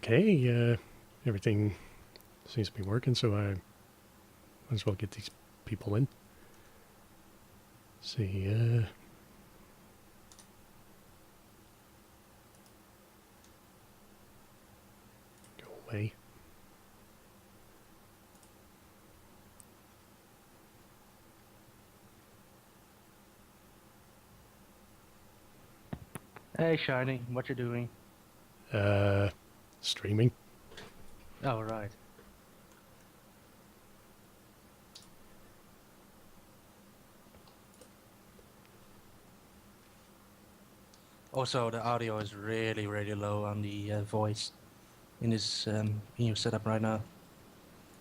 Okay, everything seems to be working, so I might as well get these people in. See, go away. Hey, Shiny, what you doing? Streaming. Oh, right. Also, the audio is really, really low on the voice in this in your setup right now.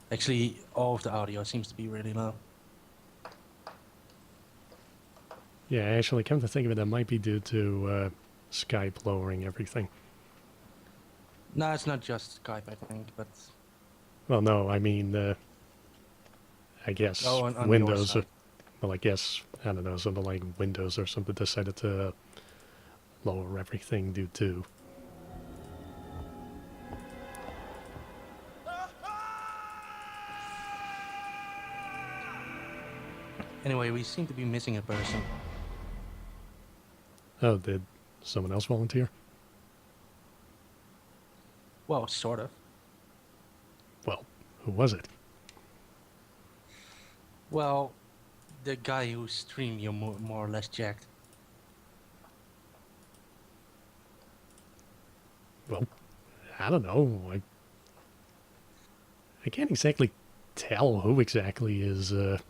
Actually, all of the audio seems to be really low. Yeah, actually, come to think of it, that might be due to Skype lowering everything. No, it's not just Skype, I think, but Well, no, I mean, I guess on your Windows. side. Well, I guess, I don't know, something like Windows or something decided to lower everything due to. Anyway, we seem to be missing a person. Oh, did someone else volunteer? Well, sort of. Well, who was it? Well, the guy whose stream you more or less jacked. Well, I don't know. I can't exactly tell who exactly is. At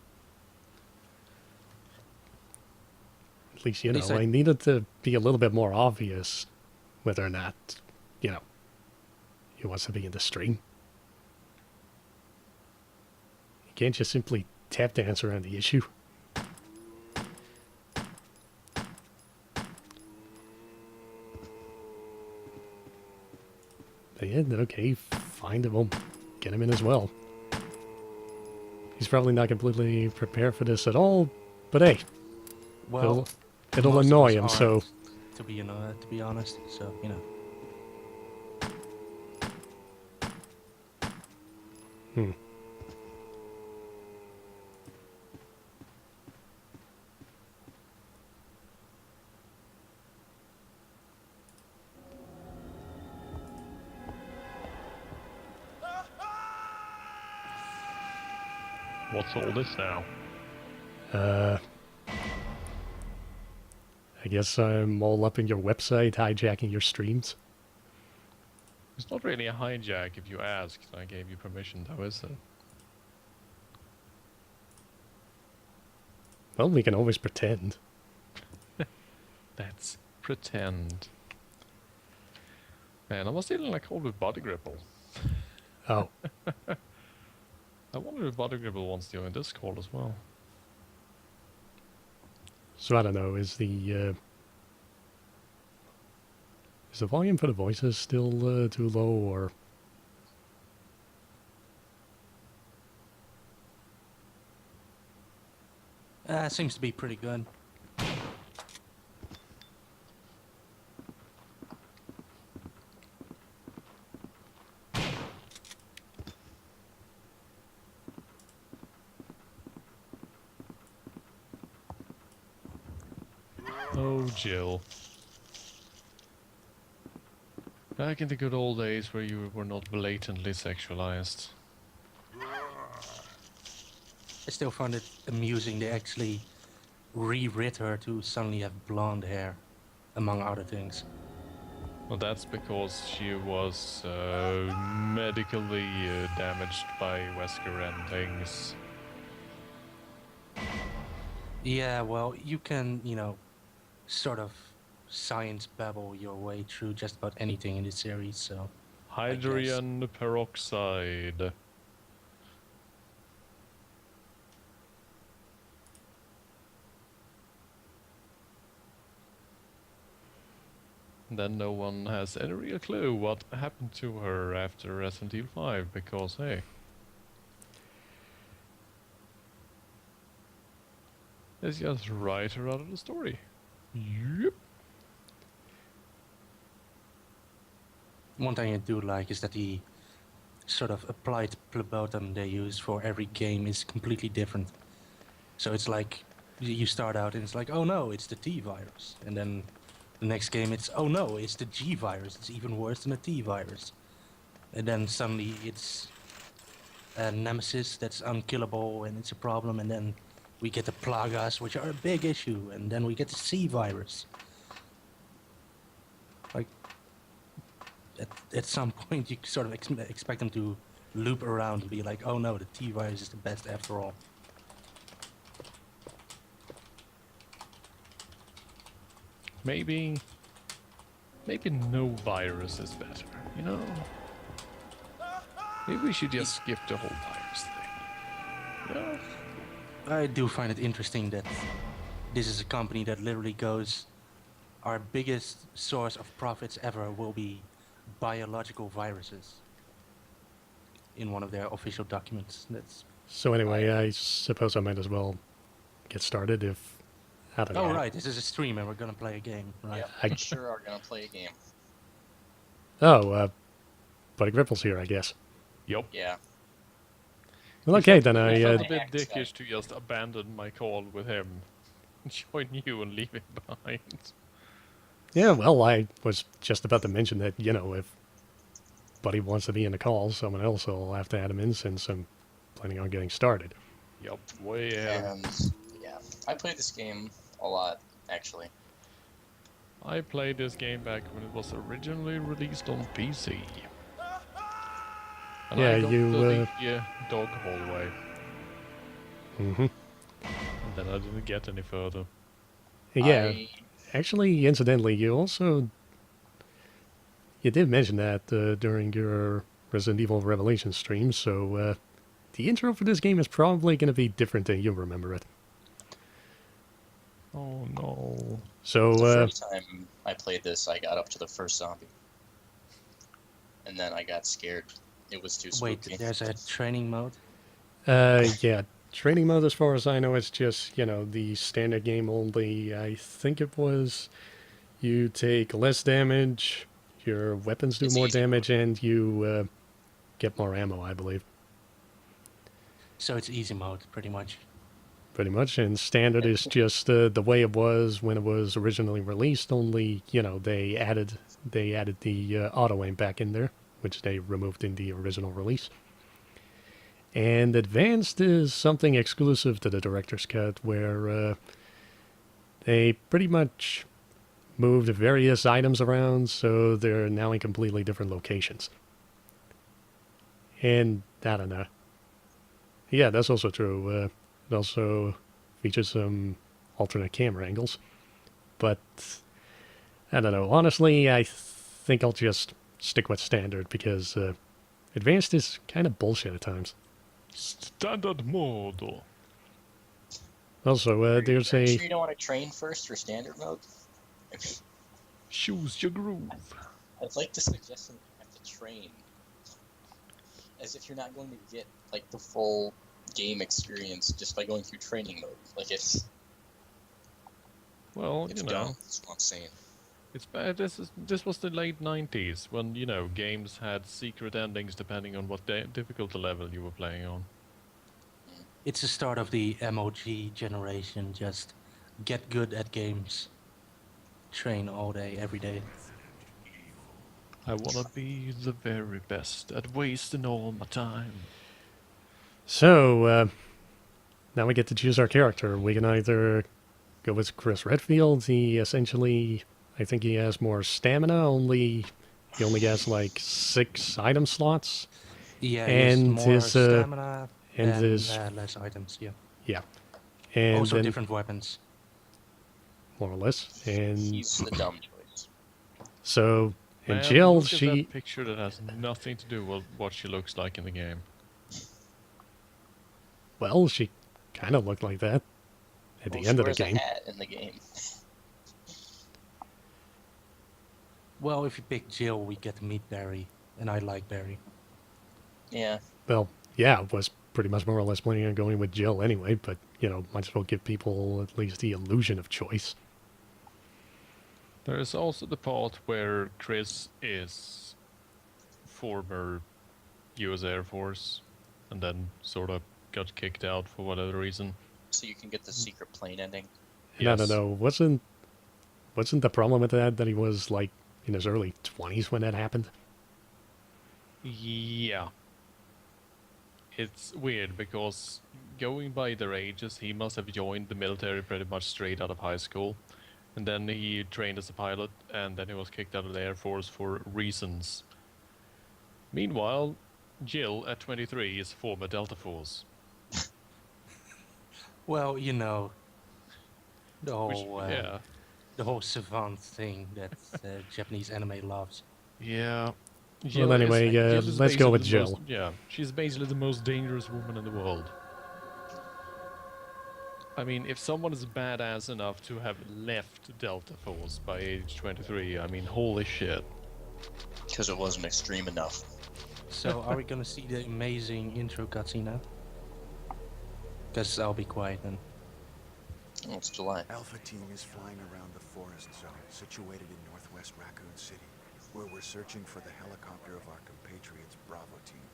least, At least I needed to be a little bit more obvious whether or not, you know, he wants to be in the stream. You can't just simply tap dance around the issue. But yeah, okay, find him. We'll get him in as well. He's probably not completely prepared for this at all, but hey, well, it'll most of annoy us him, aren't, so. to be honest. So Hmm. What's all this now? I guess I'm all up in your website, hijacking your streams. It's not really a hijack if you asked. I gave you permission though, is it? Well, we can always pretend. Let's pretend. Man, I was dealing like all with BuddyGripple. Oh. I wonder if BuddyGripple wants to join Discord as well. So I don't know, is the volume for the voices still too low, or? seems to be pretty good. Oh, Jill. Back in the good old days where you were not blatantly sexualized. I still found it amusing they actually rewrit her to suddenly have blonde hair, among other things. Well, that's because she was medically damaged by Wesker and things. Yeah, well, you can, sort of science babble your way through just about anything in this series, so... Hydrogen peroxide. Then no one has any real clue what happened to her after Resident Evil 5, because hey... Let's just write her out of the story. Yep. One thing I do like is that the sort of applied phlebotom they use for every game is completely different. So it's like you start out and it's like, oh no, it's the T virus, and then the next game it's, oh no, it's the G virus. It's even worse than the T virus, and then suddenly it's a nemesis that's unkillable and it's a problem, and then we get the plagas, which are a big issue, and then we get the C virus. Like at some point you sort of expect them to loop around and be like, oh no, the T virus is the best after all. Maybe no virus is better, you know? Maybe we should just skip the whole virus thing. Yeah. I do find it interesting that this is a company that literally goes, our biggest source of profits ever will be biological viruses in one of their official documents. That's So anyway, I suppose I might as well get started if... I don't know. oh right, this is a stream and we're gonna play a game, right? Yeah, I- we sure are gonna play a game. Oh, BuddyGripple's here, I guess. Yup. Yeah. Well, okay, then I I... felt a uh, bit Access. dickish to just abandon my call with him, join you and leave him behind. Yeah, well, I was just about to mention that, you know, if Buddy wants to be in the call, someone else will have to add him in since I'm planning on getting started. Yup, way ahead. And yeah, I played this game a lot, actually. I played this game back when it was originally released on PC. And Yeah, I got you, the dog hallway, Mm-hmm. and then I didn't get any further. Yeah, I, actually, incidentally, you did mention that during your Resident Evil Revelations stream, so the intro for this game is probably going to be different than you remember it. Oh no. So, the first time I played this, I got up to the first zombie. And then I got scared. It was too spooky. Wait, there's a training mode? yeah, training mode, as far as I know, it's just, you know, the standard game only. I think it was you take less damage, your weapons do It's more easy damage, and you get more ammo, I believe. So it's easy mode, pretty much. Pretty much, and standard is just the way it was when it was originally released. Only, you know, they added the auto aim back in there, which they removed in the original release. And advanced is something exclusive to the director's cut, where they pretty much moved various items around, so they're now in completely different locations. And I don't know. Yeah, that's also true. It also features some alternate camera angles. But, I don't know. Honestly, I think I'll just stick with standard because advanced is kind of bullshit at times. Standard mode. Also, there's Are you a... sure you don't want to train first for standard mode? Choose your groove. I'd like to suggest that you have to train. As if you're not going to get, like, the full game experience just by going through training mode. Like, it's Well, you know, dumb. That's what I'm saying. it's bad. This was the late 90s when, you know, games had secret endings depending on what difficulty level you were playing on. It's the start of the MOG generation. Just get good at games. Train all day, every day. I wanna be the very best at wasting all my time. So, now we get to choose our character. We can either go with Chris Redfield. He essentially, I think he has more stamina, he only has like 6 item slots. Yeah, And more his, stamina and and his- less items. Yeah. Yeah. And Also then, different weapons. more or less. And He's the dumb choice. so, and Man, Jill, look at she... that picture that has nothing to do with what she looks like in the game. Well, she kind of looked like that at the Well, end she of the wears a game. hat in the game. Well, if you pick Jill, we get to meet Barry, and I like Barry. Yeah. Well, yeah, I was pretty much more or less planning on going with Jill anyway, but, you know, might as well give people at least the illusion of choice. There is also the part where Chris is former U.S. Air Force, and then sort of got kicked out for whatever reason. So you can get the secret plane ending. And I don't know, wasn't the problem with that he was like in his early 20s when that happened? Yeah. It's weird because going by their ages, he must have joined the military pretty much straight out of high school. And then he trained as a pilot, and then he was kicked out of the Air Force for reasons. Meanwhile, Jill, at 23, is former Delta Force. Well, you know, the whole Yeah. the whole savant thing that Japanese anime loves. Yeah. Well, anyway, Jill is let's go basically with the Jill. most- yeah, she's basically the most dangerous woman in the world. I mean, if someone is badass enough to have left Delta Force by age 23, I mean, holy shit. Because it wasn't extreme enough. So, are we gonna see the amazing intro cutscene now? Because I'll be quiet then. Oh, it's July. Alpha Team is flying around the forest zone situated in northwest Raccoon City, where we're searching for the helicopter of our compatriots Bravo Team,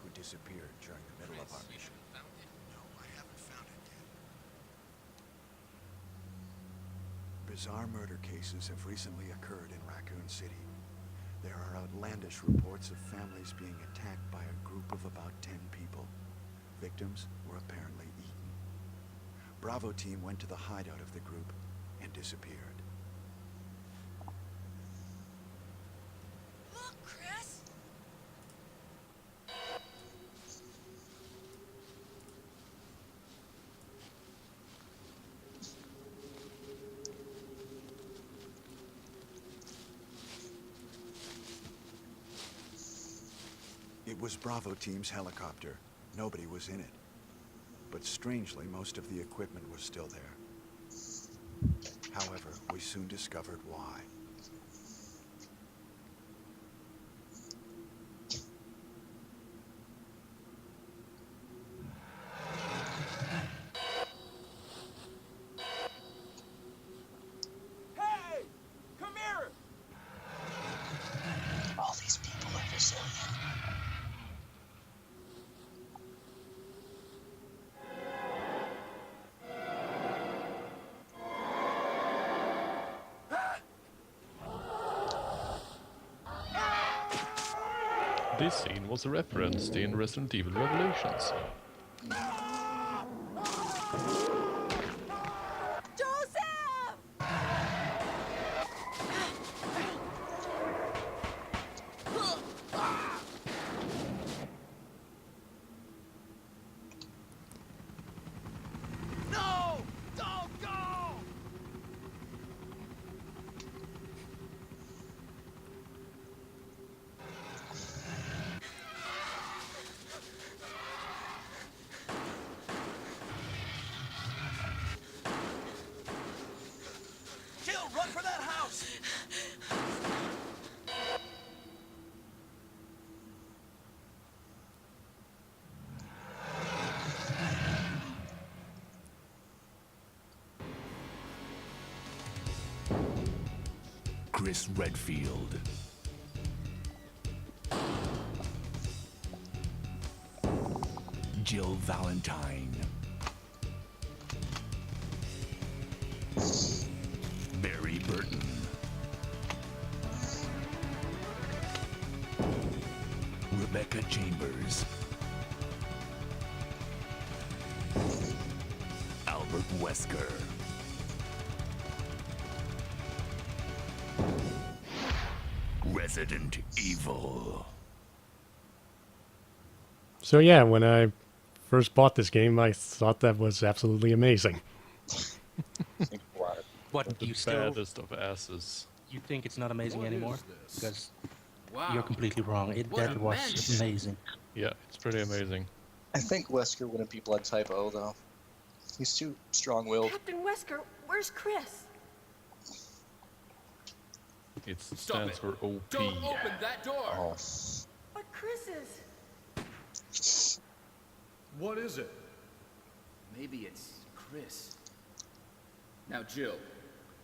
who disappeared during the middle of our mission. No, I haven't found it yet. Bizarre murder cases have recently occurred in Raccoon City. There are outlandish reports of families being attacked by a group of about 10 people. Victims were apparently eaten. Bravo Team went to the hideout of the group and disappeared. Look, Chris! It was Bravo Team's helicopter. Nobody was in it. But strangely, most of the equipment was still there. However, we soon discovered why. Hey! Come here! All these people are resilient. This scene was referenced in Resident Evil Revelations. Joseph! No! Don't go! Jill, run for that house! Chris Redfield. Jill Valentine. Barry Burton. Rebecca Chambers. Albert Wesker. Resident Evil. So yeah, when I first bought this game, I thought that was absolutely amazing. What, The you still... baddest of asses. You think it's not amazing What is anymore? this? Because Wow. you're completely wrong. What That a was mess. amazing. Yeah, it's pretty amazing. I think Wesker wouldn't be blood type O, though. He's too strong-willed. Captain Wesker, where's Chris? It Stop stands it. for OP. Don't open that door! Oh. But Chris is... What is it? Maybe it's Chris. Now, Jill,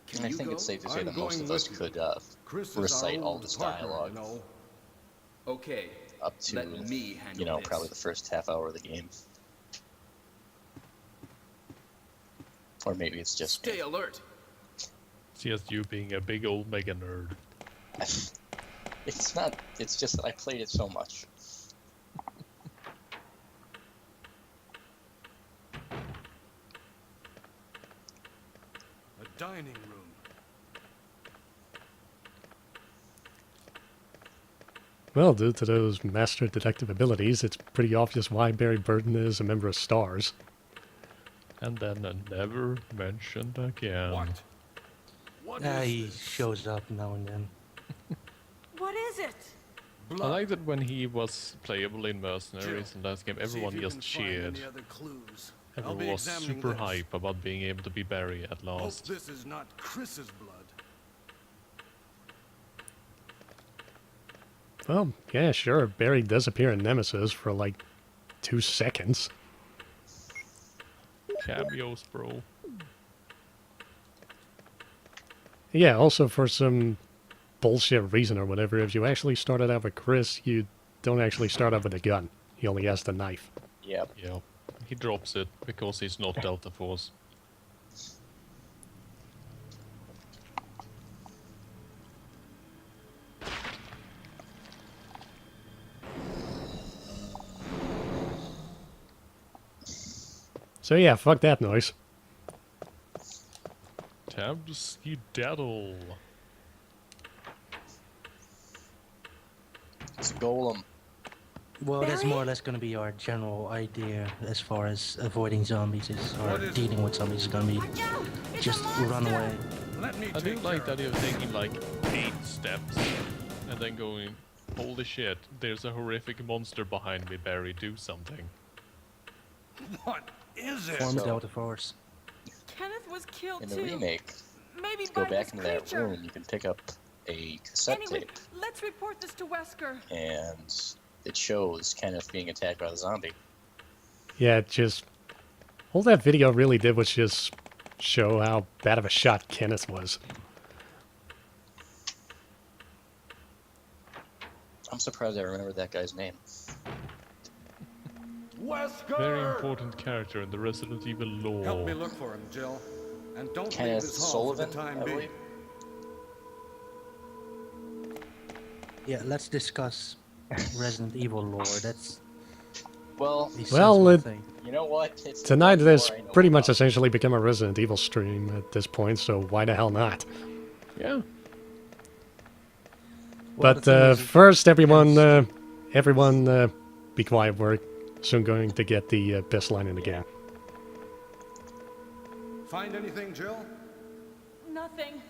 can I you think go? it's safe to say I'm that most going of us with could you. Chris is our recite all old this partner, dialogue. you know. Okay, up to, let me handle you know, this. probably the first half hour of the game. Or maybe it's just Stay alert. It's just you being a big old mega nerd. It's not, it's just that I played it so much. A dining room. Well, due to those master detective abilities, it's pretty obvious why Barry Burton is a member of STARS. And then never mentioned again. What? What is He this? shows up now and then. What is it? I Blood. liked it when he was playable in Mercenaries Jill, in last game. see if Everyone you just can find cheered. any other clues. I'll Everyone be was examining super this. hype about being able to be Barry at Hope last. this is not Chris's blood. Well, yeah, sure, Barry does appear in Nemesis for like 2 seconds. Cameos, bro. Yeah, also for some bullshit reason or whatever, if you actually started out with Chris, you don't actually start out with a gun. He only has the knife. Yep. Yeah, he drops it because he's not Delta Force. So yeah, fuck that noise. Time to skedaddle. It's a golem. Well, that's Barry? more or less going to be our general idea as far as avoiding zombies is, or What is- dealing with zombies is going to be Watch out! It's just a run monster! away. Let me I do take like care that of you're taking like 8 steps and then going, holy shit, there's a horrific monster behind me, Barry, do something. it. What is it? Forms So- Delta Force. Kenneth was killed In the too. remake, Maybe go by back this into that creature. room, you can pick up a cassette Anyway, tape, let's report this to Wesker. and it shows Kenneth being attacked by the zombie. Yeah, just... all that video really did was just show how bad of a shot Kenneth was. I'm surprised I remember that guy's name. Wesker! Very important character in the Resident Evil lore. Help me look for him, Jill. And don't leave Kenneth this hall for Sullivan, the time I being. believe. Yeah, let's discuss Resident Evil lore. That's Well, a Well, sensible it- thing. you know what? It's the Tonight one has more I know pretty much about. essentially become a Resident Evil stream at this point, so why the hell not? Yeah. Well, But the thing is, first, everyone, be quiet. We're soon going to get the best line in the game. Find anything, Jill? Nothing.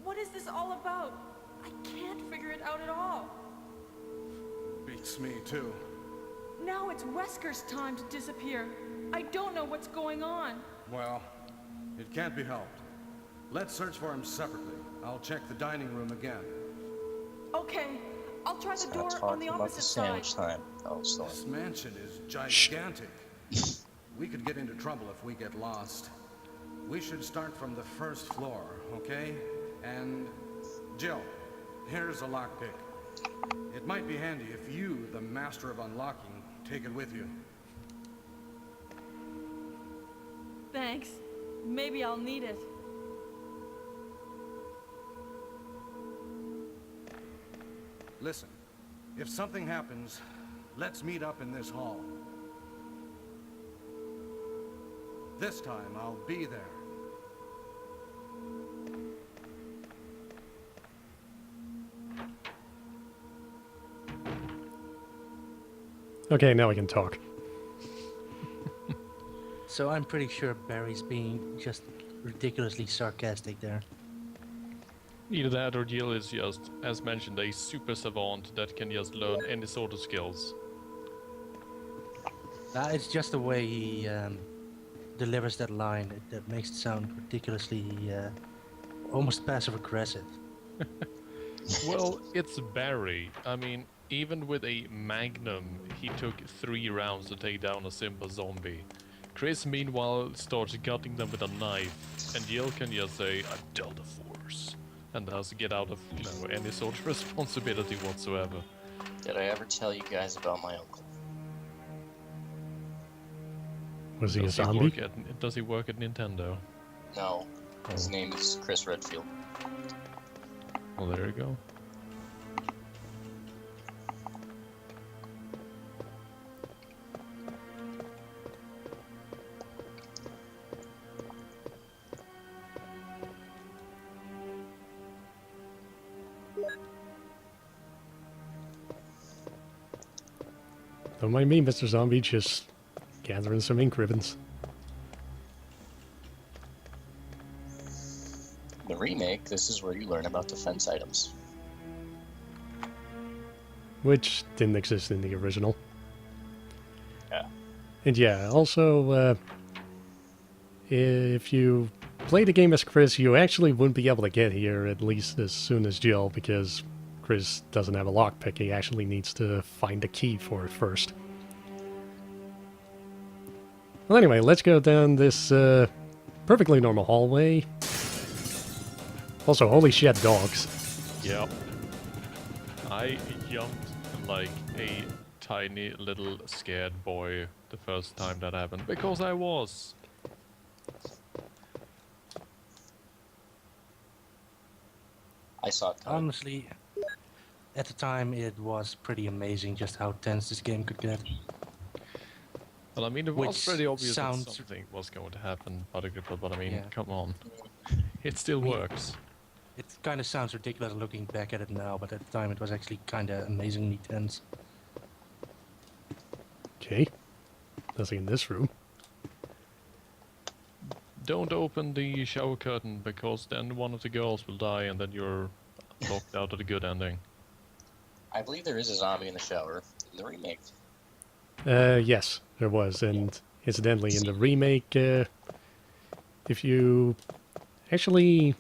What is this all about? I can't figure it out at all. Beats me, too. Now it's Wesker's time to disappear. I don't know what's going on. Well, it can't be helped. Let's search for him separately. I'll check the dining room again. Okay, I'll try the Not door on talking the about opposite the side. sandwich time. Oh, so This mansion is gigantic. We could get into trouble if we get lost. We should start from the first floor, okay? And Jill, here's a lockpick. It might be handy if you, the master of unlocking, take it with you. Thanks. Maybe I'll need it. Listen, if something happens, let's meet up in this hall. This time, I'll be there. Okay, now we can talk. So I'm pretty sure Barry's being just ridiculously sarcastic there. Either that or Jill is just, as mentioned, a super savant that can just learn any sort of skills. It's just the way he delivers that line that makes it sound ridiculously, almost passive-aggressive. Well, it's Barry. I mean, even with a Magnum, he took 3 rounds to take down a simple zombie. Chris, meanwhile, starts gutting them with a knife, and Jill can just say, "I'm Delta Force," and has to get out of, any sort of responsibility whatsoever. Did I ever tell you guys about my uncle? Was he a Does he zombie? does he work at Nintendo? No. His Oh. name is Chris Redfield. Well, there you go. Don't mind me, Mr. Zombie, just gathering some ink ribbons. The remake, this is where you learn about defense items. Which didn't exist in the original. Yeah. And yeah, also, if you play the game as Chris, you actually wouldn't be able to get here at least as soon as Jill, because Chris doesn't have a lockpick. He actually needs to find a key for it first. Well, anyway, let's go down this perfectly normal hallway. Also, holy shit, dogs. Yep. I jumped like a tiny little scared boy the first time that happened, because I was. I saw it coming. Honestly, at the time it was pretty amazing just how tense this game could get. Well, I mean, it was Which pretty obvious that sounds- something was going to happen, BuddyGripple, but I mean, Yeah. come on. It still works. It kind of sounds ridiculous looking back at it now, but at the time it was actually kind of amazingly tense. Okay. Nothing in this room. Don't open the shower curtain, because then one of the girls will die and then you're locked out of the good ending. I believe there is a zombie in the shower in the remake. Yes, there was, and incidentally, in the remake, if you actually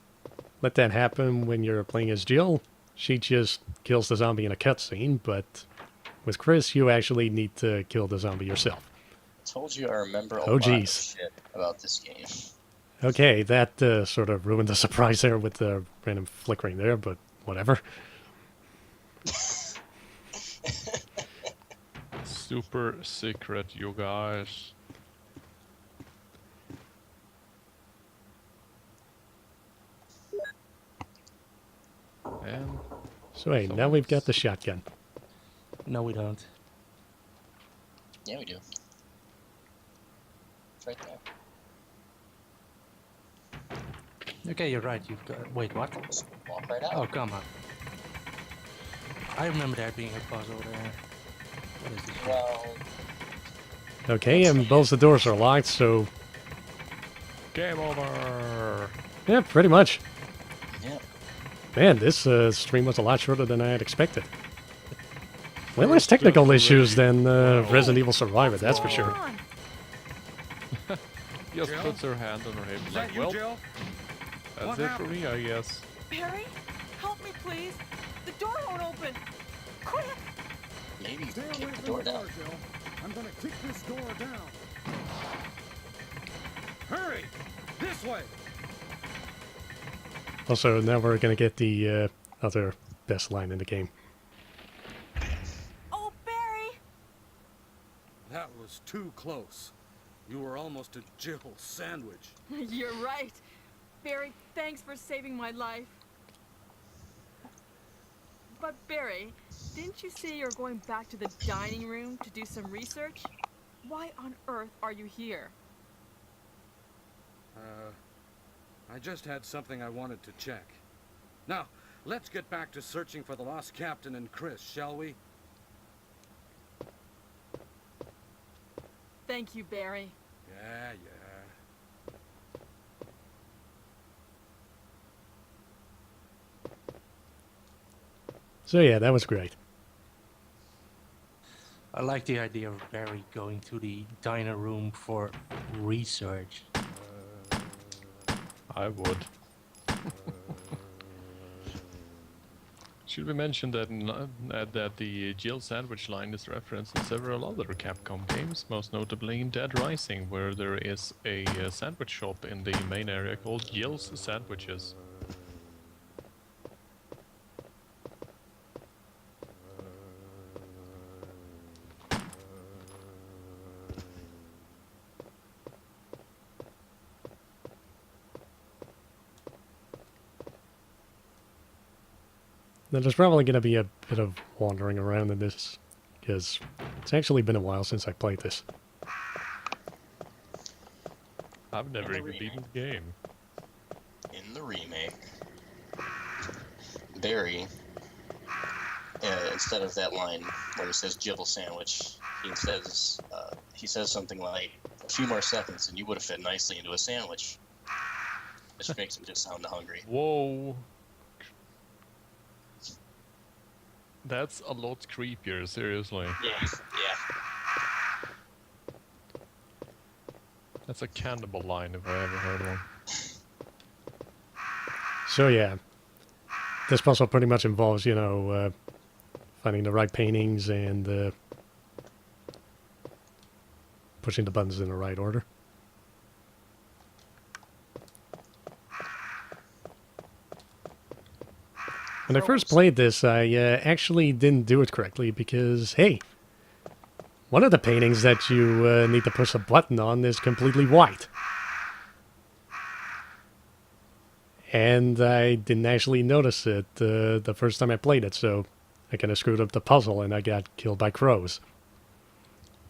let that happen when you're playing as Jill, she just kills the zombie in a cutscene, but with Chris, you actually need to kill the zombie yourself. I told you I remember a Oh, lot of jeez. shit about this game. Okay, that sort of ruined the surprise there with the random flickering there, but whatever. Super secret, you guys. And So hey, now we've got the shotgun. No, we don't. Yeah, we do. It's right there. Okay, you're right. You've got. Wait, what? Just walk right out. Oh, come on. I remember there being a puzzle there. What is this? Well, Okay, and both the doors are locked, so game over. yeah, pretty much. yeah. Man, this stream was a lot shorter than I had expected. Way less technical issues than Resident Evil Survivor, that's for sure. Come on. Just Jill? puts her hand on her hip, Is like, that you, well, Jill? that's What it happened? for me, I guess. Barry, help me, please. The door won't open. Quick! Maybe you Stay can away kick the from door the down. door, Jill. I'm gonna kick this door down. Hurry! This way! Also, now we're gonna get the other best line in the game. Oh, Barry! That was too close. You were almost a Jill sandwich. You're right. Barry, thanks for saving my life. But Barry, didn't you say you're going back to the dining room to do some research? Why on earth are you here? I just had something I wanted to check. Now, let's get back to searching for the lost captain and Chris, shall we? Thank you, Barry. Yeah. So yeah, that was great. I like the idea of Barry going to the diner room for research. I would. Should we mention that that the Jill sandwich line is referenced in several other Capcom games, most notably in Dead Rising, where there is a sandwich shop in the main area called Jill's Sandwiches. Now, there's probably going to be a bit of wandering around in this, because it's actually been a while since I played this. I've never In the even beaten the game. In the remake, Barry, instead of that line where he says "Jibble sandwich," he says something like, "A few more seconds, and you would have fit nicely into a sandwich," which makes him just sound hungry. Whoa. That's a lot creepier, seriously. Yeah. That's a cannibal line if I ever heard one. So yeah, this puzzle pretty much involves, finding the right paintings and pushing the buttons in the right order. When I first played this, I actually didn't do it correctly because, hey, one of the paintings that you need to push a button on is completely white. And I didn't actually notice it the first time I played it, so I kind of screwed up the puzzle and I got killed by crows.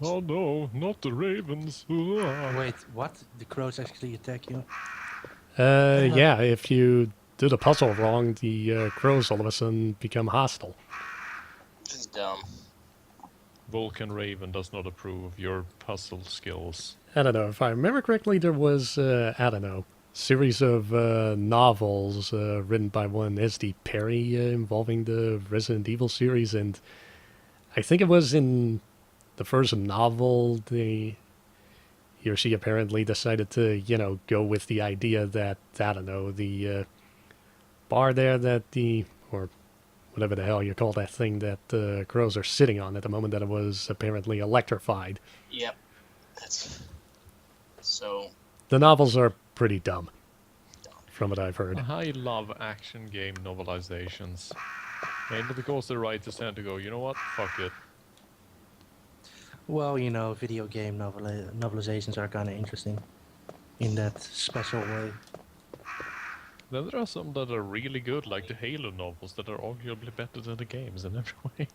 Oh no, not the ravens. Ah. Wait, what? The crows actually attack you? Yeah, if you do the puzzle wrong, the crows all of a sudden become hostile. This is dumb. Vulcan Raven does not approve of your puzzle skills. I don't know, if I remember correctly, there was, series of novels written by one S.D. Perry involving the Resident Evil series, and I think it was in the first novel, he or she apparently decided to, go with the idea that, I don't know, the bar there that or whatever the hell you call that thing that the crows are sitting on at the moment, that it was apparently electrified. Yep. That's so. The novels are pretty dumb, from what I've heard. I love action game novelizations. Mainly because the writers tend to go, you know what, fuck it. Well, video game novelizations are kind of interesting in that special way. Then there are some that are really good, like the Halo novels that are arguably better than the games in every way.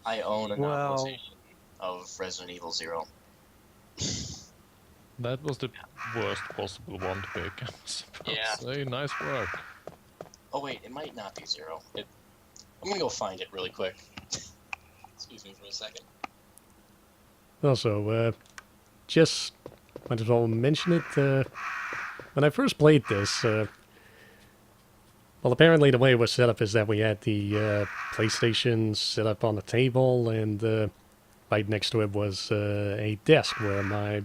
I own a Well- novelization of Resident Evil 0. That was the worst possible one to pick, I suppose. Yeah. Say, nice work. Oh wait, it might not be 0. I'm gonna go find it really quick. Excuse me for a second. Also, just might as well mention it. When I first played this, well, apparently the way it was set up is that we had the PlayStation set up on the table, and right next to it was a desk where my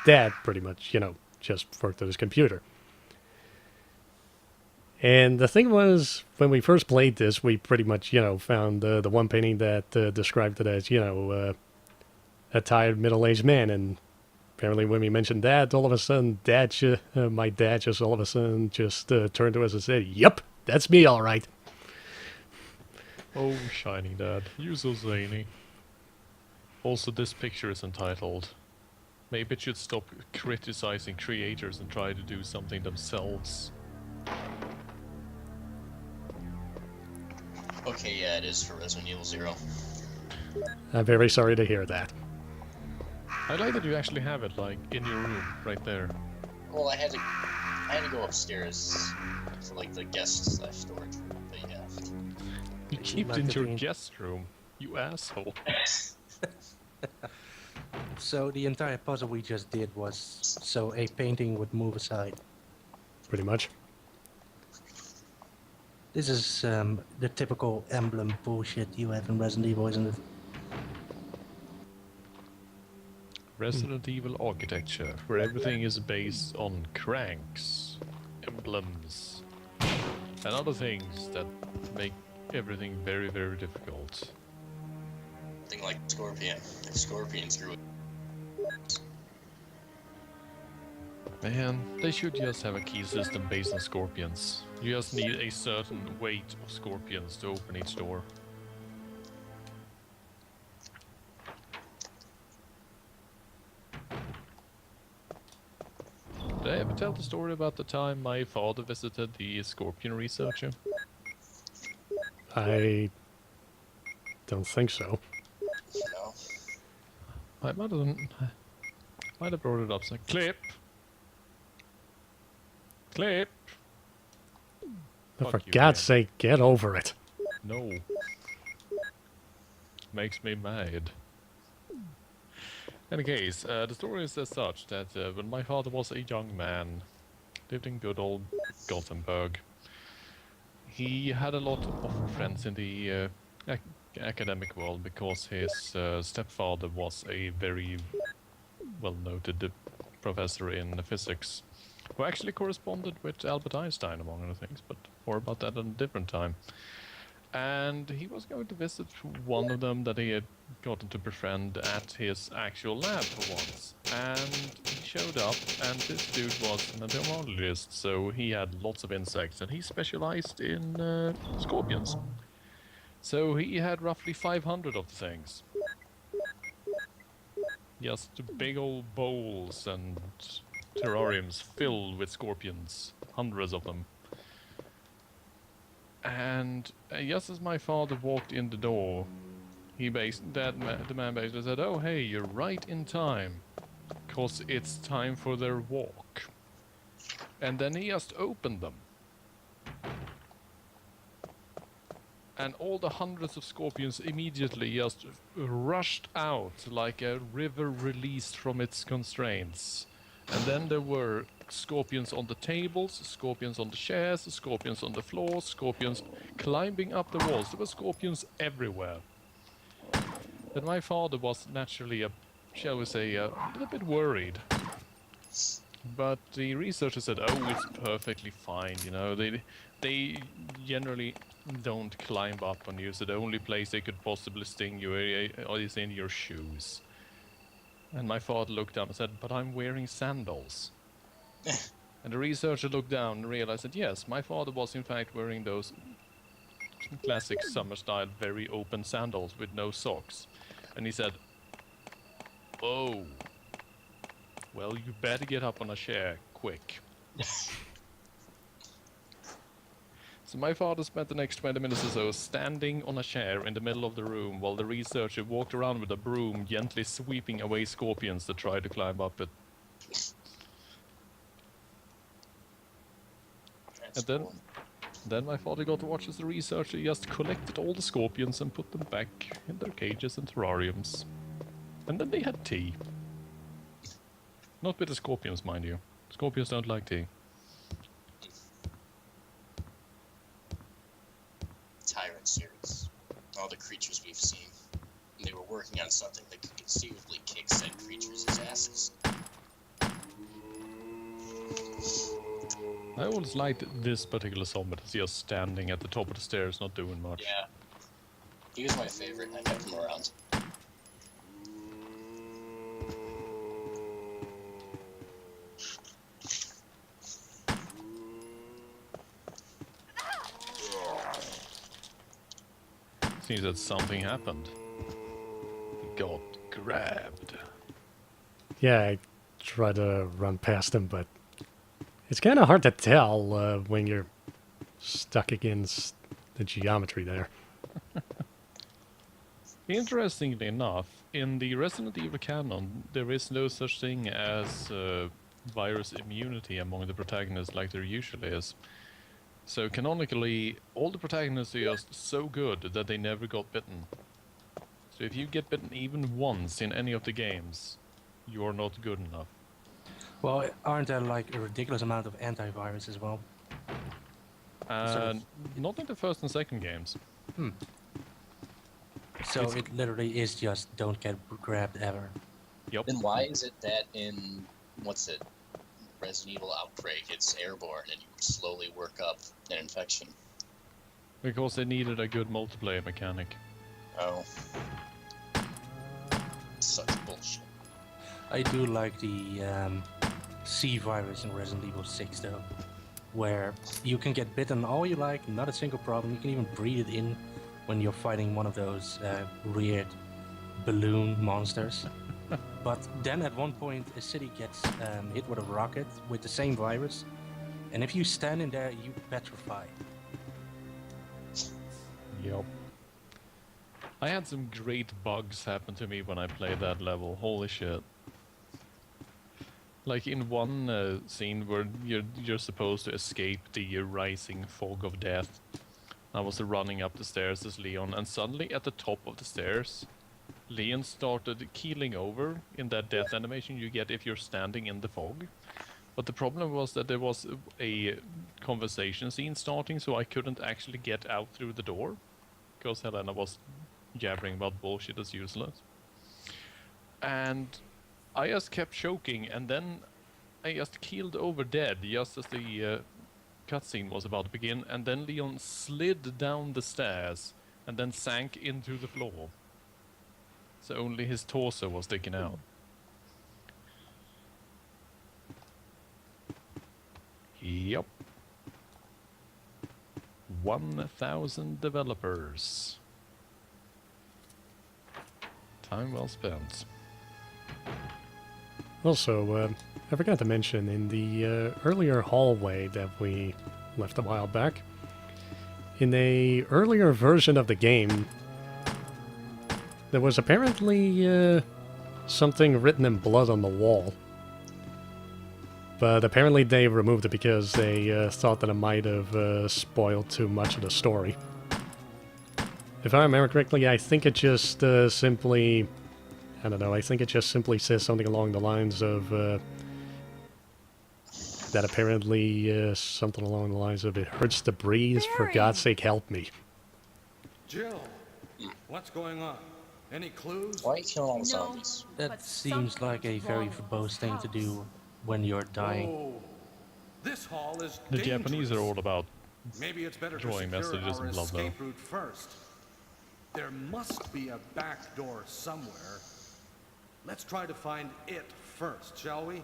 dad pretty much, just worked at his computer. And the thing was, when we first played this, we pretty much, found the one painting that described it as, a tired middle-aged man. And apparently when we mentioned that, all of a sudden, my dad just all of a sudden just turned to us and said, "Yep, that's me, all right." Oh, shiny dad, you so zany. Also, this picture is entitled, maybe it should stop criticizing creators and try to do something themselves. Okay, yeah, it is for Resident Evil 0. I'm very sorry to hear that. I like that you actually have it, like, in your room, right there. Well, I had to go upstairs for like the guest storage room. But yeah. You keep it in your guest room, you asshole. So the entire puzzle we just did was so a painting would move aside. Pretty much. This is the typical emblem bullshit you have in Resident Evil, isn't it? Resident Evil architecture, where everything is based on cranks, emblems, and other things that make everything very, very difficult. Something like Scorpion. If Scorpion screw it. Man, they should just have a key system based on scorpions. You just need a certain weight of scorpions to open each door. Did I ever tell the story about the time my father visited the scorpion researcher? I don't think so. No. I might have brought it up. So clip. Clip. For Fuck you, God's man. sake, get over it. No. Makes me mad. In any case, the story is as such that when my father was a young man, lived in good old Gothenburg, he had a lot of friends in the academic world because his stepfather was a very well-noted professor in physics, who actually corresponded with Albert Einstein, among other things, but more about that at a different time. And he was going to visit one of them that he had gotten to befriend at his actual lab for once. And he showed up, and this dude was an entomologist, so he had lots of insects, and he specialized in scorpions. So he had roughly 500 of the things. Just big old bowls and terrariums filled with scorpions, hundreds of them. And just as my father walked in the door, the man basically said, "Oh, hey, you're right in time, 'cause it's time for their walk." And then he just opened them. And all the hundreds of scorpions immediately just rushed out like a river released from its constraints. And then there were scorpions on the tables, scorpions on the chairs, scorpions on the floor, scorpions climbing up the walls. There were scorpions everywhere. Then my father was naturally, shall we say, a little bit worried. But the researcher said, "Oh, it's perfectly fine, you know, they generally don't climb up on you, so the only place they could possibly sting you is in your shoes." And my father looked down and said, "But I'm wearing sandals." And the researcher looked down and realized that yes, my father was in fact wearing those classic summer-style, very open sandals with no socks. And he said, "Oh, well, you better get up on a chair, quick." So my father spent the next 20 minutes or so standing on a chair in the middle of the room while the researcher walked around with a broom gently sweeping away scorpions that tried to climb up it. That's And then, cool. then my father got to watch as the researcher just collected all the scorpions and put them back in their cages and terrariums. And then they had tea. Not with the scorpions, mind you. Scorpions don't like tea. Tyrant series. All the creatures we've seen. And they were working on something that could conceivably kick said creatures' asses. I always liked this particular zombie that's just standing at the top of the stairs, not doing much. Yeah. He was my favorite, and I kept him around. Seems that something happened. He got grabbed. Yeah, I try to run past him, but it's kind of hard to tell when you're stuck against the geometry there. Interestingly enough, in the Resident Evil canon, there is no such thing as virus immunity among the protagonists like there usually is. So canonically, all the protagonists are just so good that they never got bitten. So if you get bitten even once in any of the games, you are not good enough. Well, aren't there like a ridiculous amount of antivirus as well? Not in the first and second games. So it literally is just don't get grabbed ever. Yep. Then why is it that in, what's it, Resident Evil Outbreak, it's airborne and you slowly work up an infection? Because they needed a good multiplayer mechanic. Oh. Such bullshit. I do like the C virus in Resident Evil 6 though, where you can get bitten all you like, not a single problem. You can even breathe it in when you're fighting one of those weird balloon monsters. But then at one point a city gets hit with a rocket with the same virus, and if you stand in there, you petrify. Yep. I had some great bugs happen to me when I played that level. Holy shit. Like in one scene where you're supposed to escape the rising fog of death. I was running up the stairs as Leon, and suddenly at the top of the stairs, Leon started keeling over in that death animation you get if you're standing in the fog. But the problem was that there was a conversation scene starting, so I couldn't actually get out through the door. Because Helena was jabbering about bullshit that's useless. And I just kept choking, and then I just keeled over dead just as the cutscene was about to begin, and then Leon slid down the stairs and then sank into the floor. So only his torso was sticking out. Yup. 1,000 developers. Time well spent. Also, I forgot to mention in the earlier hallway that we left a while back, in a earlier version of the game, there was apparently something written in blood on the wall. But apparently they removed it because they thought that it might have spoiled too much of the story. If I remember correctly, I think it just simply... I don't know, I think it just simply says something along the lines of... that apparently something along the lines of, it hurts to breathe, for Barry! God's sake help me. Jill, what's going on? Any clues? Why are you killing all the No. zombies? That But seems like a something's very wrong with verbose this thing to house. do when you're dying. Oh, this hall is The dangerous. Japanese are all about Maybe it's better to drawing secure messages our in blood, though. escape route first. There must be a back door somewhere. Let's try to find it first, shall we?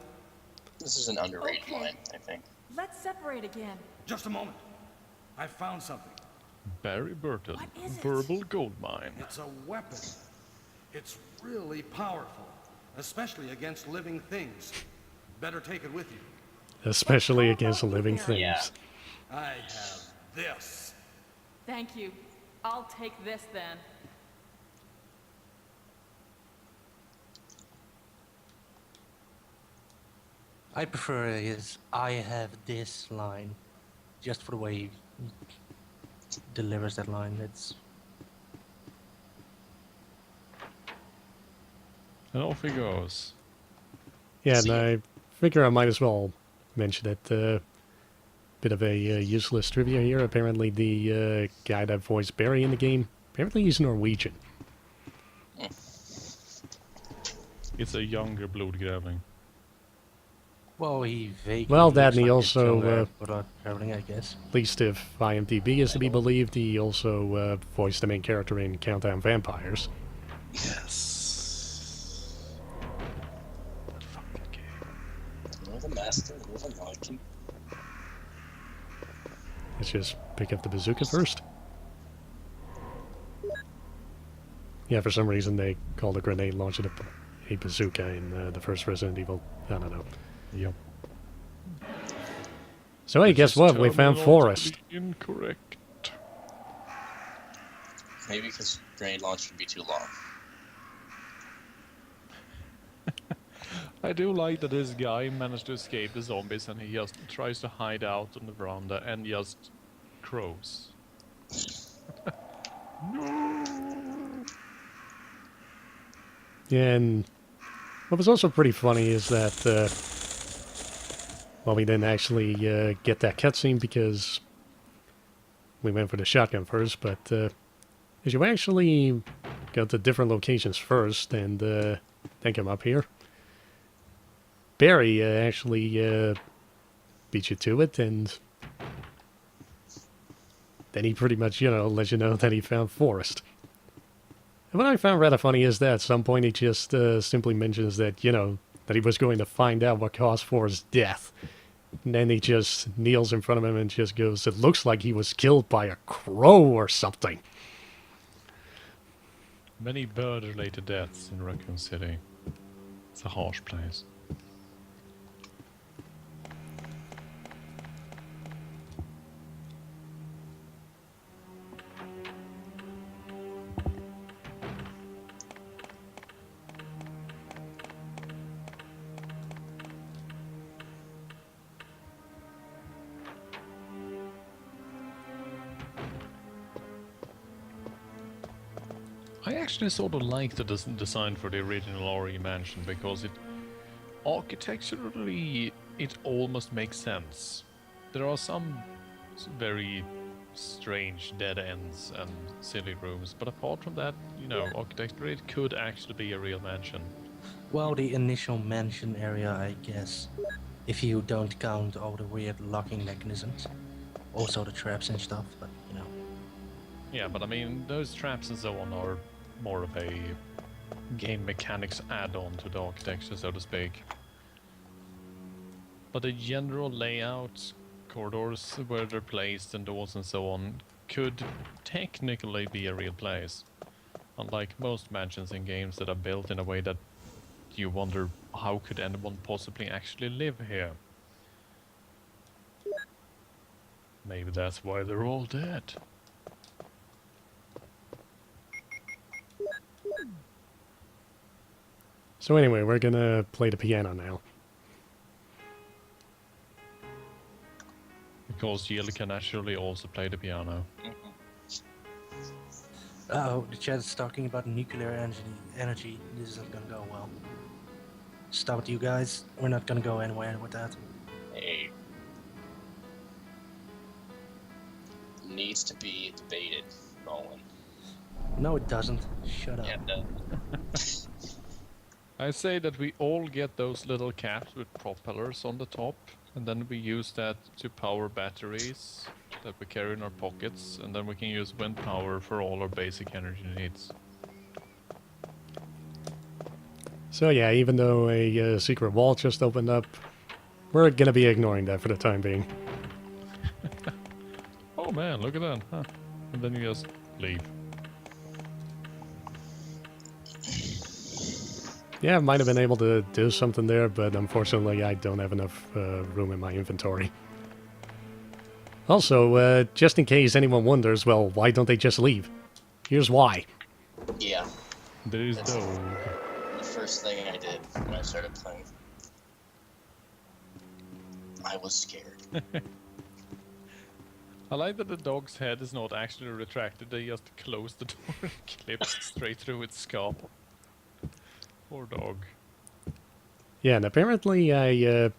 This is an underrated Okay. line, I think. Let's separate again. Just a moment. I found something. Barry Burton, What is it? verbal goldmine. It's a weapon. It's really powerful, especially against living things. Better take it with you. Especially But how against about you, living Barry? things. Yeah. I have this. Thank you. I'll take this then. I prefer his "I have this" line, just for the way he delivers that line. It's And off he goes. Yeah, and See ya. I figure I might as well mention it. Bit of a useless trivia here. Apparently the guy that voiced Barry in the game, apparently he's Norwegian. It's a younger blood grabbing. well, he vaguely. Well, that looks and he like a also, younger without traveling, I guess. At least if IMDb is to be believed, he also voiced the main character in Countdown Vampires. Yes. That fucking game. You're the master, you're the monkey. Let's just pick up the bazooka first. Yeah, for some reason they called a grenade launcher a bazooka in the first Resident Evil. I don't know. Yep. So hey, guess what? We found Forest. Incorrect. Maybe because grenade launch would be too long. I do like that this guy managed to escape the zombies and he just tries to hide out on the veranda and just crows. Yeah, and what was also pretty funny is that, well, we didn't actually get that cutscene because we went for the shotgun first, but as you actually go to different locations first and then come up here, Barry actually beat you to it, and then he pretty much, let you know that he found Forest. And what I found rather funny is that at some point he just simply mentions that, that he was going to find out what caused Forrest's death. And then he just kneels in front of him and just goes, "It looks like he was killed by a crow or something." Many bird-related deaths in Raccoon City. It's a harsh place. I actually sort of like the design for the original RE mansion because architecturally it almost makes sense. There are some very strange dead ends and silly rooms, but apart from that, you know, architecturally it could actually be a real mansion. Well, the initial mansion area, I guess, if you don't count all the weird locking mechanisms, also the traps and stuff, but you know. Yeah, but I mean, those traps and so on are more of a game mechanics add-on to the architecture, so to speak. But the general layout, corridors where they're placed, and doors and so on, could technically be a real place. Unlike most mansions in games that are built in a way that you wonder, how could anyone possibly actually live here? Maybe that's why they're all dead. So anyway, we're gonna play the piano now. Because Jill can actually also play the piano. Oh, the chat is talking about nuclear energy. This isn't gonna go well. Stop it, you guys. We're not gonna go anywhere with that. Hey. Needs to be debated, Nolan. No, it doesn't. Shut up. Yeah, no. I say that we all get those little caps with propellers on the top, and then we use that to power batteries that we carry in our pockets, and then we can use wind power for all our basic energy needs. So yeah, even though a secret wall just opened up, we're gonna be ignoring that for the time being. Oh man, look at that, huh? And then you just leave. Yeah, I might have been able to do something there, but unfortunately I don't have enough room in my inventory. Also, just in case anyone wonders, well, why don't they just leave? Here's why. Yeah, There's That's- dog. the first thing I did when I started playing. I was scared. I like that the dog's head is not actually retracted, they just close the door and clips straight through its skull. Poor dog. Yeah, and apparently I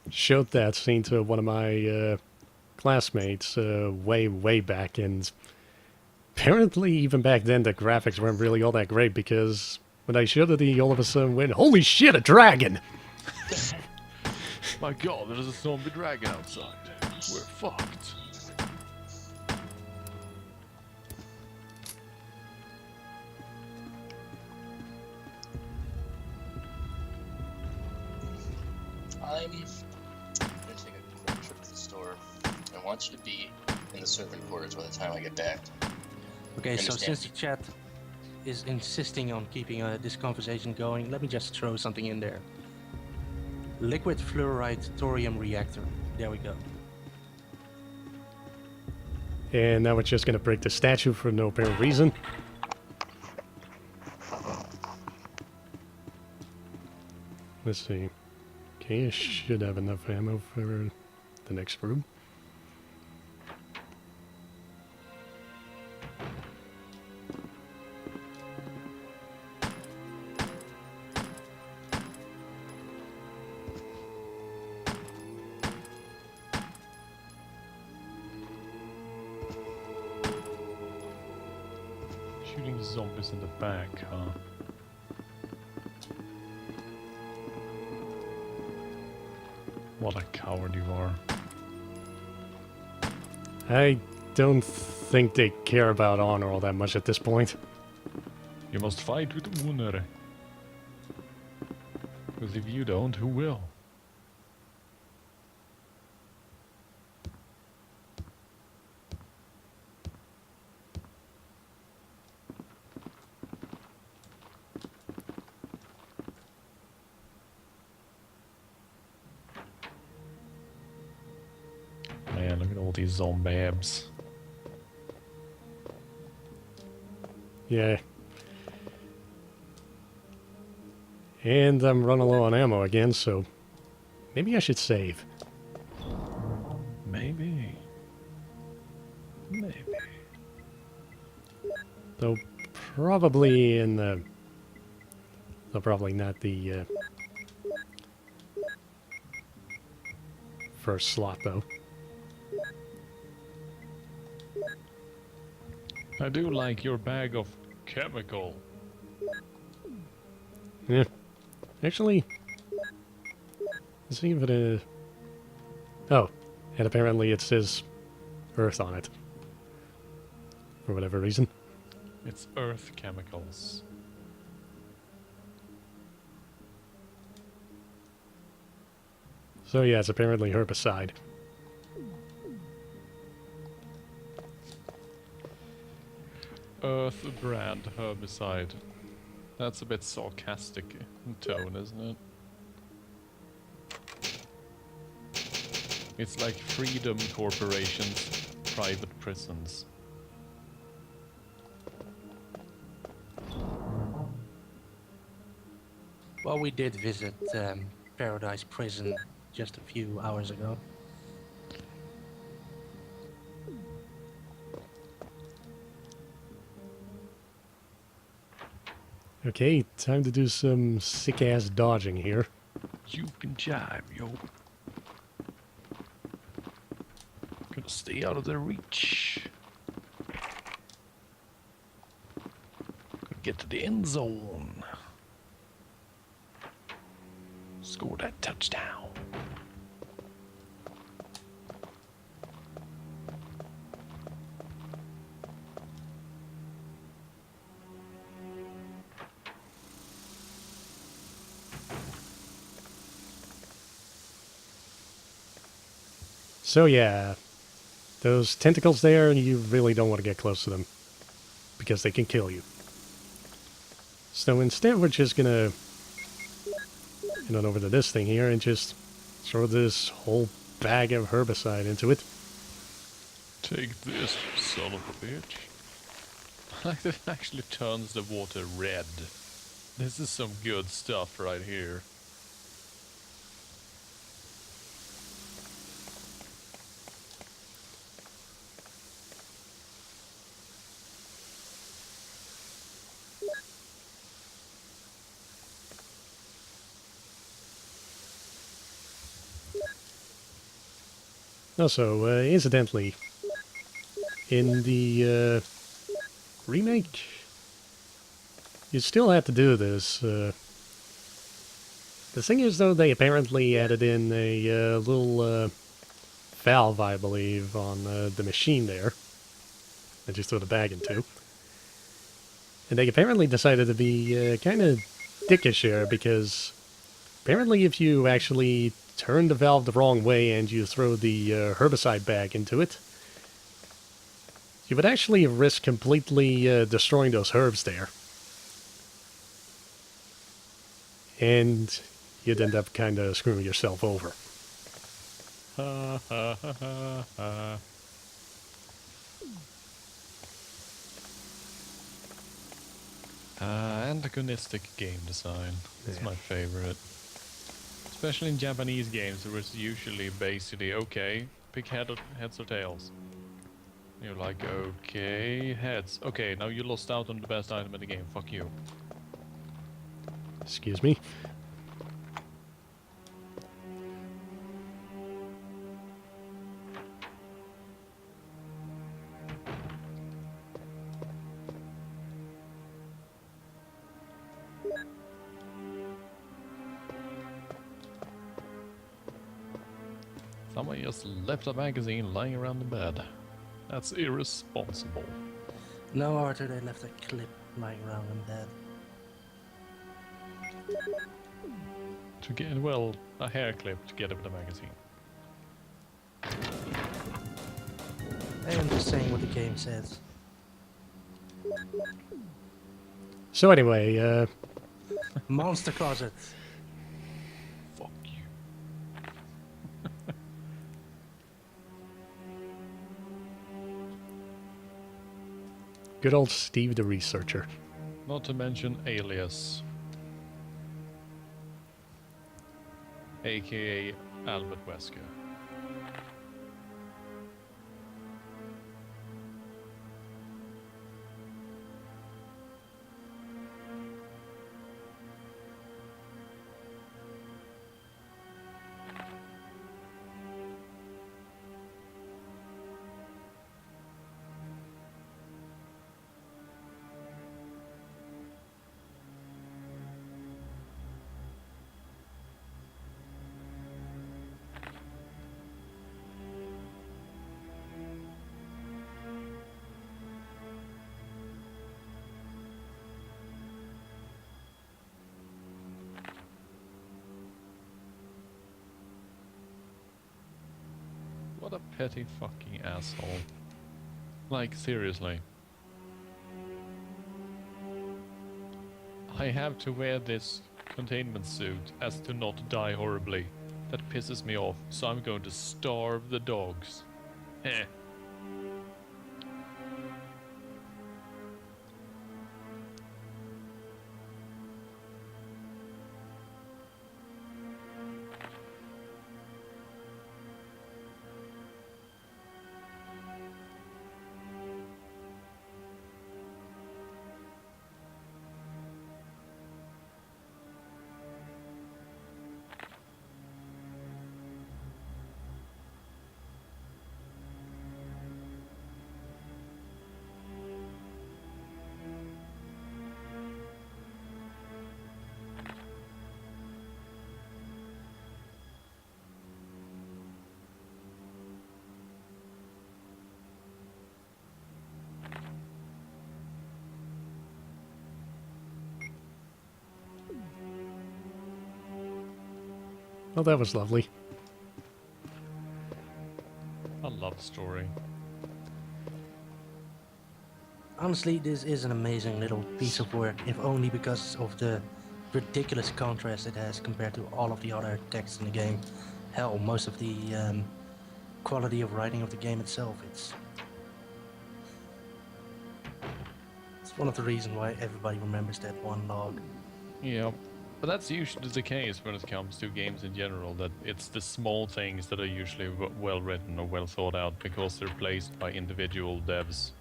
showed that scene to one of my classmates way back, and apparently even back then the graphics weren't really all that great, because when I showed it, he all of a sudden went, "Holy shit, a dragon!" My god, there's a zombie dragon outside. We're fucked. I'm gonna take a quick trip to the store. I want you to be in the servant quarters by the time I get back. Okay, so Understand. since the chat is insisting on keeping this conversation going, let me just throw something in there. Liquid fluoride thorium reactor. There we go. And now we're just gonna break the statue for no apparent reason. Let's see. Okay, I should have enough ammo for the next room. Shooting zombies in the back, huh? What a coward you are. I don't think they care about honor all that much at this point. You must fight with honor. Because if you don't, who will? Man, look at all these zombabs. Yeah. And I'm running low on ammo again, so maybe I should save. Maybe. Maybe. Though Probably in the... No, probably not the first slot, though. I do like your bag of chemical. Yeah. Actually, let's see if it is... Oh, and apparently it says Earth on it. For whatever reason. It's earth chemicals. So yeah, it's apparently herbicide. Earth brand herbicide. That's a bit sarcastic in tone, isn't it? It's like Freedom Corporation's private prisons. Well, we did visit Paradise Prison just a few hours ago. Okay, time to do some sick-ass dodging here. You can jive, yo. Gonna stay out of their reach. Gonna get to the end zone. Score that touchdown. So yeah, those tentacles there, you really don't want to get close to them. Because they can kill you. So instead we're just gonna head on over to this thing here and just throw this whole bag of herbicide into it. Take this, you son of a bitch. Like that actually turns the water red. This is some good stuff right here. Also, incidentally, in the remake, you still have to do this. The thing is, though, they apparently added in a little valve, I believe, on the machine there that you throw the bag into. And they apparently decided to be kind of dickish here because apparently if you actually turn the valve the wrong way and you throw the herbicide bag into it, you would actually risk completely destroying those herbs there. And you'd end up kind of screwing yourself over. Ha ha ha ha ha. Antagonistic game design. It's Yeah. my favorite. Especially in Japanese games, where it's usually basically, okay, pick heads or tails. You're like, okay, heads. Okay, now you lost out on the best item in the game. Fuck you. Excuse me. Someone just left a magazine lying around the bed. That's irresponsible. No, Arthur, they left a clip lying around in bed. To get, well, a hair clip together with a magazine. I'm just saying what the game says. So anyway, Monster closet. Fuck you. good old Steve the researcher. Not to mention Alias. AKA Albert Wesker. What a petty fucking asshole. Like, seriously. I have to wear this containment suit as to not die horribly. That pisses me off, so I'm going to starve the dogs. Eh. Well, that was lovely. A love story. Honestly, this is an amazing little piece of work, if only because of the ridiculous contrast it has compared to all of the other texts in the game. Hell, most of the quality of writing of the game itself. It's one of the reasons why everybody remembers that one log. Yeah, but that's usually the case when it comes to games in general, that it's the small things that are usually well written or well thought out because they're placed by individual devs.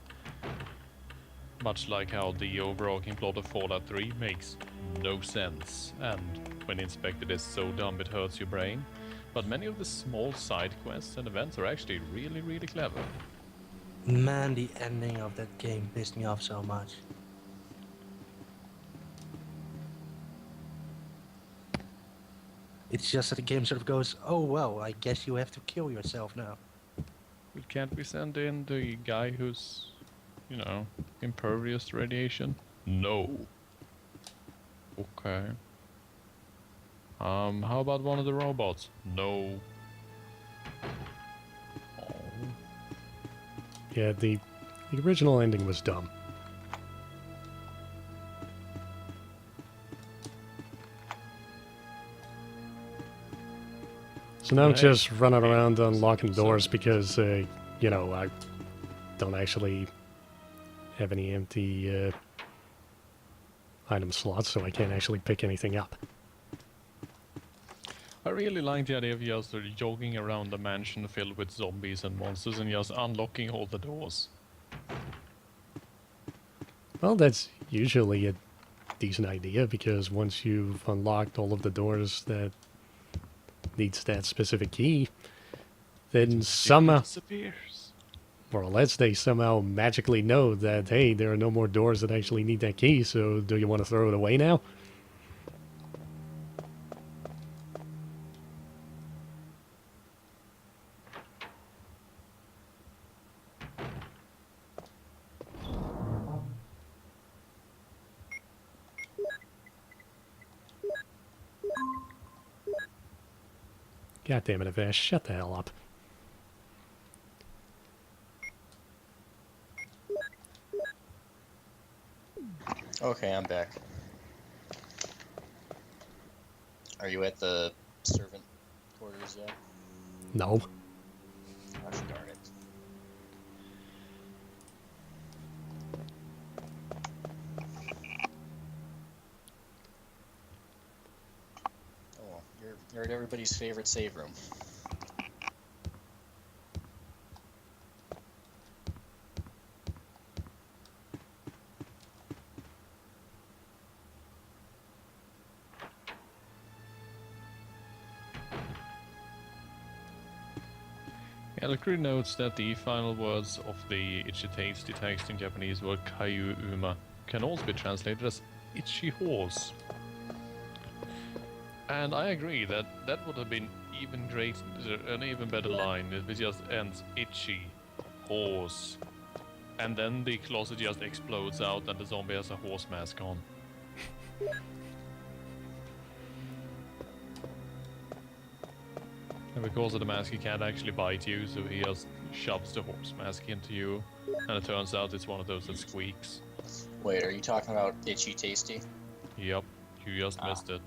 Much like how the overarching plot of Fallout 3 makes no sense, and when inspected is so dumb it hurts your brain. But many of the small side quests and events are actually really, really clever. Man, the ending of that game pissed me off so much. It's just that the game sort of goes, oh well, I guess you have to kill yourself now. But can't we send in the guy who's, you know, impervious to radiation? No. Okay. How about one of the robots? No. Oh. Yeah, the original ending was dumb. So now I'm Hey, just running around unlocking so- doors because, you know, I don't actually have any empty item slots, so I can't actually pick anything up. I really like the idea of just jogging around the mansion filled with zombies and monsters and just unlocking all the doors. Well, that's usually a decent idea because once you've unlocked all of the doors that needs that specific key, then somehow, Disappears. more or less, they somehow magically know that, hey, there are no more doors that actually need that key, so do you want to throw it away now? God damn it, Avash, shut the hell up. Okay, I'm back. Are you at the servant quarters yet? No. Gosh darn it. Oh, well, you're at everybody's favorite save room. Elkry notes that the final words of the itchy tasty text in Japanese word kayu uma can also be translated as itchy horse. And I agree that that would have been even greater, an even better line if it just ends itchy horse. And then the closet just explodes out and the zombie has a horse mask on. And because of the mask, he can't actually bite you, so he just shoves the horse mask into you. And it turns out it's one of those that squeaks. Wait, are you talking about Itchy Tasty? Yep, you just missed it.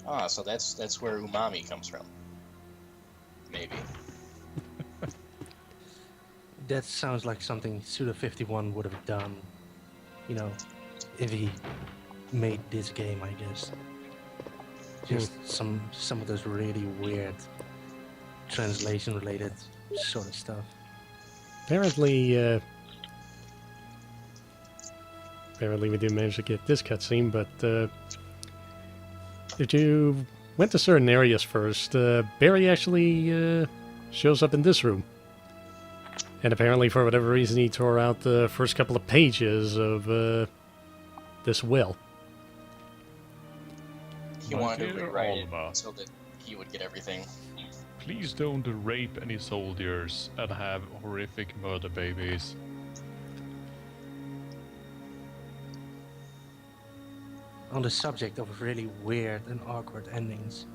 Ah, so that's where umami comes from. Maybe. That sounds like something Suda51 would have done, you know, if he made this game, I guess. Just some of those really weird translation-related sort of stuff. Apparently, apparently we didn't manage to get this cutscene, but if you went to certain areas first, Barry actually shows up in this room. And apparently, for whatever reason, he tore out the first couple of pages of this will. He My wanted to dear rewrite it Alma, so that he would get everything. please don't rape any soldiers and have horrific murder babies. On the subject of really weird and awkward endings.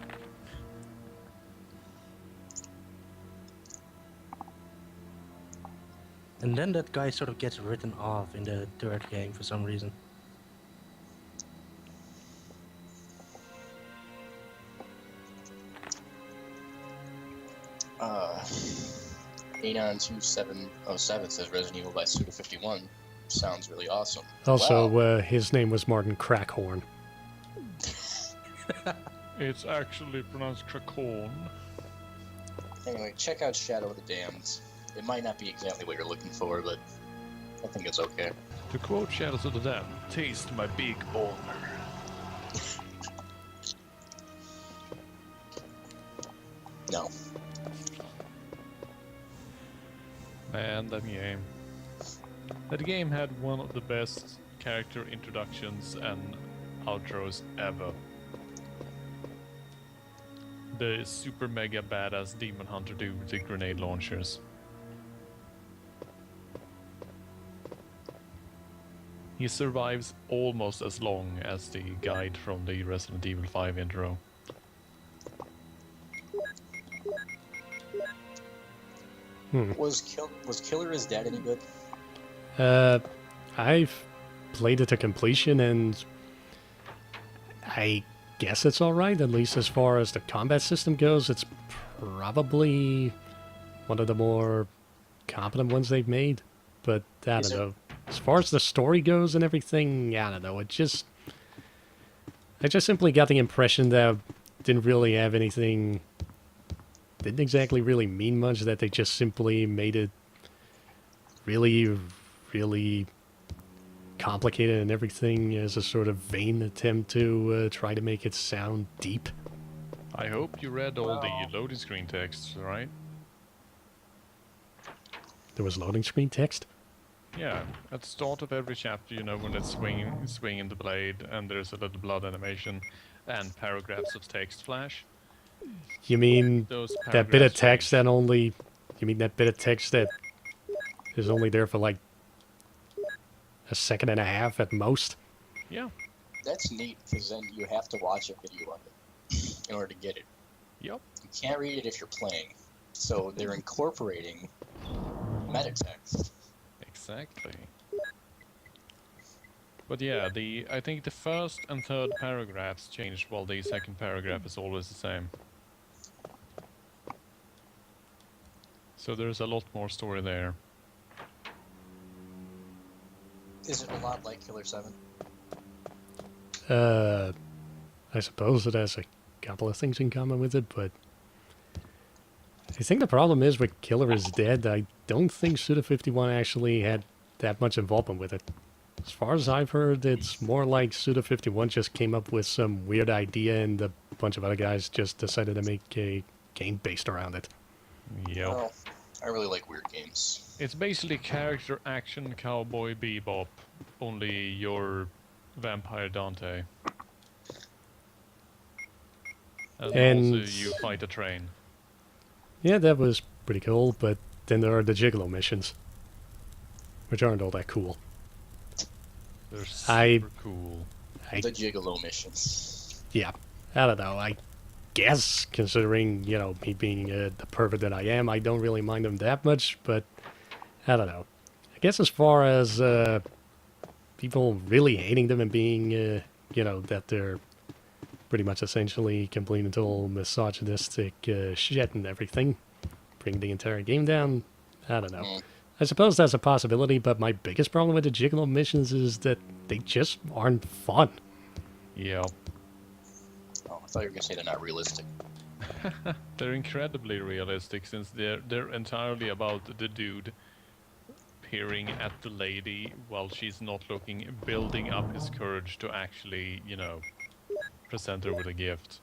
And then that guy sort of gets written off in the third game for some reason. Anon2707 says Resident Evil by Suda51. Sounds really awesome. Also, Wow. his name was Martin Crackhorn. It's actually pronounced Krakorn. Anyway, check out Shadow of the Damned. It might not be exactly what you're looking for, but I think it's okay. To quote Shadows of the Dam, taste my big boner. No. Man, that game. That game had one of the best character introductions and outros ever. The super mega badass demon hunter dude with the grenade launchers. He survives almost as long as the guide from the Resident Evil 5 intro. Was Killer is Dead any good? I've played it to completion, and I guess it's alright, at least as far as the combat system goes. It's probably one of the more competent ones they've made, but I Is don't it- know. As far as the story goes and everything, I don't know. I just simply got the impression that didn't really have anything, didn't exactly really mean much, that they just simply made it really, really complicated and everything as a sort of vain attempt to try to make it sound deep. I hope you read all the loading screen texts, right? There was loading screen text. Yeah, at the start of every chapter, you know, when it's swinging the blade, and there's a little blood animation, and paragraphs of text flash. You mean Those that bit of paragraphs text change. that only... You mean that bit of text that is only there for like a second and a half at most? Yeah, That's neat, because then you have to watch a video of it in order to get it. yep. You can't read it if you're playing. So they're incorporating meta text. Exactly. But yeah, I think the first and third paragraphs changed, while the second paragraph is always the same. So there's a lot more story there. Is it a lot like Killer 7? I suppose it has a couple of things in common with it, but I think the problem is with Killer is Dead, I don't think Suda51 actually had that much involvement with it. As far as I've heard, it's more like Suda51 just came up with some weird idea and a bunch of other guys just decided to make a game based around it. Yep. Well, I really like weird games. It's basically character action Cowboy Bebop, only you're Vampire Dante. And- also you fight a train. Yeah, that was pretty cool, but then there are the Gigolo missions, which aren't all that cool. They're I- super cool. The Gigolo missions. Yeah, I don't know. guess, considering, you know, me being the pervert that I am, I don't really mind them that much, but I don't know. I guess as far as people really hating them and being, you know, that they're pretty much essentially complete and total misogynistic shit and everything, bring the entire game down, I don't know. I suppose that's a possibility, but my biggest problem with the Gigolo missions is that they just aren't fun. Yeah. Oh, I thought you were gonna say they're not realistic. They're incredibly realistic since they're entirely about the dude peering at the lady while she's not looking, building up his courage to actually, you know, present her with a gift.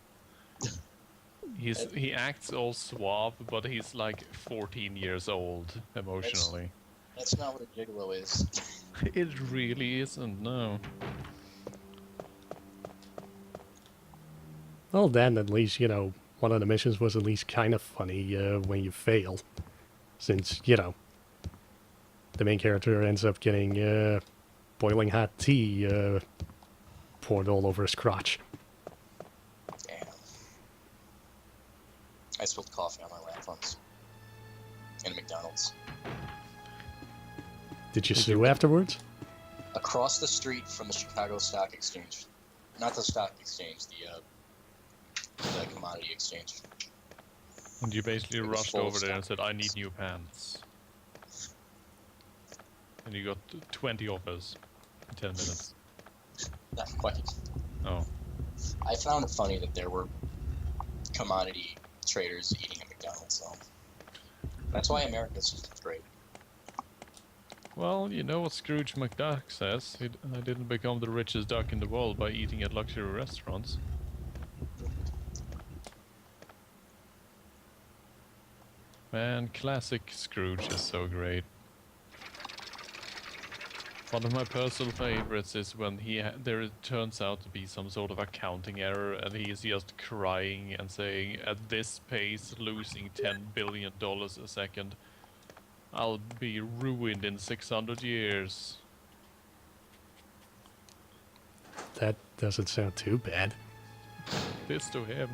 He acts all suave, but he's like 14 years old emotionally. That's not what a gigolo is. It really isn't, no. Well, then at least, you know, one of the missions was at least kind of funny when you fail. Since, you know, the main character ends up getting boiling hot tea poured all over his crotch. Damn. I spilled coffee on my lap once. In a McDonald's. Did you sue afterwards? Across the street from the Chicago Stock Exchange. Not the stock exchange, the commodity exchange. And you basically It was rushed full of over there and stock. said, I need new pants. And you got 20 offers in 10 minutes. Not quite. Oh. I found it funny that there were commodity traders eating at McDonald's, though. That's why America's great. Well, you know what Scrooge McDuck says. I didn't become the richest duck in the world by eating at luxury restaurants. Man, classic Scrooge is so great. One of my personal favorites is when there turns out to be some sort of accounting error and he is just crying and saying, at this pace, losing $10 billion a second, I'll be ruined in 600 years. That doesn't sound too bad. This to him.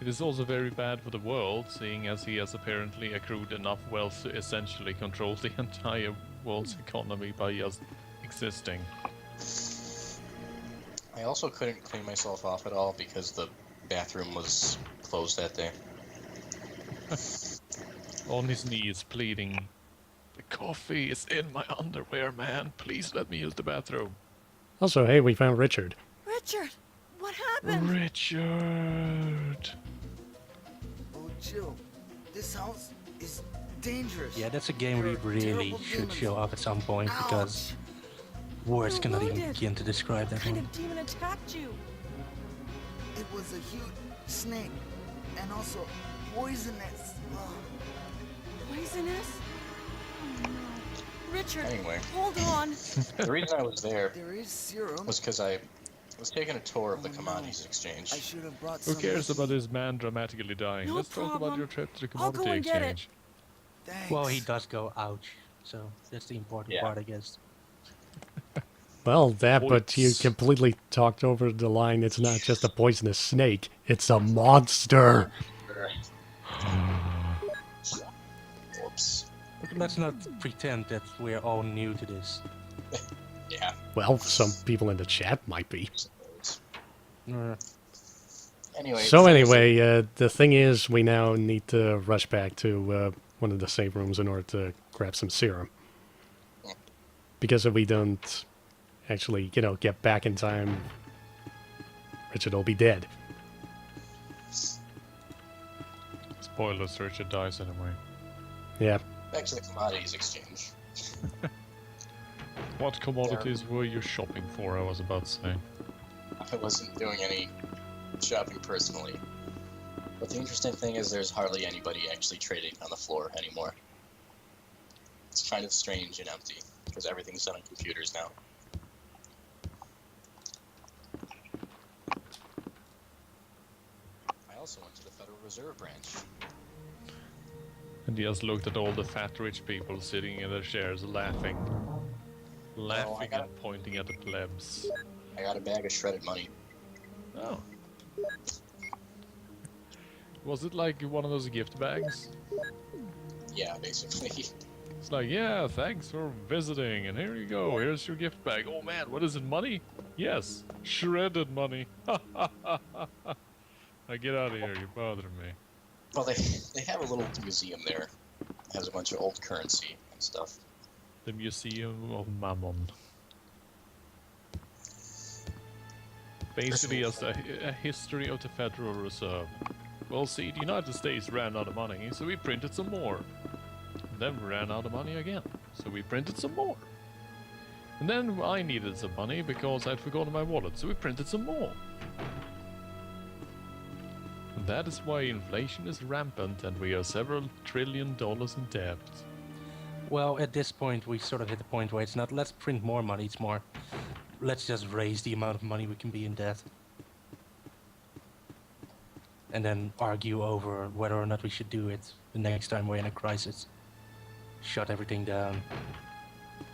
It is also very bad for the world, seeing as he has apparently accrued enough wealth to essentially control the entire world's economy by just existing. I also couldn't clean myself off at all because the bathroom was closed that day. On his knees, pleading, the coffee is in my underwear, man. Please let me use the bathroom. Also, hey, we found Richard. Richard, what happened? Richard! Oh, Jill, this house is dangerous. Yeah, that's a game we really should show off at some point because words You're cannot even wounded. begin to describe that What kind one. of demon attacked you? It was a huge snake, and also poisonous. Poisonous? Oh no. Richard, Anyway. hold on. The reason I was there There is serum. was because I was taking a tour of the Oh, no. commodities exchange. I should have brought Who some cares with about me. this man dramatically dying? No Let's talk about problem. your trip to the I'll go commodity and get it. exchange. Thanks. Well, he does go ouch, so that's the important Yeah. part, I guess. Well, but you Points. completely talked over the line. It's not just a poisonous snake, it's a monster. Whoops. But let's not pretend that we're all new to this. Yeah. Well, some people in the chat might be. Anyway. So the thing is anyway, the thing is, we now need to rush back to one of the save rooms in order to grab some serum. Because if we don't actually, you know, get back in time, Richard will be dead. Spoilers, Richard dies anyway. Yeah. back to the commodities exchange. What commodities were you shopping for, I was about to say. I wasn't doing any shopping personally. But the interesting thing is there's hardly anybody actually trading on the floor anymore. It's kind of strange and empty, because everything's done on computers now. I also went to the Federal Reserve branch. And he just looked at all the fat rich people sitting in their chairs laughing. Laughing got- and pointing at the plebs. I got a bag of shredded money. Oh. Was it like one of those gift bags? Yeah, basically. It's like, yeah, thanks for visiting, and here you go, here's your gift bag. Oh man, what is it, money? Yes, shredded money. Now get out of here, you're bothering me. Well, they have a little museum there. It has a bunch of old currency and stuff. The Museum of Mammon. Basically, as a history of the Federal Reserve. Well, see, the United States ran out of money, so we printed some more. And then we ran out of money again, so we printed some more. And then I needed some money because I'd forgotten my wallet, so we printed some more. And that is why inflation is rampant and we are several trillion dollars in debt. Well, at this point, we sort of hit the point where it's not let's print more money, it's more let's just raise the amount of money we can be in debt. And then argue over whether or not we should do it the next time we're in a crisis. Shut everything down.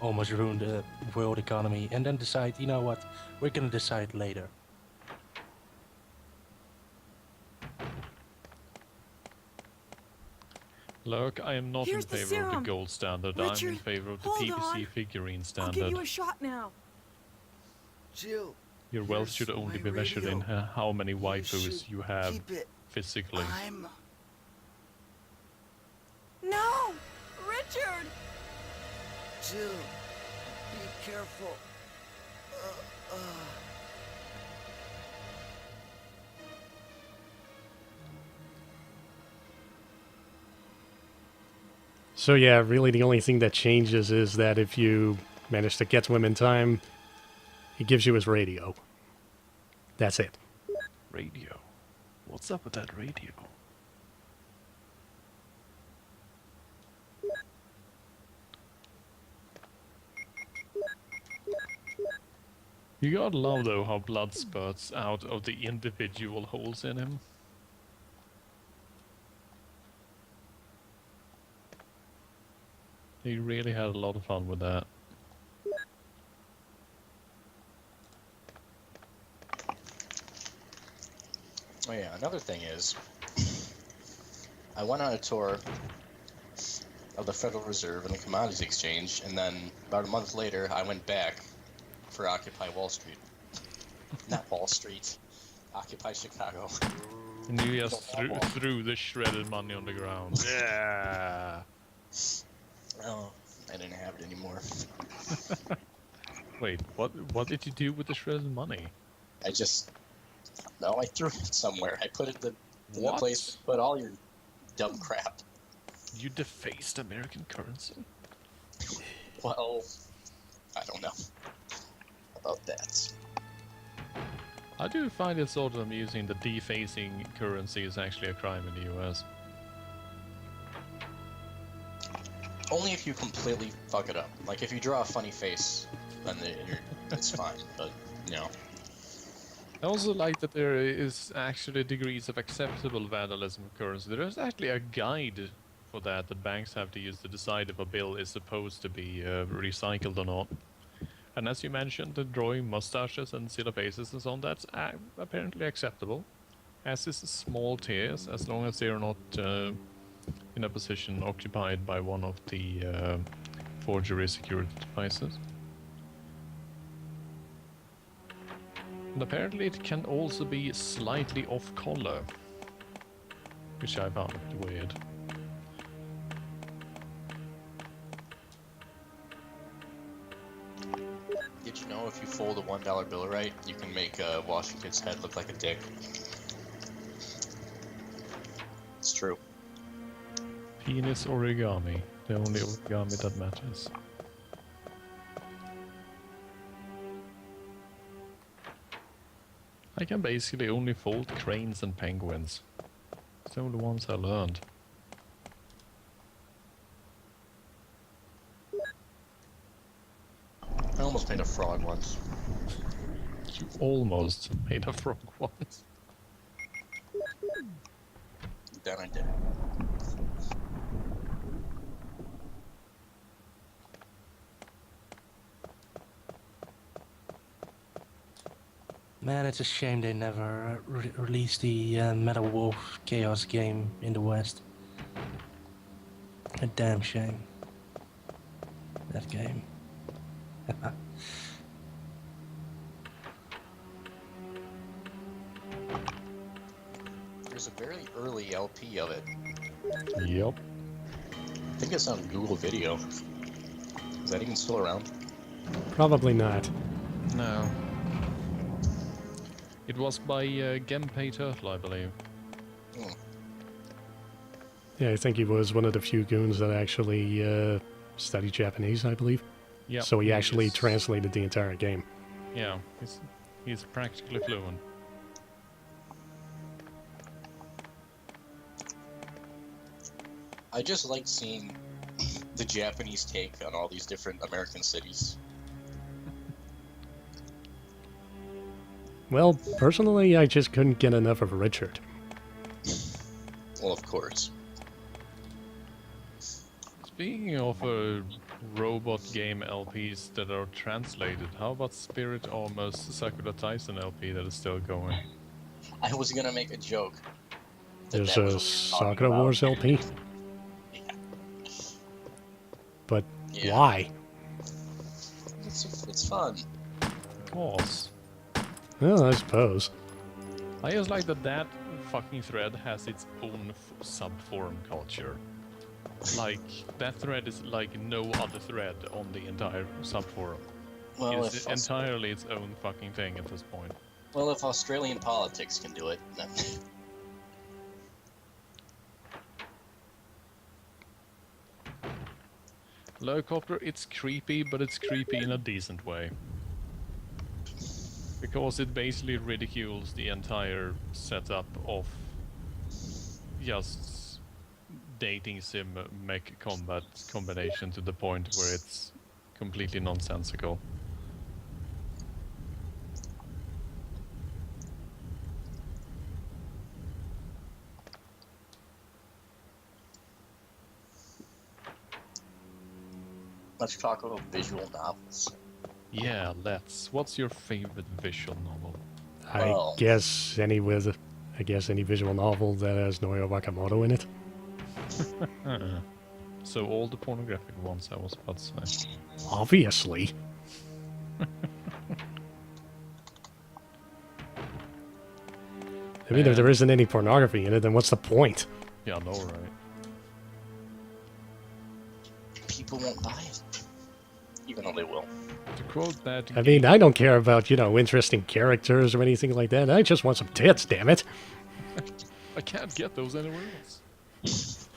Almost ruin the world economy. And then decide, you know what, we're gonna decide later. Look, I am not Here's in the favor of the serum. gold standard. I'm in Richard, favor of the hold PVC on. figurine I'll standard. give you a shot now. Jill, Your wealth here's should only my be measured in radio. how many You waifus should you have keep it. physically. I'm... No! Richard! Jill, be careful. So yeah, really the only thing that changes is that if you manage to get to him in time, he gives you his radio. That's it. Radio. What's up with that radio? You gotta love though how blood spurts out of the individual holes in him. He really had a lot of fun with that. Oh yeah, another thing is, I went on a tour of the Federal Reserve and the Commodities Exchange, and then about a month later, I went back for Occupy Wall Street. Not Wall Street, Occupy Chicago. And you just threw the shredded money on the ground. Yeah. Oh, I didn't have it anymore. Wait, what did you do with the shredded money? I threw it somewhere. I put it in the What? place. Put all your dumb crap. You defaced American currency? Well, I don't know about that. I do find it sort of amusing that defacing currency is actually a crime in the US. Only if you completely fuck it up. Like if you draw a funny face, then it's fine. But no. I also like that there is actually degrees of acceptable vandalism of currency. There is actually a guide for that banks have to use to decide if a bill is supposed to be recycled or not. And as you mentioned, the drawing mustaches and silly faces and so on, that's apparently acceptable. As is small tears, as long as they are not in a position occupied by one of the forgery security devices. And apparently it can also be slightly off color, which I found weird. Did you know if you fold a $1 bill right, you can make Washington's head look like a dick? It's true. Penis origami, the only origami that matters. I can basically only fold cranes and penguins. It's the only ones I learned. I almost made a frog once. You almost made a frog once. Then I did. Man, it's a shame they never released the Metal Wolf Chaos game in the West. A damn shame. That game. There's a very early LP of it. Yep. I think it's on Google Video. Is that even still around? Probably not. No. It was by Genpei Turtle, I believe. Hmm. Yeah, I think he was one of the few goons that actually studied Japanese, I believe. Yeah. So he actually translated the entire game. Yeah, he's practically fluent. I just like seeing the Japanese take on all these different American cities. Well, personally, I just couldn't get enough of Richard. Well, of course. Speaking of robot game LPs that are translated, how about Spirit Armor's Sakura Tyson LP that is still going? I was gonna make a joke. There's that a was what we were talking Sakura about. Wars LP. Yeah. But Yeah. why? It's fun. Cause Well, I suppose. I just like that fucking thread has its own sub-forum culture. Like, that thread is like no other thread on the entire sub-forum. Well, It's entirely its own fucking thing at this point. Well, if Australian politics can do it, then Lowcopter, it's creepy, but it's creepy in a decent way. Because it basically ridicules the entire setup of just dating sim mech combat combination to the point where it's completely nonsensical. let's talk about visual novels. Yeah, let's. What's your favorite visual novel? I guess any visual novel that has Norio Wakamoto in it. So all the pornographic ones, I was about to say. Obviously. I mean, if there isn't any pornography in it, then what's the point? Yeah, I know, right? People won't buy it, even though they will. To quote that, I mean, I don't care about, interesting characters or anything like that. I just want some tits, damn it. I can't get those anywhere else.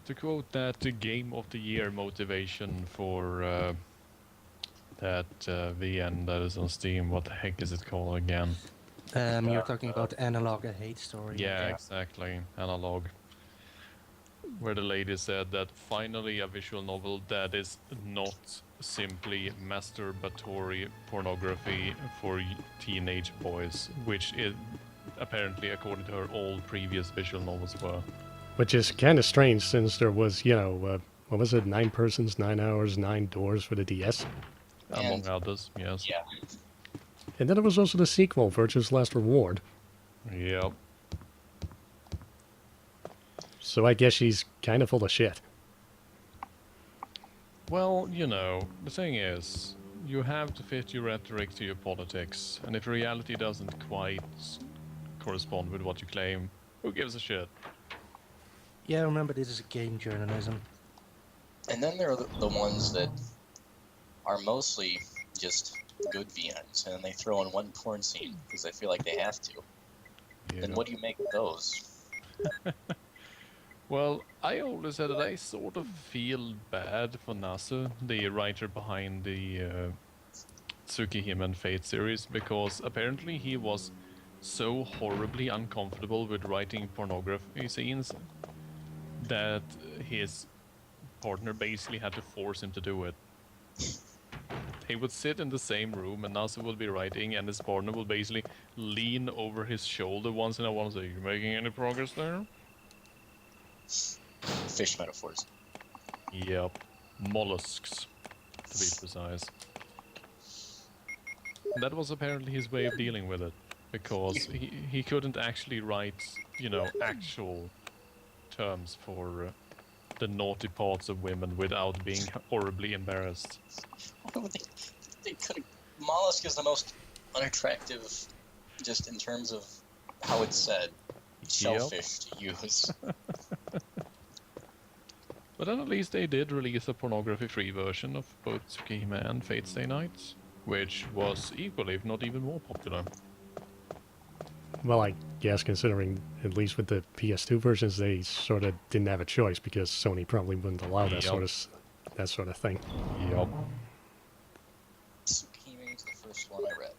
To quote that Game of the Year motivation for that VN that is on Steam, what the heck is it called again? You're talking about Analog, a hate story. Yeah, exactly. Analog. Where the lady said that finally a visual novel that is not simply masturbatory pornography for teenage boys, which is apparently, according to her, all previous visual novels were. Which is kind of strange since there was, what was it, 9 persons, 9 hours, 9 doors for the DS? Among others, yes. Yeah. And then there was also the sequel, Virtue's Last Reward. Yep. So I guess she's kind of full of shit. Well, the thing is, you have to fit your rhetoric to your politics, and if reality doesn't quite correspond with what you claim, who gives a shit? Yeah, remember, this is game journalism. And then there are the ones that are mostly just good VNs, and they throw in one porn scene because they feel like they have to. Yeah. Then what do you make of those? Well, I always said that I sort of feel bad for Nasu, the writer behind the Tsukihime and Fate series, because apparently he was so horribly uncomfortable with writing pornography scenes that his partner basically had to force him to do it. They would sit in the same room and Nasu would be writing and his partner would basically lean over his shoulder once in a while and say, "You making any progress there?" Fish metaphors. Yep. Mollusks, to be precise. That was apparently his way of dealing with it, because he couldn't actually write, you know, actual terms for the naughty parts of women without being horribly embarrassed. They could. Mollusk is the most unattractive, just in terms of how it's said, shellfish to use. But then at least they did release a pornography-free version of both Tsukihime and Fate Stay Night, which was equally, if not even more popular. Well, I guess considering, at least with the PS2 versions, they sort of didn't have a choice because Sony probably wouldn't allow that sort of thing. Yup. Tsukihime was the first one I read.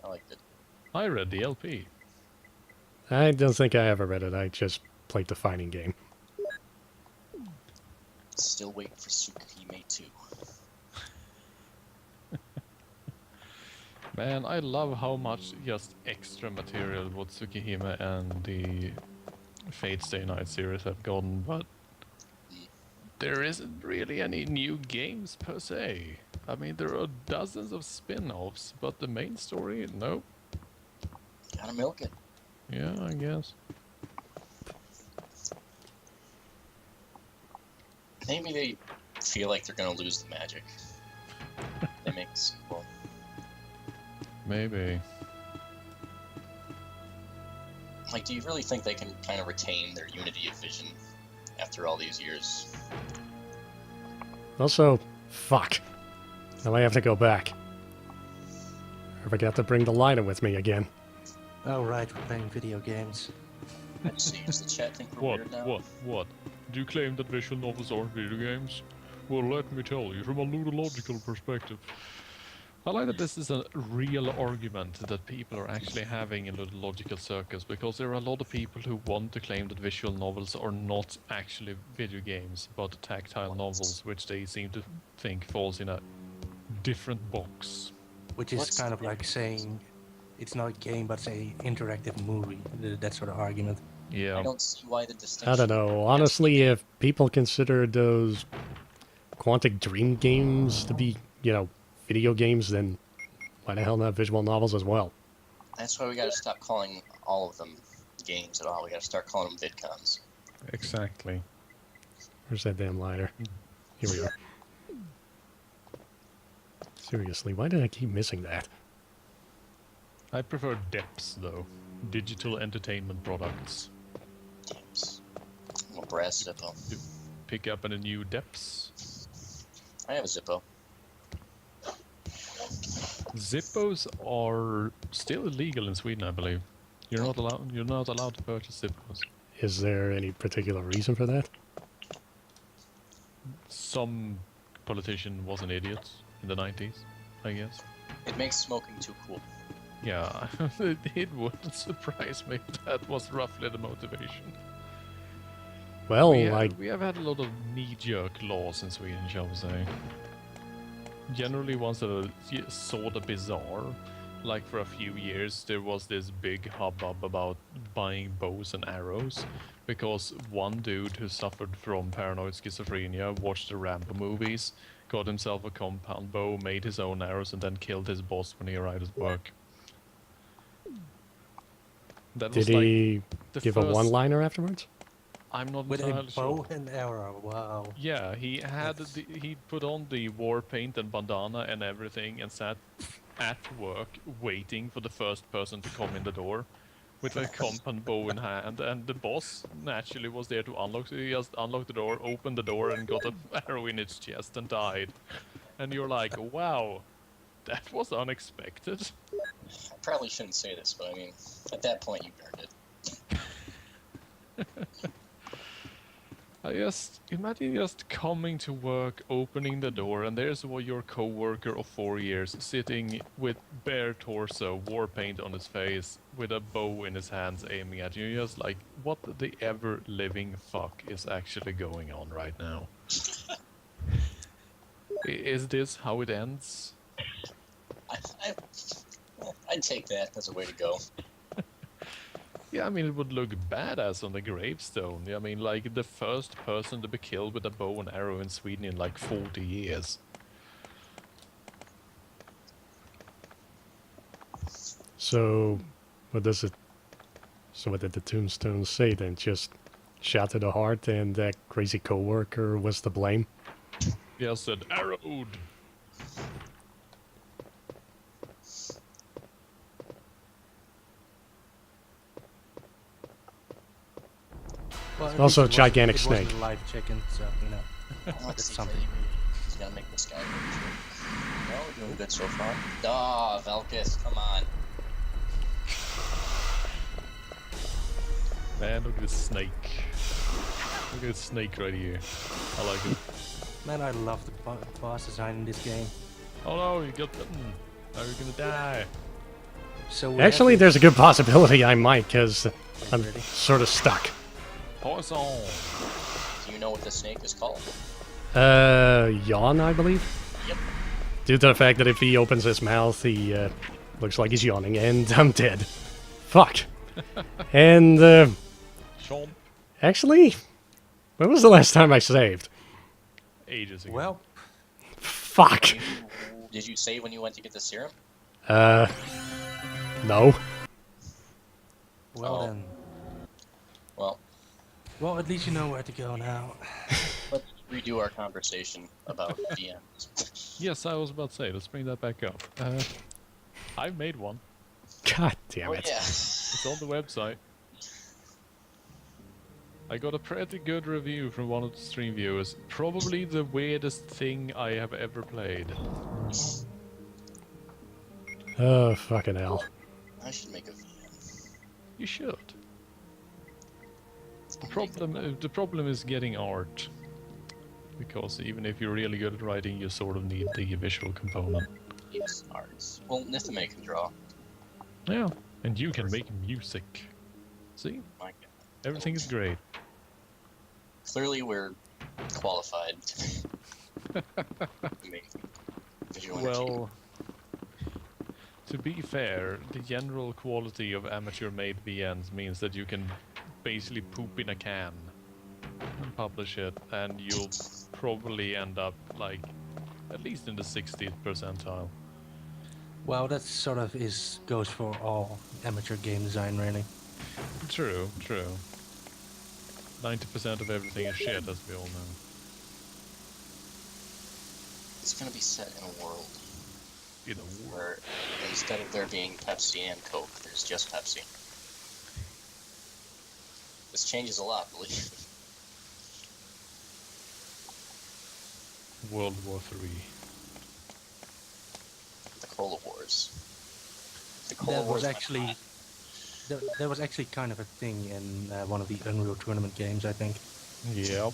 I liked it. I read the LP. I don't think I ever read it. I just played the fighting game. Still waiting for Tsukihime 2. Man, I love how much just extra material what Tsukihime and the Fate Stay Night series have gotten, but there isn't really any new games per se. I mean, there are dozens of spin-offs, but the main story, nope. Gotta milk it. Yeah, I guess. Maybe they feel like they're gonna lose the magic. They make a sequel. Maybe. Like, do you really think they can kind of retain their unity of vision after all these years? Also, fuck. Now I have to go back. I forgot to bring the lighter with me again. Oh right, we're playing video games. Let's see, does the chat think we're weird now? What? Do you claim that visual novels aren't video games? Well, let me tell you, from a ludological perspective. I like that this is a real argument that people are actually having in ludological circles, because there are a lot of people who want to claim that visual novels are not actually video games, but tactile novels, which they seem to think falls in a different box. Which is kind of like saying it's not a game, but it's an interactive movie. That sort of argument. Yeah. I don't see why the distinction... I don't know. Honestly, if people consider those Quantic Dream games to be, you know, video games, then why the hell not visual novels as well? That's why we gotta stop calling all of them games at all. We gotta start calling them vidcons. Exactly. Where's that damn lighter? Here we are. Seriously, why did I keep missing that? I prefer DEPs, though. Digital entertainment products. Games. Well, brass Zippo. Pick up any new DEPs? I have a Zippo. Zippos are still illegal in Sweden, I believe. You're not allowed to purchase Zippos. Is there any particular reason for that? Some politician was an idiot in the 90s, I guess. It makes smoking too cool. Yeah, it wouldn't surprise me if that was roughly the motivation. Well, We have had a lot of knee-jerk laws in Sweden, shall we say. Generally ones that are sort of bizarre. Like for a few years there was this big hubbub about buying bows and arrows, because one dude who suffered from paranoid schizophrenia watched the Rambo movies, got himself a compound bow, made his own arrows, and then killed his boss when he arrived at work. That did he give a one-liner afterwards? I'm not with a entirely bow sure. and arrow. Wow. Yeah, he had he put on the war paint and bandana and everything and sat at work waiting for the first person to come in the door with a compound bow in hand, and the boss naturally was there to unlock, so he just unlocked the door, opened the door, and got an arrow in its chest and died. And you're like, wow, that was unexpected. I probably shouldn't say this, but I mean, at that point you earned it. I just imagine just coming to work, opening the door, and there's your co-worker of 4 years sitting with bare torso, war paint on his face, with a bow in his hands, aiming at you. You're just like, what the ever-living fuck is actually going on right now? Is this how it ends? I'd take that as a way to go. Yeah, I mean, it would look badass on the gravestone. I mean, like, the first person to be killed with a bow and arrow in Sweden in like 40 years. So, what does it? So what did the tombstone say then? Just shot to the heart, and that crazy coworker was to blame. Yeah, said arrowed. Well, at Also least a gigantic it wasn't snake. a live chicken, so you know. Let's That's see, something. he's gonna make this guy. No, we're doing good so far. Ah, Velkus, come on. Man, look at this snake. Look at this snake right here. I like it. Man, I love the boss design in this game. Oh no, you got bitten. Now you're gonna die. So we Actually, have there's a good possibility I might, because I'm Really? sort of stuck. Poison. Do you know what the snake is called? Yawn, I believe? Yep. Due to the fact that if he opens his mouth, he looks like he's yawning, and I'm dead. Fuck. And, Chomp. actually, when was the last time I saved? Ages ago. Well, Fuck. Did you say when you went to get the serum? No. well Oh. then. Well, At least you know where to go now. let's redo our conversation about DMs. Yes, I was about to say, let's bring that back up. I made one. God damn Oh it. yeah. It's on the website. I got a pretty good review from one of the stream viewers. Probably the weirdest thing I have ever played. Oh, fucking hell. I should make a VM. You should. The problem is getting art. Because even if you're really good at writing, you sort of need the visual component. Yes, arts. Well, Nithame can draw. Yeah, and you can make music. See? My God. Everything is great. Clearly, we're qualified. to make visual entertainment. Well, to be fair, the general quality of amateur-made VNs means that you can basically poop in a can and publish it, and you'll probably end up like at least in the 60th percentile. Well, that sort of goes for all amateur game design, really. True, true. 90% of everything is shit, as we all know. It's gonna be set in a world In a war. where instead of there being Pepsi and Coke, there's just Pepsi. This changes a lot, believe me. World War III. The Cola Wars. The Cola That Wars was actually there was actually kind of a thing in one of the Unreal Tournament games, I think. Yep.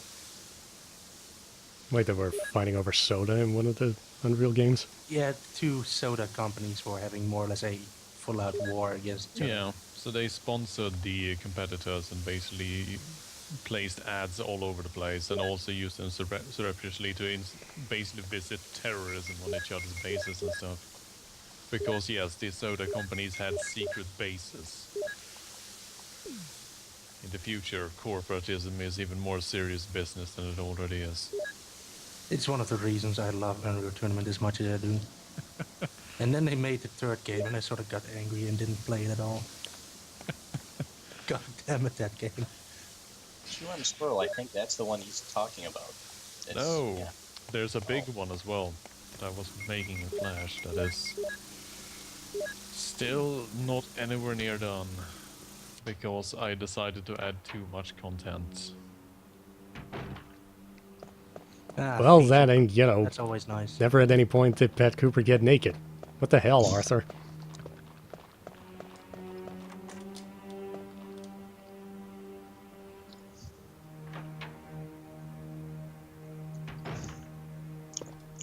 Wait, they were fighting over soda in one of the Unreal games? Yeah, two soda companies were having more or less a full-out war against each other. Yeah, so they sponsored the competitors and basically placed ads all over the place, and also used them surreptitiously to basically visit terrorism on each other's bases and stuff. Because yes, the soda companies had secret bases. In the future, corporatism is even more serious business than it already is. It's one of the reasons I love Unreal Tournament as much as I do. And then they made the third game, and I sort of got angry and didn't play it at all. God damn it, that game. QM Squirrel, I think that's the one he's talking about. It's- No, yeah. there's a big one as well that I was making in Flash that is still not anywhere near done because I decided to add too much content. Ah, Well, feature- that ain't, you know, That's always nice. never at any point did Pat Cooper get naked. What the hell, Arthur?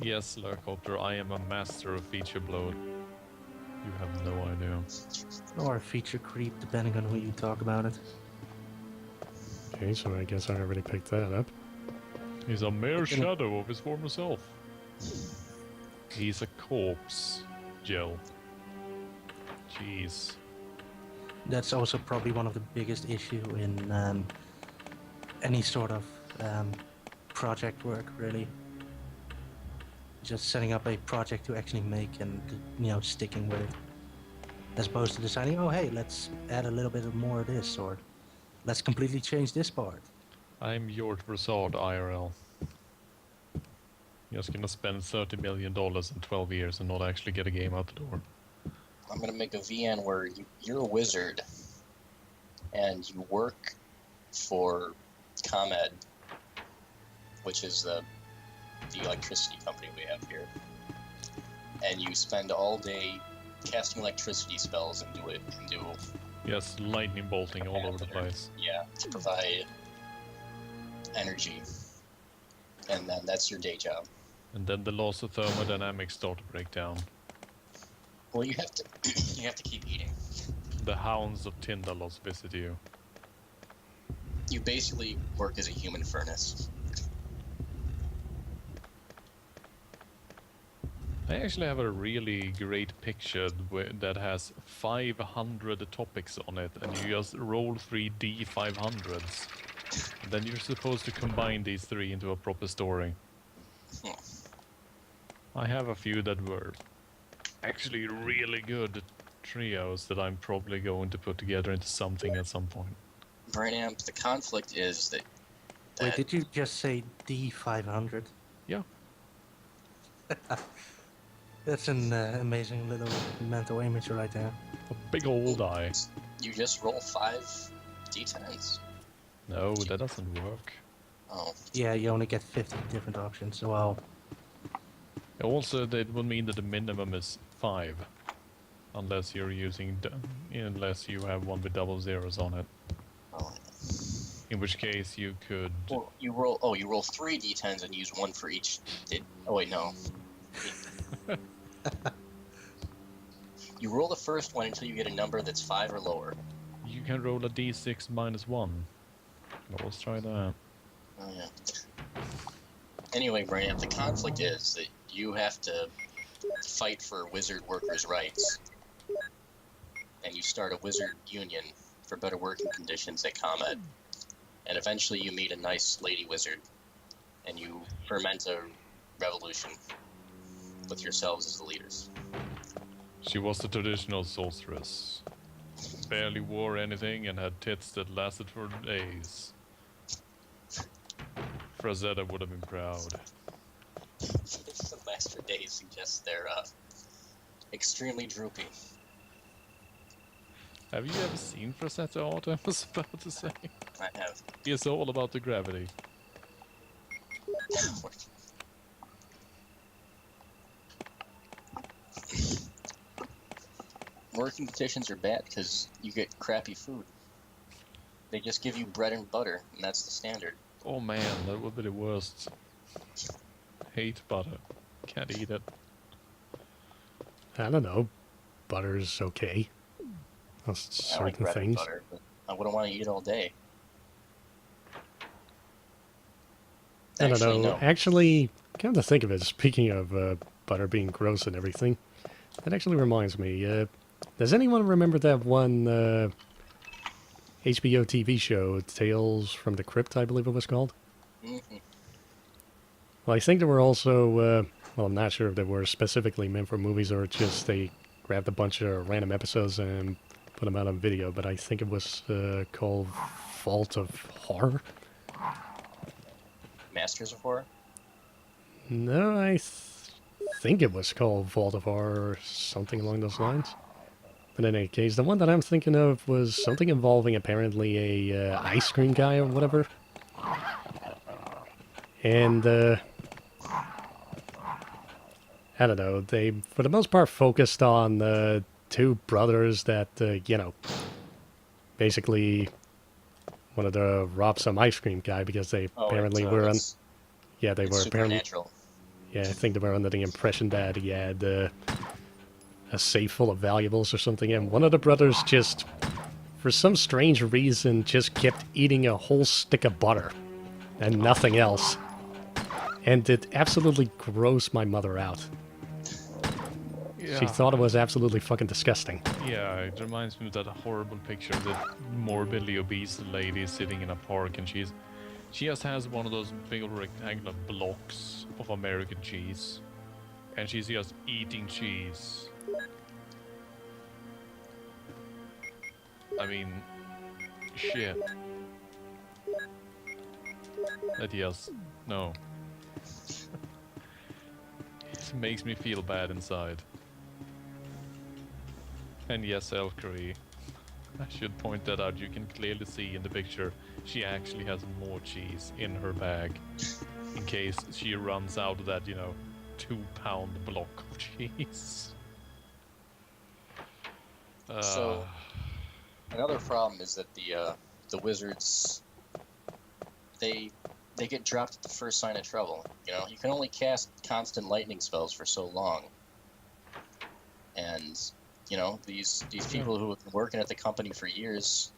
Yes, Lurkopter, I am a master of feature bloat. You have no idea. Or a feature creep, depending on who you talk about it. Okay, so I guess I already picked that up. He's a mere shadow of his former self. He's a corpse, Jill. Jeez. That's also probably one of the biggest issue in any sort of project work, really. Just setting up a project to actually make and, you know, sticking with it. as opposed to deciding, oh hey, let's add a little bit of more of this, or let's completely change this part. I'm George Broussard, IRL. Just gonna spend $30 million in 12 years and not actually get a game out the door. I'm gonna make a VN where you're a wizard, and you work for ComEd, which is the electricity company we have here, and you spend all day casting electricity spells and do Yes, lightning bolting all over the place. yeah, to provide energy, and then that's your day job. And then the laws of thermodynamics start to break down. Well, you have to you have to keep eating. The hounds of Tyndalos visit you. You basically work as a human furnace. I actually have a really great picture that has 500 topics on it, and you just roll 3 D500s. And then you're supposed to combine these 3 into a proper story. I have a few that were actually really good trios that I'm probably going to put together into something at some point. Brainamp, the conflict is that Wait, did you just say D500? Yeah. That's an amazing little mental image right there. A big old die. you just roll 5 d10s. No, that doesn't work. Oh, Yeah, you only get 50 different options, so well... Also, that would mean that the minimum is 5. Unless you're using... unless you have one with double zeros on it. oh. In which case you could... Well, you roll. Oh, you roll 3 d10s and use 1 for each. Oh wait, no. You roll the first one until you get a number that's 5 or lower. You can roll a d6 minus 1. Let's try that. Oh yeah. Anyway, Brainamp, the conflict is that you have to fight for wizard workers' rights, and you start a wizard union for better working conditions at ComEd. And eventually you meet a nice lady wizard, and you ferment a revolution with yourselves as the leaders. She was the traditional sorceress. Barely wore anything and had tits that lasted for days. Frazetta would have been proud. The last for days suggests they're extremely droopy. Have you ever seen Frazetta art? I was about to say. I have. It's all about the gravity. Working conditions are bad because you get crappy food. They just give you bread and butter, and that's the standard. Oh man, that would be the worst. Hate butter. Can't eat it. I don't know. Butter's okay. On I like certain bread and things. butter, but I wouldn't want to eat it all day. I don't know. No. Actually, come to think of it, speaking of butter being gross and everything, that actually reminds me. Does anyone remember that one HBO TV show, Tales from the Crypt, I believe it was called? Mm-hmm. Well, I think there were also, well, I'm not sure if they were specifically meant for movies or just they grabbed a bunch of random episodes and put them out on video, but I think it was called Vault of Horror. Masters of Horror? No, I think it was called Vault of Horror or something along those lines. But in any case, the one that I'm thinking of was something involving apparently a ice cream guy or whatever. And, I don't know, they, for the most part, focused on two brothers that, you know, basically wanted to rob some ice cream guy because they apparently were on... Yeah, they were apparently... Yeah, I think they were under the impression that he had a safe full of valuables or something, and one of the brothers just, for some strange reason, just kept eating a whole stick of butter and nothing else. And it absolutely grossed my mother out. Yeah. She thought it was absolutely fucking disgusting. Yeah, it reminds me of that horrible picture of the morbidly obese lady sitting in a park, and she just has one of those big rectangular blocks of American cheese, and she's just eating cheese. I mean, shit. Yes. No. It makes me feel bad inside. And yes, Elkery. I should point that out. You can clearly see in the picture she actually has more cheese in her bag. In case she runs out of that, 2-pound block of cheese. So another problem is that the wizards they get dropped at the first sign of trouble. You can only cast constant lightning spells for so long, and these people who have been working at the company for years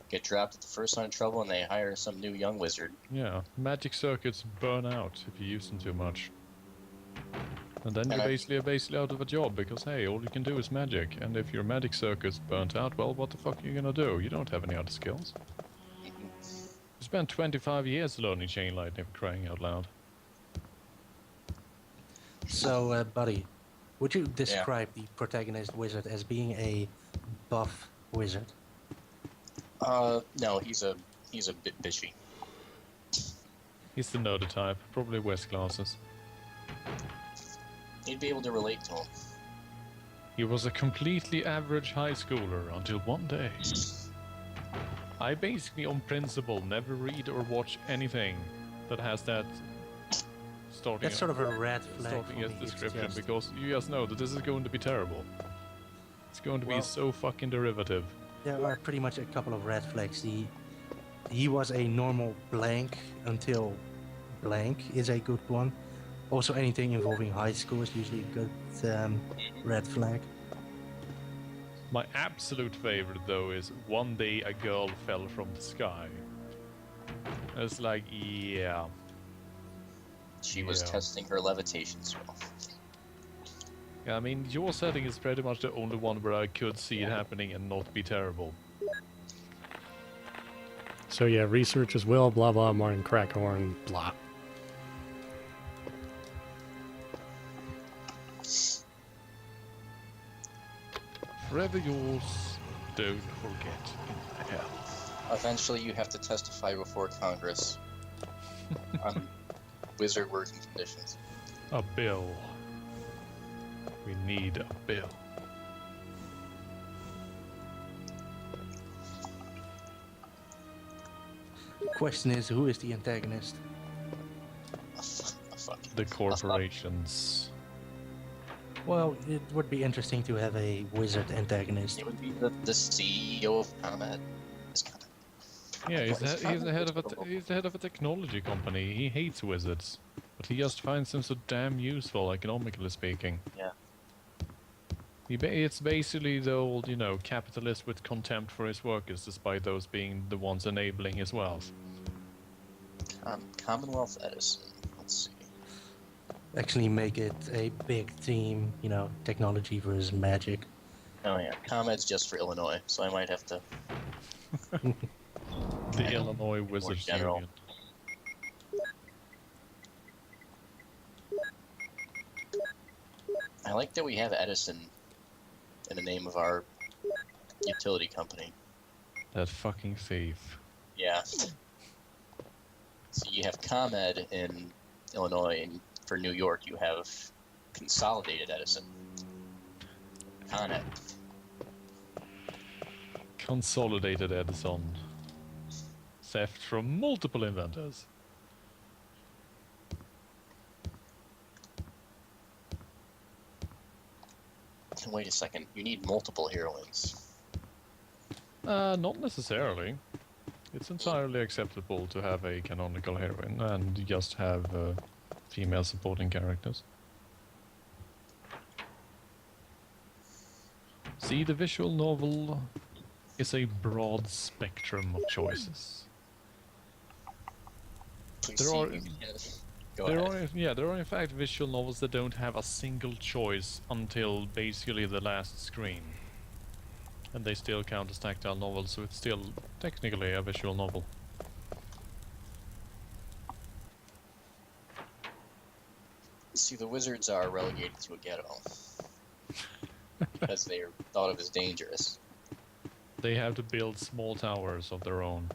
get dropped at the first sign of trouble, and they hire some new young wizard. Yeah, magic circuits burn out if you use them too much. And then you're basically out of a job, because hey, all you can do is magic. And if your magic circuit's burnt out, well, what the fuck are you gonna do? You don't have any other skills. You spent 25 years learning chain lightning, for crying out loud. So, Buddy, would you describe the protagonist wizard as being a buff wizard? No, he's a bit bitchy. He's the nerdy type, probably wears glasses. You'd be able to relate to him. He was a completely average high schooler until one day. I basically, on principle, never read or watch anything that has that starting. That's sort of a red flag starting for as me. It's description, just- because you guys know that this is going to be terrible. It's going to be so fucking derivative. There are pretty much a couple of red flags. He was a normal blank until blank is a good one. Also, anything involving high school is usually a good red flag. My absolute favorite, though, is one day a girl fell from the sky. It's like, yeah. She was testing her levitation spell. Yeah, I mean, your setting is pretty much the only one where I could see it happening and not be terrible. So yeah, research as well, blah blah, Martin Crackhorn, blah. Forever yours, don't forget in hell. Eventually, you have to testify before Congress on wizard working conditions. A bill. We need a bill. The question is, who is the antagonist? The corporations. Well, it would be interesting to have a wizard antagonist. It would be the CEO of ComEd. Yeah, he's the head of a technology company. He hates wizards, but he just finds them so damn useful, economically speaking. Yeah. It's basically the old, capitalist with contempt for his workers, despite those being the ones enabling his wealth. Commonwealth Edison. Let's see. Actually make it a big team, technology versus magic. Oh yeah, ComEd's just for Illinois, so I might have to. The Illinois Wizards general. Union. I like that we have Edison in the name of our utility company. That fucking thief. Yeah. So you have ComEd in Illinois, and for New York you have Consolidated Edison. Con Ed. Consolidated Edison. Theft from multiple inventors. Wait a second, you need multiple heroines. Not necessarily. It's entirely acceptable to have a canonical heroine and just have female supporting characters. See, the visual novel is a broad spectrum of choices. There are in fact visual novels that don't have a single choice until basically the last screen. And they still count as tactile novels, so it's still technically a visual novel. See, the wizards are relegated to a ghetto because they are thought of as dangerous. they have to build small towers of their own.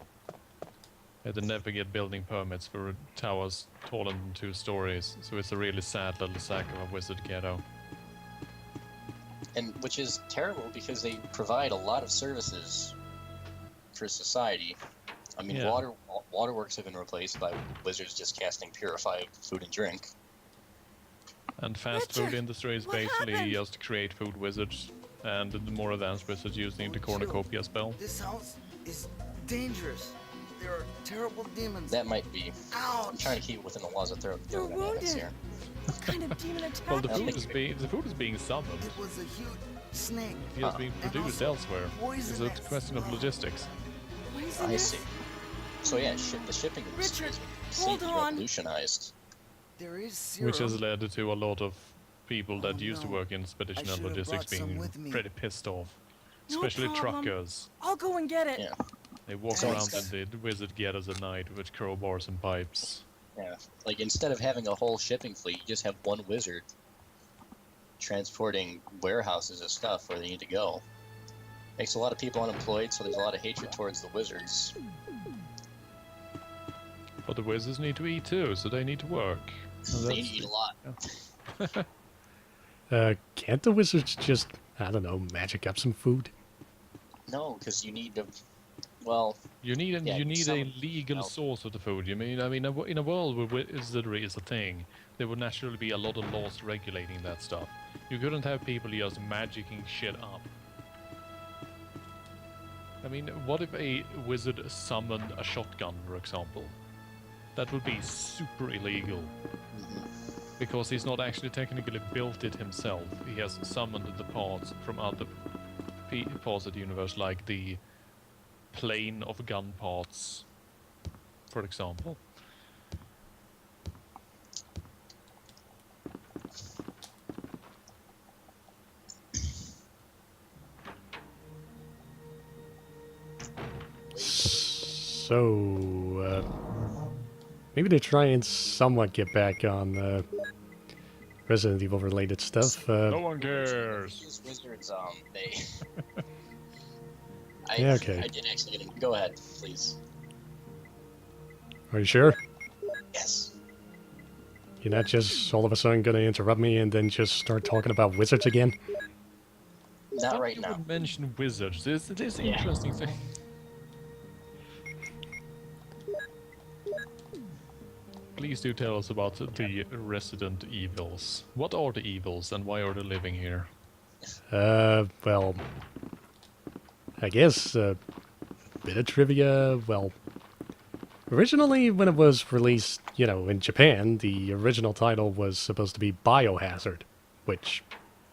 They never get building permits for towers taller than 2 stories, so it's a really sad little sack of a wizard ghetto. And which is terrible because they provide a lot of services for society. I mean, Yeah. waterworks have been replaced by wizards just casting purified food and drink. And fast food Richard, industry is what basically happened? just to create food wizards, and the more advanced wizards using the cornucopia spell. This house is dangerous. There are terrible demons. That might be. I'm Ouch! trying to keep it within the laws of You're thermodynamics wounded. here. What kind of demon attacked Well, the I don't food think is being summoned. It was a huge snake. It is being And produced also elsewhere. It's a poisonous. question of logistics. Poisonous? I see. So yeah, the shipping industry Richard, has hold been on. revolutionized. There is serum. Which has led to a lot of people that Oh, used to no. work in expedition I and should have logistics brought some being with me. pretty pissed off. No Especially problem. truckers. I'll go and get it. Yeah. They walk So around in instead- the wizard ghettos at night with crowbars and pipes. Yeah. Like instead of having a whole shipping fleet, you just have one wizard transporting warehouses of stuff where they need to go. Makes a lot of people unemployed, so there's a lot of hatred towards the wizards. But the wizards need to eat too, so they need to work. And They that's- eat a lot. Can't the wizards just, I don't know, magic up some food? No, because you need to. Well, You need Yeah, a some- legal no. source of the food. I mean, in a world where wizardry is a thing, there would naturally be a lot of laws regulating that stuff. You couldn't have people just magicking shit up. I mean, what if a wizard summoned a shotgun, for example? That would be super illegal. Because he's not actually technically built it himself. He has summoned the parts from other parts of the universe, like the plane of gun parts, for example. So, maybe they try and somewhat get back on Resident Evil related stuff. No one cares. these wizards, they. Yeah, okay. I did actually get him. Go ahead, please. Are you sure? Yes. You're not just all of a sudden going to interrupt me and then just start talking about wizards again? Not right You now. would mention wizards. This Yeah. interesting thing. Please do tell us about the Resident Evils. What are the evils and why are they living here? Well, I guess a bit of trivia. Well, originally when it was released, in Japan, the original title was supposed to be Biohazard, which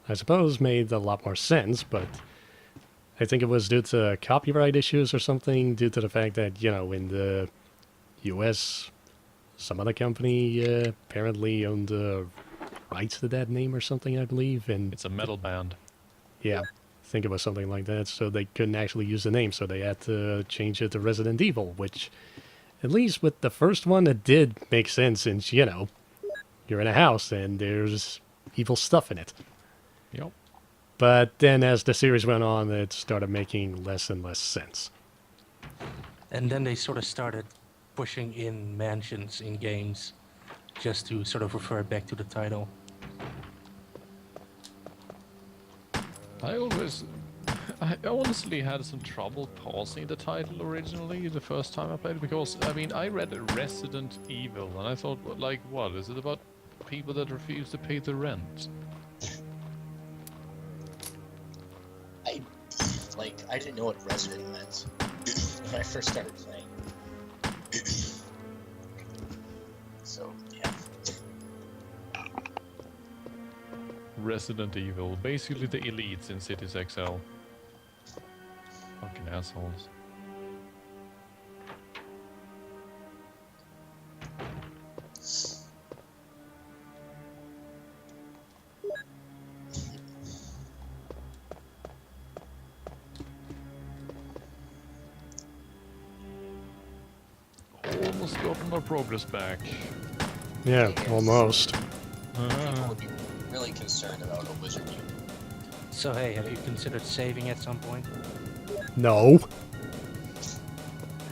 I suppose made a lot more sense, but I think it was due to copyright issues or something, due to the fact that, in the US, some other company apparently owned the rights to that name or something, I believe, and It's a metal band. yeah, I think it was something like that, so they couldn't actually use the name, so they had to change it to Resident Evil, which, at least with the first one, it did make sense since, you're in a house and there's evil stuff in it. Yep. But then as the series went on, it started making less and less sense. And then they sort of started pushing in mansions in games just to sort of refer back to the title. I honestly had some trouble pausing the title originally the first time I played it because, I read Resident Evil and I thought, like, what? Is it about people that refuse to pay the rent? I didn't know what resident meant when I first started playing. So, yeah. Resident Evil, basically the elites in Cities XL. Fucking assholes. Almost gotten our progress back. Yeah, almost. People would be really concerned about a wizard unit. So hey, have you considered saving at some point? No.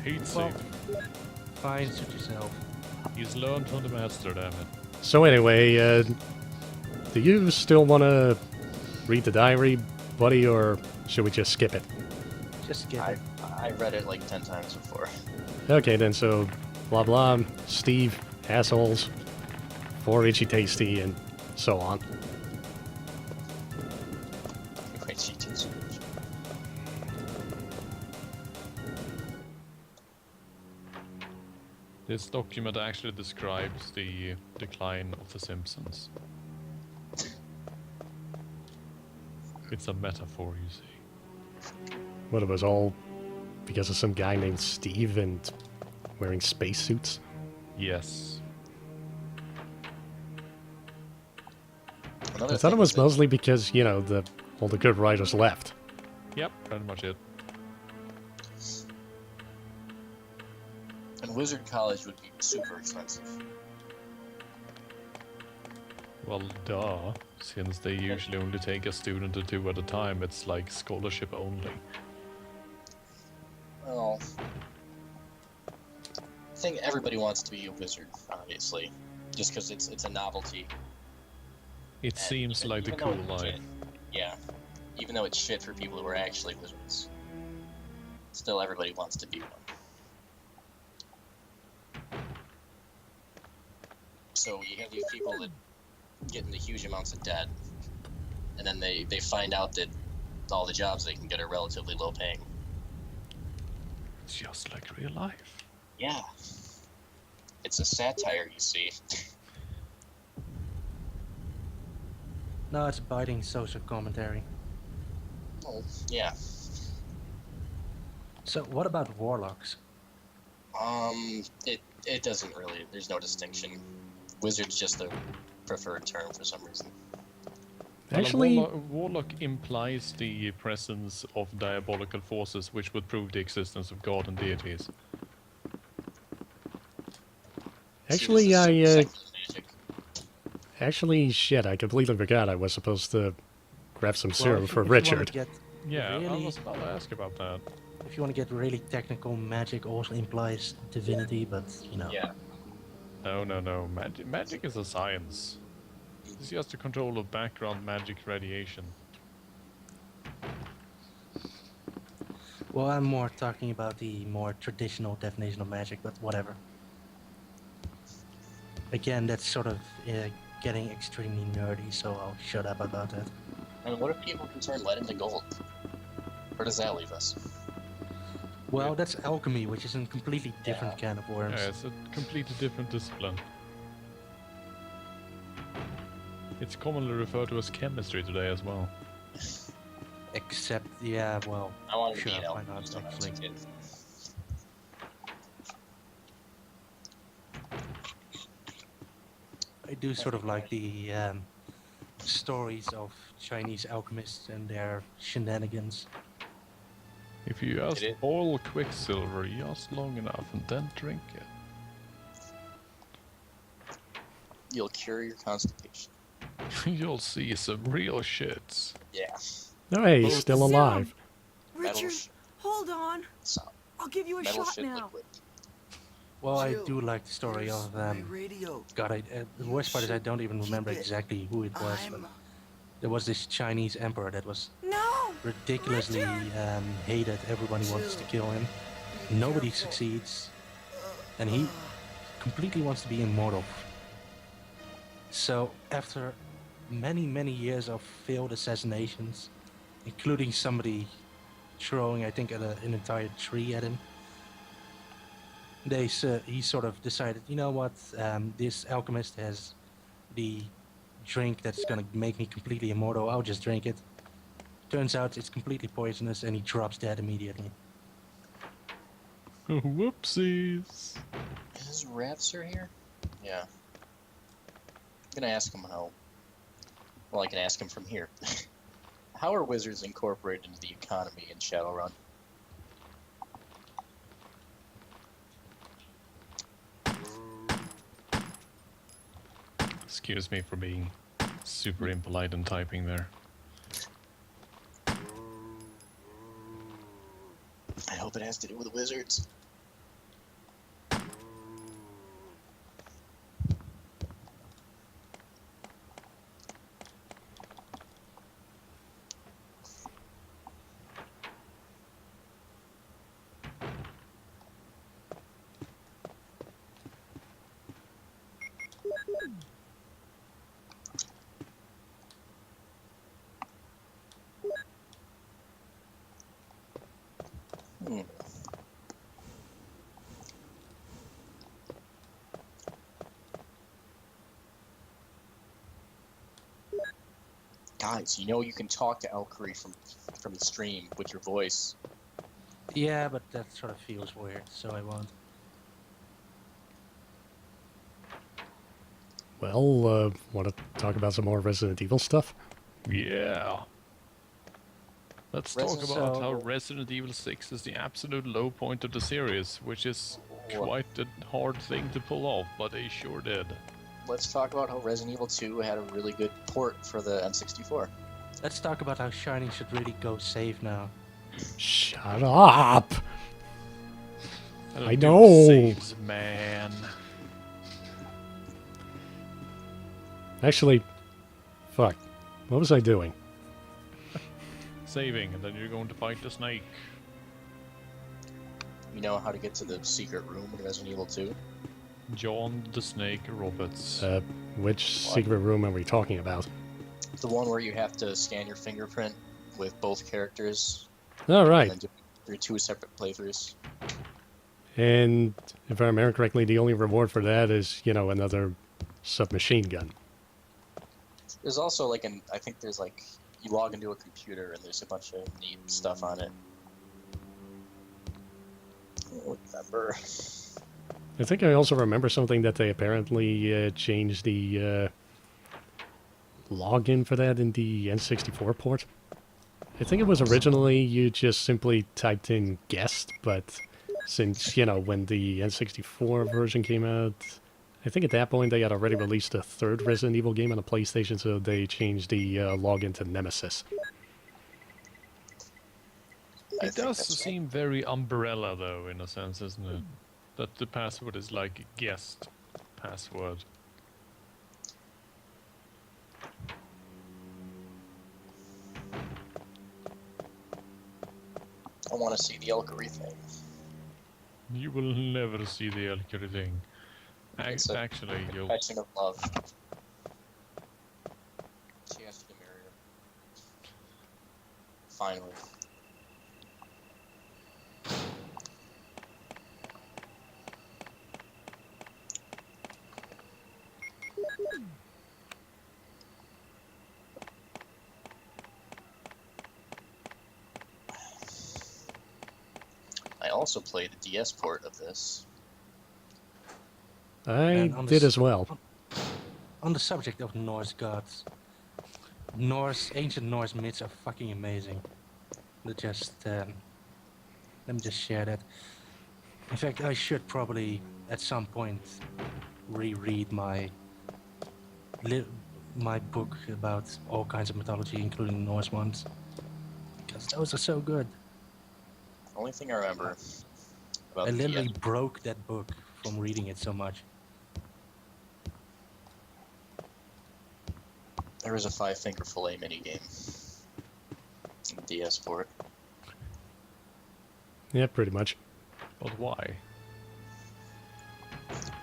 Hate Well, safe. fine, suit yourself. He's learned from the master, damn it. So anyway, do you still want to read the diary, buddy, or should we just skip it? Just skip I it. I read it like 10 times before. Okay, then, so blah blah, Steve, assholes, for itchy tasty, and so on. Wait, she too. This document actually describes the decline of The Simpsons. It's a metaphor, you see. What, it was all because of some guy named Steve and wearing spacesuits? Yes. Another I thought it thing was is that- mostly because, you know, all the good writers left. Yep, pretty much it. And Wizard College would be super expensive. Well, duh. Since they usually only take a student or two at a time, it's like scholarship only. Well, I think everybody wants to be a wizard, obviously, just because it's a novelty. It And seems like the even cool though it's life. shit- Yeah, even though it's shit for people who are actually wizards, still everybody wants to be one. So you have these people that get into huge amounts of debt, and then they find out that all the jobs they can get are relatively low paying. It's just like real life. Yeah. It's a satire, you see. No, it's biting social commentary. Well, yeah. So, what about warlocks? It doesn't really, there's no distinction. Wizard's just a preferred term for some reason. Well, Actually, a warlock implies the presence of diabolical forces which would prove the existence of god and deities. actually, See, this is secular magic. actually, shit, I completely forgot I was supposed to grab some serum if for you wanna Richard. get Yeah, I really, was about to ask about that. if you want to get really technical, magic also implies divinity, but you know. Yeah. No. Magic is a science. It's just the control of background magic radiation. Well, I'm more talking about the more traditional definition of magic, but whatever. Again, that's sort of getting extremely nerdy, so I'll shut up about that. And what if people can turn lead into gold? Where does that leave us? Well, that's alchemy, which is a completely different can of worms. Yeah, it's a completely different discipline. It's commonly referred to as chemistry today as well. Except, yeah, well, I want to sure, be an why elf. not, Just don't have actually. to kid. I do sort of like the stories of Chinese alchemists and their shenanigans. If you just It is- boil quicksilver just long enough and then drink it. You'll cure your constipation. You'll see some real shits. Yeah. No, hey, he's still Sam! alive. Metal Richard, hold on. So, I'll give you a metal shot shit now. liquid. Well, I Jill, do like the story here's of my radio. God, the worst part is I don't even remember Keep it. exactly who it was, but I'm there was this Chinese emperor that was No! ridiculously Richard! hated. Everybody wants to kill him. Nobody succeeds, and he completely wants to be immortal. So after many years of failed assassinations, including somebody throwing, I think, an entire tree at him, he sort of decided, you know what, this alchemist has the drink that's gonna make me completely immortal. I'll just drink it. Turns out it's completely poisonous, and he drops dead immediately. Whoopsies. Is Rapser here? Yeah. I'm gonna ask him how. Well, I can ask him from here. How are wizards incorporated into the economy in Shadowrun? Excuse me for being super impolite and typing there. it has to do with wizards. Hmm. Guys, you know you can talk to Elkery from the stream with your voice. Yeah, but that sort of feels weird, so I won't. Well, want to talk about some more Resident Evil stuff? Yeah. Let's talk Resident- about how So- Resident Evil 6 is the absolute low point of the series, which is quite a hard thing to pull off, but they sure did. Let's talk about how Resident Evil 2 had a really good port for the N64. Let's talk about how Shining should really go safe now. Shut up! don't I do know. Saves, man. Actually, fuck. What was I doing? Saving, and then you're going to fight the snake. You know how to get to the secret room in Resident Evil 2? John the Snake Roberts. Which secret room are we talking about? The one where you have to scan your fingerprint with both characters All and right. then do your 2 separate playthroughs. And if I remember correctly, the only reward for that is, another submachine gun. There's also like I think there's like, you log into a computer and there's a bunch of neat stuff on it. I don't remember. I think I also remember something that they apparently changed the login for that in the N64 port. I think it was originally you just simply typed in guest, but since, when the N64 version came out, I think at that point they had already released a third Resident Evil game on the PlayStation, so they changed the login to Nemesis. I It think does that's right. seem very umbrella, though, in a sense, isn't it? That the password is like a guest password. I want to see the Elkery thing. You will never see the Elkery thing. It's a Actually, you'll... Confession of love. She asked you to marry her. Finally. I also played the DS port of this. I And on the did s- as well. On the subject of Norse gods, ancient Norse myths are fucking amazing. Let me just share that. In fact, I should probably at some point reread my book about all kinds of mythology, including Norse ones, because those are so good. Only thing I remember about I the literally DS. broke that book from reading it so much. There was a 5-finger fillet minigame in the DS port. Yeah, pretty much. But why?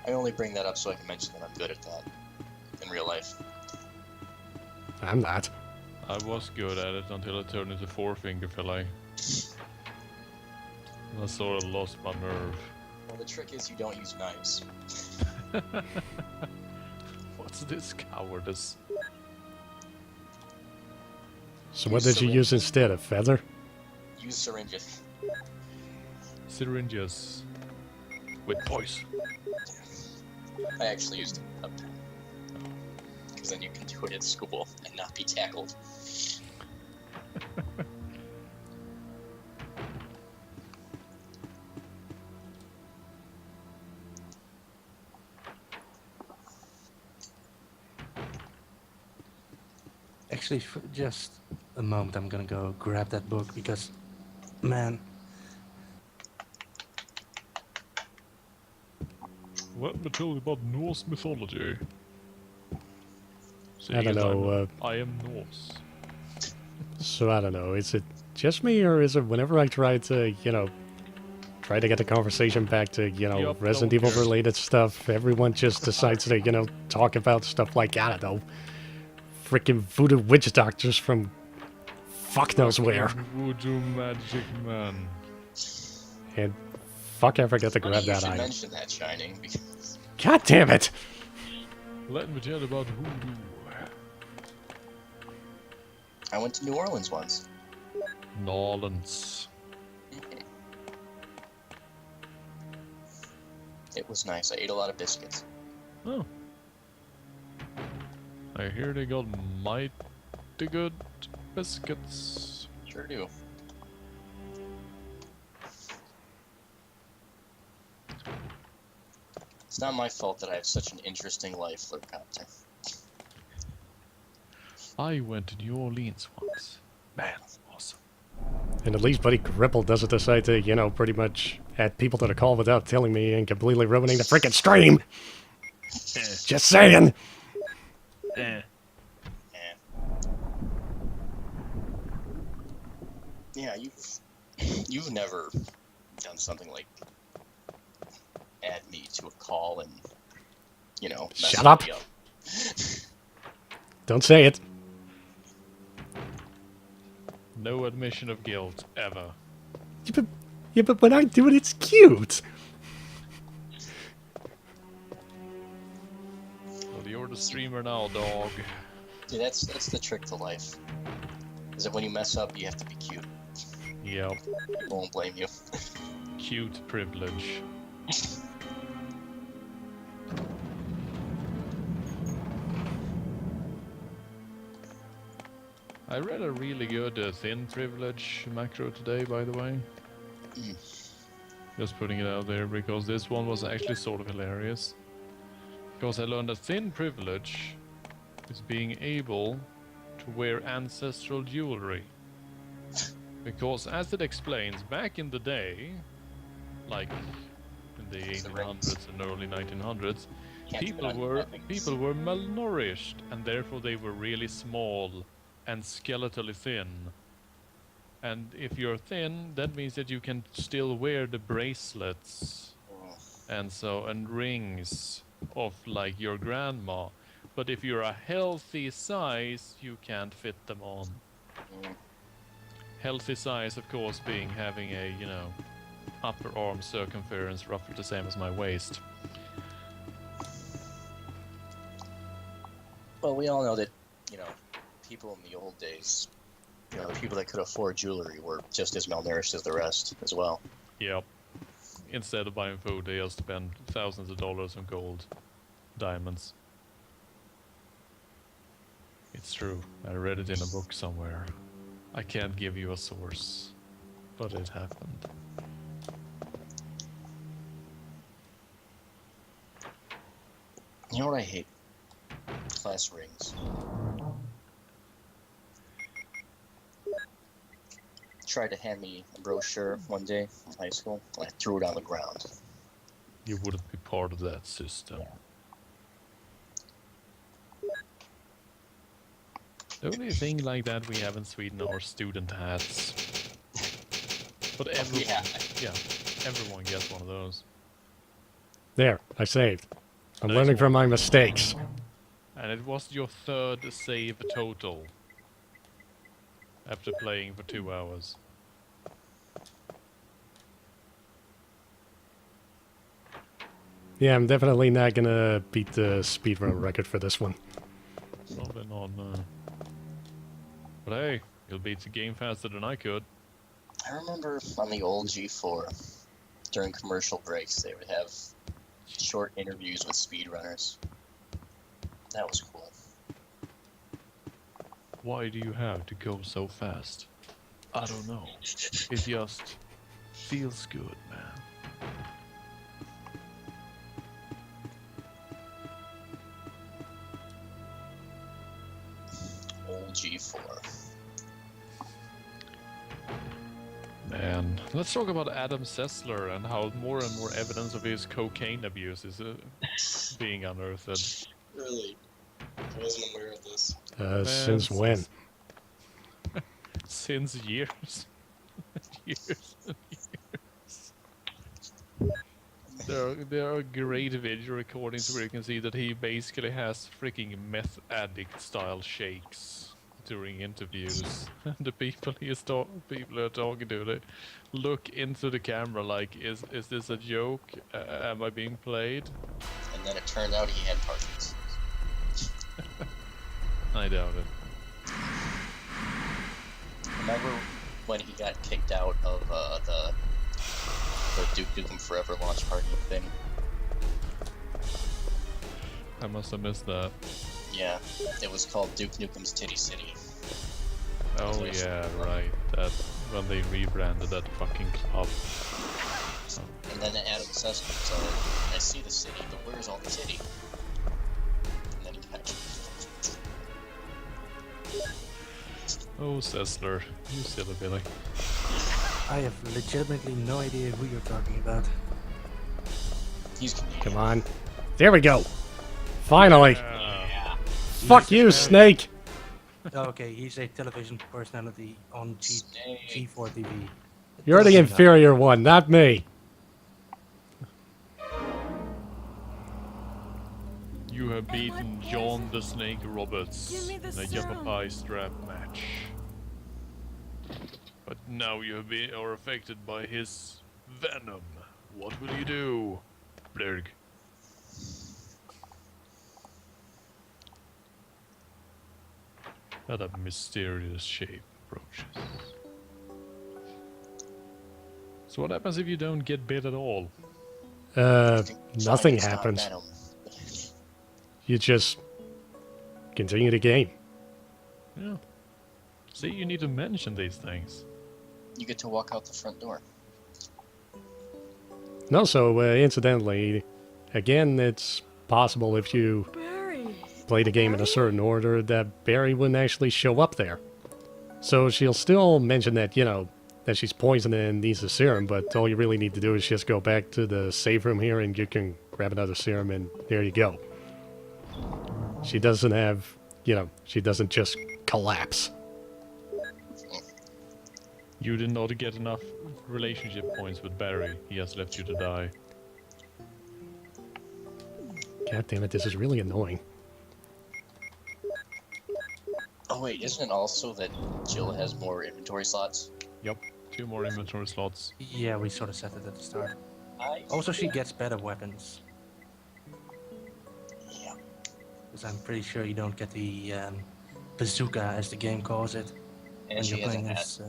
I only bring that up so I can mention that I'm good at that in real life. I'm not. I was good at it until I turned into 4-finger fillet. I sort of lost my nerve. Well, the trick is you don't use knives. What's this cowardice? So what did you use instead? A feather? Use syringes. Syringes. With poison. I actually used a pen. Because then you can do it at school and not be tackled. Actually, for just a moment, I'm gonna go grab that book because, man, let me tell you about Norse mythology. I don't know. I am Norse. So I don't know. Is it just me, or is it whenever I try to, try to get the conversation back to, Yup, Resident no one Evil cares. related stuff, everyone just decides to, talk about stuff like, I don't know, freaking voodoo witch doctors from fuck knows where. Voodoo magic man. And fuck, I forgot to Funny grab you that should item. mention that, Shining, because God damn it! Let me tell you about voodoo. I went to New Orleans once. Nolans. It was nice. I ate a lot of biscuits. Oh. I hear they got mighty good biscuits. Sure do. It's not my fault that I have such an interesting life, Flirtcopter. I went to New Orleans once. Man, awesome. And at least BuddyGripple doesn't decide to, pretty much add people to the call without telling me and completely ruining the freaking stream. Just saying. Eh. Yeah, you've never done something like add me to a call and mess Shut up. me up. Don't say it. No admission of guilt, ever. Yeah, but when I do it, it's cute. Well, you're the streamer now, dog. See, that's the trick to life. Is that when you mess up, you have to be cute. Yep. People won't blame you. Cute privilege. I read a really good thin privilege macro today, by the way. Just putting it out there because this one was actually sort of hilarious. Because I learned that thin privilege is being able to wear ancestral jewelry. Because as it explains, back in the day, like in the 1800s and early 1900s, people were malnourished and therefore they were really small and skeletally thin. And if you're thin, that means that you can still wear the bracelets and rings of like your grandma. But if you're a healthy size, you can't fit them on. Healthy size, of course, being having a, upper arm circumference roughly the same as my waist. Well, we all know that, people in the old days, the people that could afford jewelry were just as malnourished as the rest as well. Yep. Instead of buying food, they just spend thousands of dollars on gold, diamonds. It's true. I read it in a book somewhere. I can't give you a source, but it happened. You know what I hate? Class rings. Tried to hand me a brochure one day in high school, and I threw it on the ground. You wouldn't be part of that system. The only thing like that we have in Sweden are student hats. But everyone gets one of those. There, I saved. I'm learning from my mistakes. And it was your third save total. After playing for 2 hours. Yeah, I'm definitely not gonna beat the speedrun record for this one. Probably not, no. But hey, you'll beat the game faster than I could. I remember on the old G4, during commercial breaks, they would have short interviews with speedrunners. That was cool. Why do you have to go so fast? I don't know. It just feels good, man. Old G4. And let's talk about Adam Sessler and how more and more evidence of his cocaine abuse is being unearthed. Really? I wasn't aware of this. Since when? Since years. Years and years. There are great video recordings where you can see that he basically has freaking meth addict style shakes during interviews. The people people are talking to, they look into the camera like, is this a joke? Am I being played? And then it turned out he had Parkinson's. I doubt it. Remember when he got kicked out of the Duke Nukem Forever launch party thing? I must have missed that. Yeah, it was called Duke Nukem's Titty City. Oh yeah, right. That when they rebranded that fucking club. And then Adam Sessler said, I see the city, but where's all the titty? And then he got Oh, Sessler, you silly Billy. I have legitimately no idea who you're talking about. He's Canadian. Come on. There we go. Finally. Yeah. Fuck you, Snake. Okay, he's a television personality on G4 TV. You're the inferior one, not me. You have beaten John the Snake Roberts Give me the in a serum. Yappa strap match. But now you are affected by his venom. What will you do, Blurg? That a mysterious shape approaches. So what happens if you don't get bit at all? Nothing happens. You just continue the game. Yeah. See, you need to mention these things. You get to walk out the front door. And also, incidentally, again, it's possible if you Barry. play the game in a certain order that Barry wouldn't actually show up there. So she'll still mention that, you know, that she's poisoned and needs a serum, but all you really need to do is just go back to the save room here and you can grab another serum and there you go. She doesn't have, you know, she doesn't just collapse. You did not get enough relationship points with Barry. He has left you to die. God damn it, this is really annoying. Oh wait, isn't it also that Jill has more inventory slots? Yep, 2 more inventory slots. Yeah, we sort of said it at the start. I... Also, she gets better weapons. Yeah. Because I'm pretty sure you don't get the bazooka, as the game calls it, And when she you're has a playing hat. as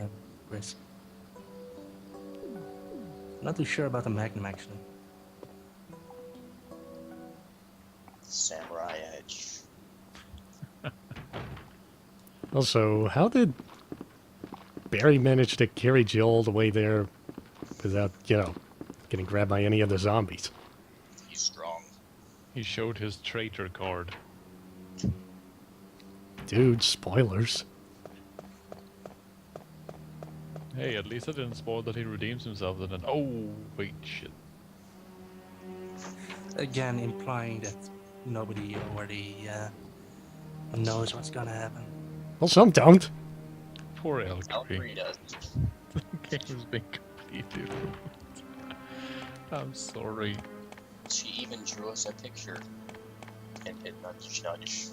Chris. Not too sure about the Magnum, actually. Samurai Edge. Also, how did Barry manage to carry Jill all the way there without, you know, getting grabbed by any of the zombies? He's strong. He showed his traitor card. Dude, spoilers. Hey, at least I didn't spoil that he redeems himself and then... Oh, wait, shit. Again, implying that nobody already knows what's gonna happen. Well, some don't. Poor Elkery. Valkyrie does. The game's been completely ruined. I'm sorry. She even drew us a picture. And hit nudge nudge.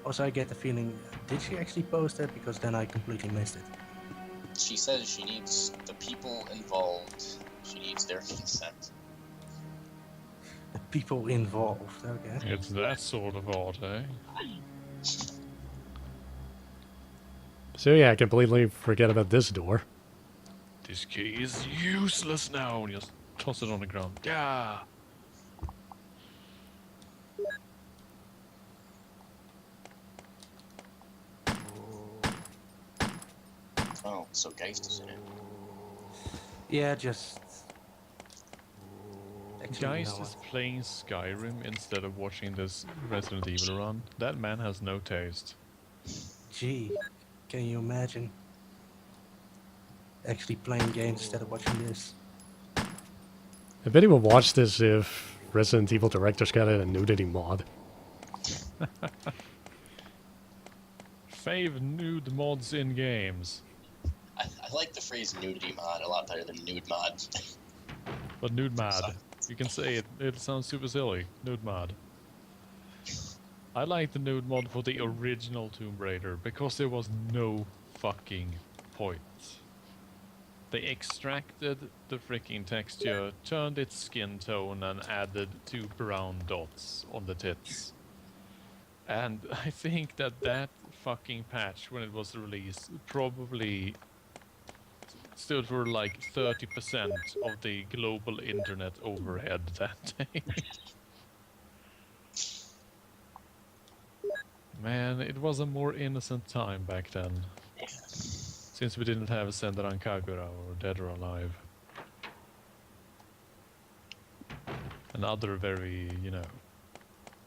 Also, I get the feeling, did she actually post it? Because then I completely missed it. She says she needs the people involved. She needs their consent. The people involved, okay. It's that sort of odd, eh? So yeah, I completely forget about this door. This key is useless now. And just toss it on the ground. Yeah. Oh, so Geist is in it. Yeah, just... Actually, Geist no, is playing Skyrim instead of watching this Resident Evil run. That man has no taste. Gee, can you imagine? actually playing games instead of watching this. I bet he would watch this if Resident Evil directors got a nudity mod. Fave nude mods in games. I like the phrase nudity mod a lot better than nude mod. But nude mod. So- You can say it. It sounds super silly. Nude mod. I like the nude mod for the original Tomb Raider because there was no fucking point. They extracted the freaking texture, turned its skin tone, and added 2 brown dots on the tits. And I think that fucking patch, when it was released, probably stood for like 30% of the global internet overhead that day. Man, it was a more innocent time back then. Since we didn't have Senran Kagura or Dead or Alive. And other very,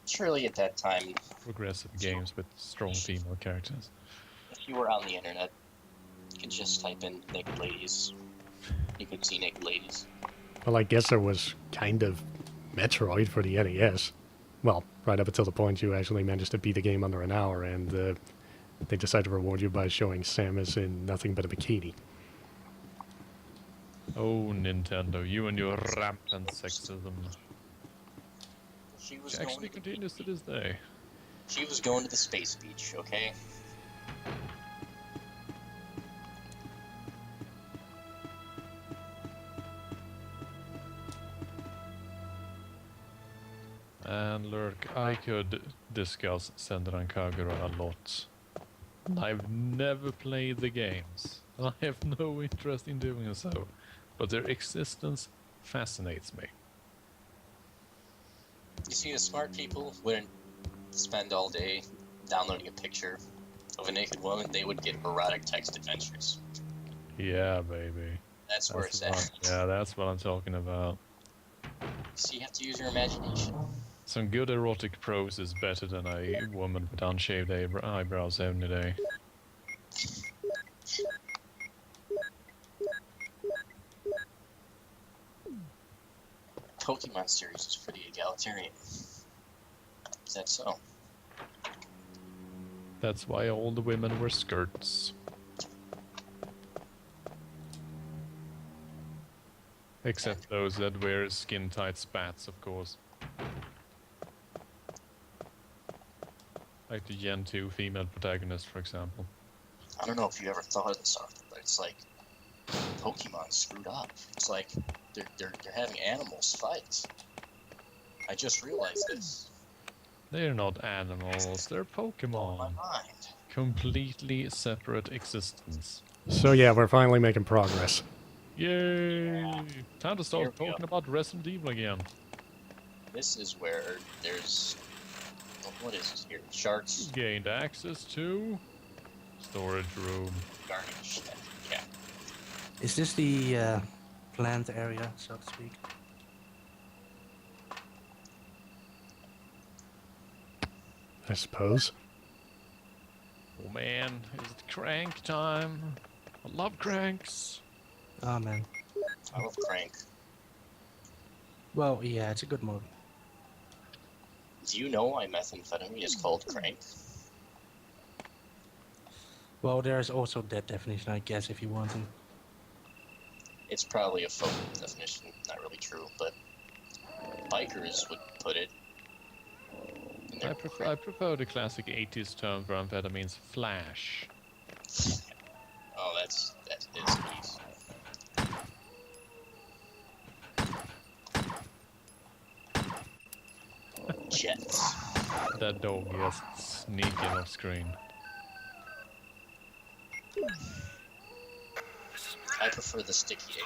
Surely at that time, progressive games with strong female characters. if you were on the internet, you could just type in naked ladies. You could see naked ladies. Well, I guess there was kind of Metroid for the NES. Well, right up until the point you actually managed to beat the game under an hour, and they decided to reward you by showing Samus in nothing but a bikini. Oh, Nintendo, you and your rampant sexism. She was Which going actually to the continues to this day. She was going to the space beach, okay? And Lurk, I could discuss Senran Kagura a lot. I've never played the games. I have no interest in doing so. But their existence fascinates me. You see, the smart people wouldn't spend all day downloading a picture of a naked woman. They would get erotic text adventures. Yeah, baby. That's where it's at. Yeah, that's what I'm talking about. So you have to use your imagination. Some good erotic prose is better than a woman with unshaved eyebrows every day. Pokemon series is pretty egalitarian. Is that so? That's why all the women wear skirts. Except those that wear skin-tight spats, of course. Like the Gen 2 female protagonist, for example. I don't know if you ever thought of this, Arthur, but it's like Pokemon screwed up. It's like they're having animals fight. I just realized this. They're not animals, they're Oh my Pokemon. mind. Completely separate existence. So yeah, we're finally making progress. Yay! Time to Here start we go. talking about Resident Evil again. This is where there's what is this here? Sharks, Gained access to storage room. garbage. Yeah. Is this the plant area, so to speak? I suppose. Oh man, is it crank time? I love cranks. Oh man. I love Crank. Well, yeah, it's a good movie. Do you know why methamphetamine is called Crank? Well, there's also that definition, I guess, if you want to. It's probably a folk definition, not really true, but bikers would put it. in their I prefer the classic 80s term for amphetamines, flash. Oh, that is nice. Jets. That dog just sneaking off screen. I prefer the sticky egg.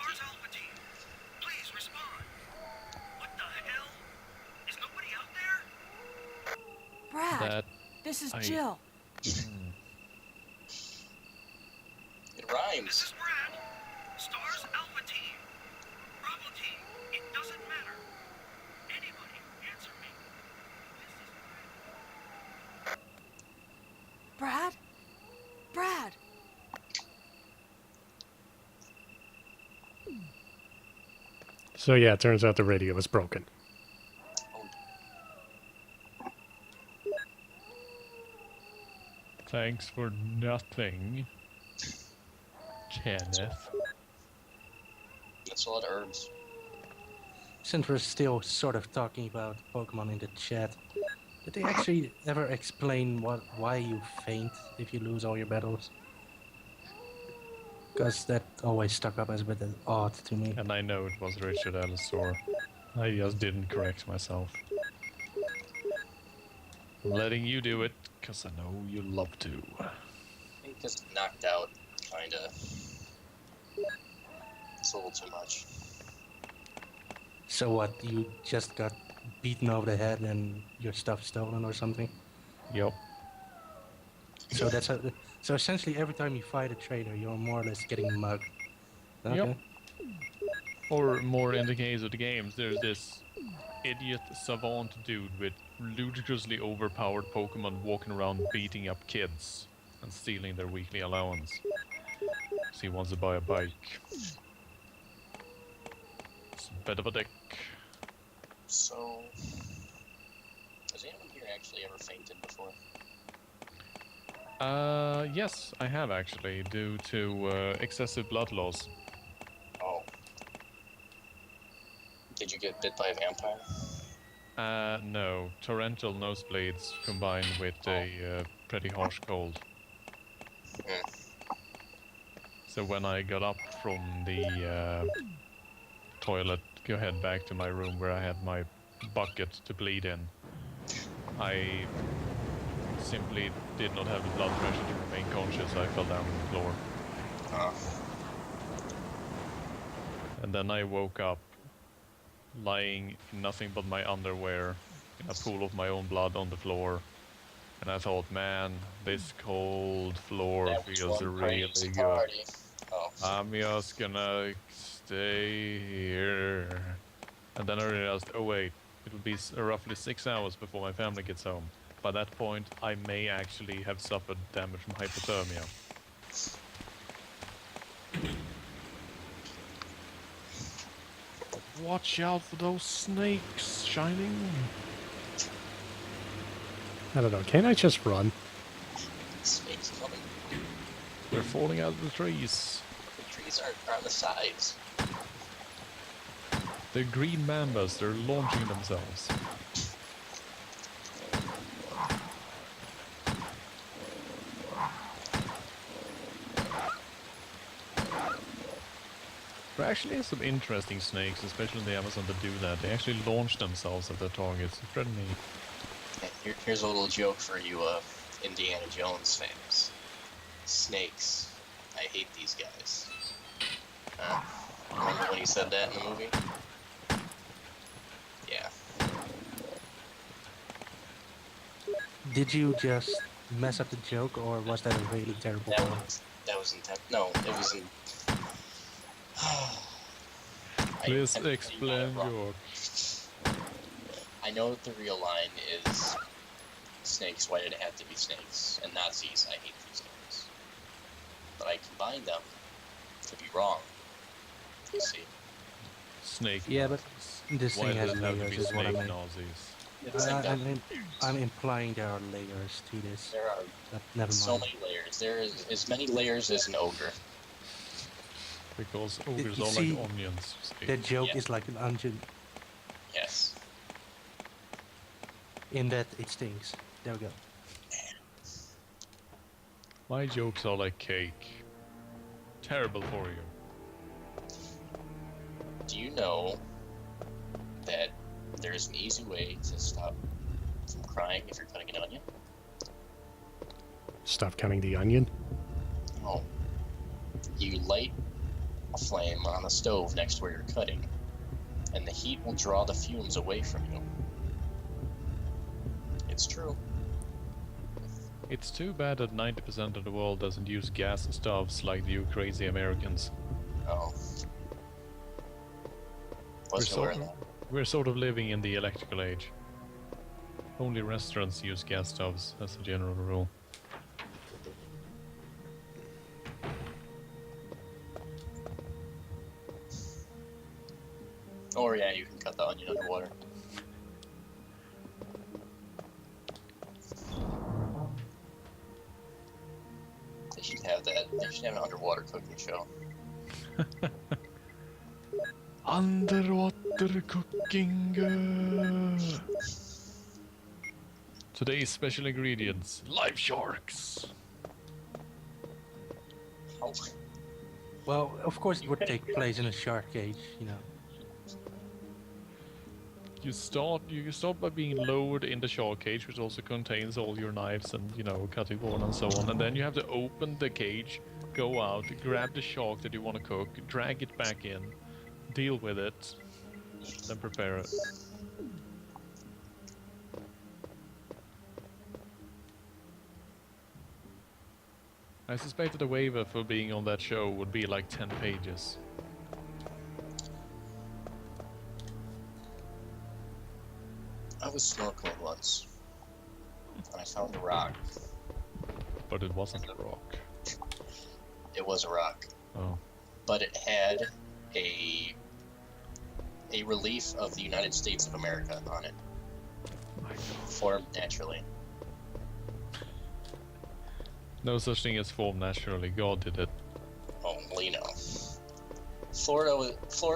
Please respond. What the hell? Is nobody out there? Brad, That this is I- Jill. It rhymes. This is Brad. Stars Alpha Team. Bravo Team. It doesn't matter. Anybody, answer me. This is Brad? Brad? So yeah, it turns out the radio is broken. Thanks for nothing, Kenneth. That's a lot of herbs. Since we're still sort of talking about Pokemon in the chat, did they actually ever explain why you faint if you lose all your battles? Because that always stuck up as a bit odd to me. And I know it was Richard Ellisor. I just didn't correct myself. I'm letting you do it, because I know you love to. He just knocked out, kinda. It's a little too much. So what, you just got beaten over the head and your stuff stolen or something? Yup. So so essentially every time you fight a trader, you're more or less getting mugged. Okay. Yep. Or more in the case of the games, there's this idiot savant dude with ludicrously overpowered Pokemon walking around beating up kids and stealing their weekly allowance. So he wants to buy a bike. It's a bit of a dick. So, has anyone here actually ever fainted before? Yes, I have actually, due to excessive blood loss. Oh. Did you get bit by a vampire? No. Torrential nosebleeds combined with a pretty harsh cold. Hmm. So when I got up from the toilet, go head back to my room where I had my bucket to bleed in, I simply did not have the blood pressure to remain conscious. I fell down on the floor. Oh. And then I woke up lying in nothing but my underwear in a pool of my own blood on the floor. And I thought, man, this cold floor That was feels one really crazy good. party. Oh. I'm just gonna stay here. And then I realized, oh wait, it'll be roughly 6 hours before my family gets home. By that point, I may actually have suffered damage from hypothermia. Watch out for those snakes, Shining. I don't know. Can't I just run? Snakes coming. They're falling out of the trees. The trees are on the sides. They're green mambas, they're launching themselves. There actually is some interesting snakes, especially in the Amazon, that do that. They actually launch themselves at their targets. It's pretty neat. Hey, here's a little joke for you Indiana Jones fans. Snakes. I hate these guys. Remember when he said that in the movie? Yeah. Did you just mess up the joke, or was that a really terrible one? That was intent. No, it was in. Please explain your... I know that the real line is snakes, why did it have to be snakes? And Nazis, I hate these guys. But I combined them to be wrong. You see? Snake Yeah, but this Why thing has does it have to layers, be is what I snake mean. Nazis? I'm implying there are layers to this. There are But never so mind. many layers. There is as many layers as an ogre. Because ogres You are see, like onions. See? The joke Yeah. is like an onion, Yes. in that it stings. There we go. My jokes are like cake. Terrible for you. Do you know that there's an easy way to stop from crying if you're cutting an onion? Stop counting the onion. No. You light a flame on the stove next to where you're cutting, and the heat will draw the fumes away from you. It's true. It's too bad that 90% of the world doesn't use gas stoves like you crazy Americans. Oh. Wasn't aware of that. We're sort of living in the electrical age. Only restaurants use gas stoves, as a general rule. feet underwater. They should have that. They should have an underwater cooking show. Underwater cooking. Today's special ingredients: live sharks. Oh, Well, of course it would take place in a shark cage, you know. You start by being lowered in the shark cage, which also contains all your knives and, you know, cutting board and so on. And then you have to open the cage, go out, grab the shark that you want to cook, drag it back in, deal with it, then prepare it. I suspect that the waiver for being on that show would be like 10 pages. I was snorkeling once, and I found a rock. But it wasn't a rock. It was a rock, Oh. but it had a relief of the United States of America on it, formed naturally. No such thing as formed naturally. God did it. Only no. Florida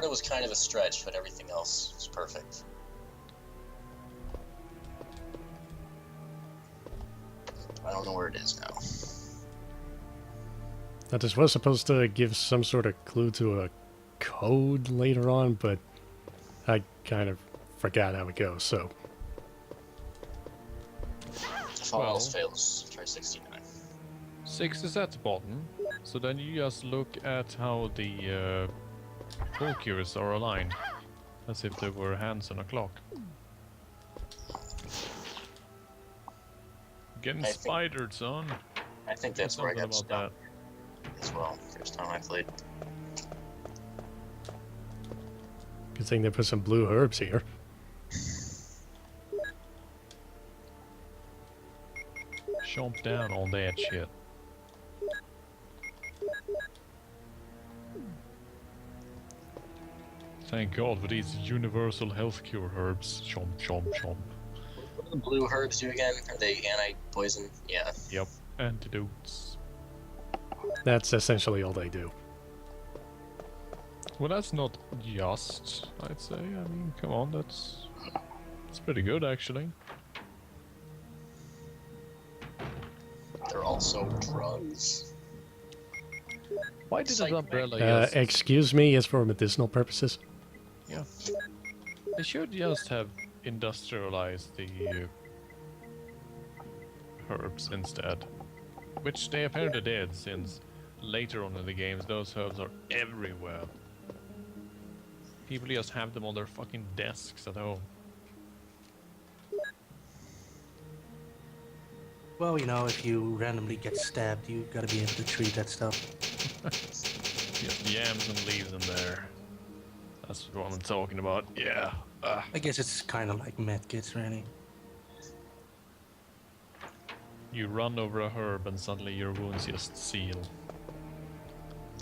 was kind of a stretch, but everything else was perfect. I don't know where it is now. Now, this was supposed to give some sort of clue to a code later on, but I kind of forgot how it goes, so... If all else fails, try 69. 6 is at the bottom, so then you just look at how the focus are aligned, as if they were hands on a clock. Getting spidered, son. I think that's where I got Something about stuck as well. First time I played. Good thing they put some blue herbs here. Chomp down on that shit. Thank God for these universal health cure herbs. Chomp, chomp, chomp. What do the blue herbs do again? Are they anti-poison? Yeah. Yep, antidotes. That's essentially all they do. Well, that's not just, I'd say. I mean, come on, that's pretty good, actually. They're also drugs. Why did the umbrella just... Excuse me, is for medicinal purposes. Yeah. They should just have industrialized the herbs instead. Which they apparently did, since later on in the games those herbs are everywhere. People just have them on their fucking desks at home. Well, you know, if you randomly get stabbed, you gotta be able to treat that stuff. Yams and leaves in there. That's what I'm talking about. Yeah. I guess it's kind of like medkits, really. You run over a herb and suddenly your wounds just seal.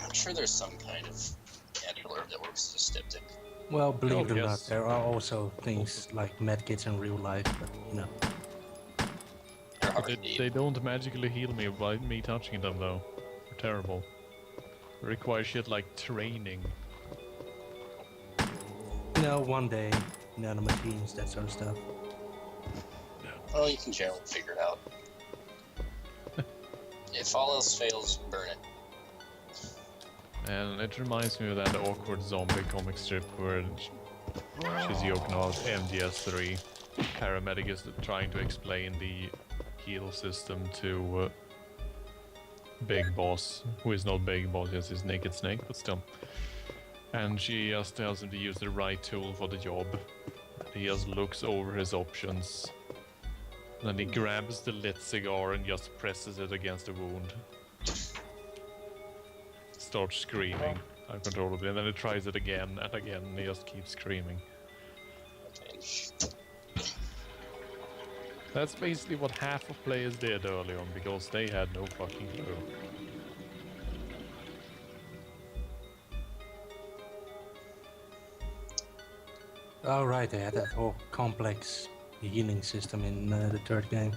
I'm sure there's some kind of annual herb that works as styptic. Well, believe it or not, yes. there are also things like medkits in real life, but, you know. They're hard They, to eat. they don't magically heal me by me touching them, though. They're terrible. They require shit like training. You know, one day, nanomachines, that sort of stuff. Well, you can generally figure it out. If all else fails, burn it. And it reminds me of that awkward zombie comic strip where she's yoking out MGS3. Paramedic is trying to explain the heal system to Big Boss, who is not Big Boss, yes, he's Naked Snake, but still. And she just tells him to use the right tool for the job. He just looks over his options. And then he grabs the lit cigar and just presses it against the wound. Starts screaming uncontrollably, and then he tries it again and again, and he just keeps screaming. That's basically what half of players did early on, because they had no fucking clue. Oh right, they had that whole complex healing system in the third game.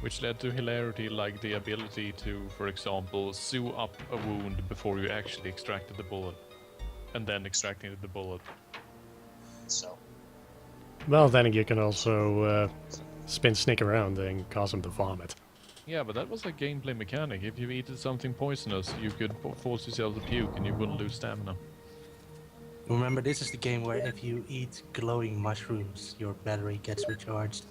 Which led to hilarity like the ability to, for example, sew up a wound before you actually extracted the bullet. And then extracting the bullet. So, Well, then you can also spin Snake around and cause him to vomit. Yeah, but that was a gameplay mechanic. If you eat something poisonous, you could force yourself to puke and you wouldn't lose stamina. Remember, this is the game where if you eat glowing mushrooms, your battery gets recharged.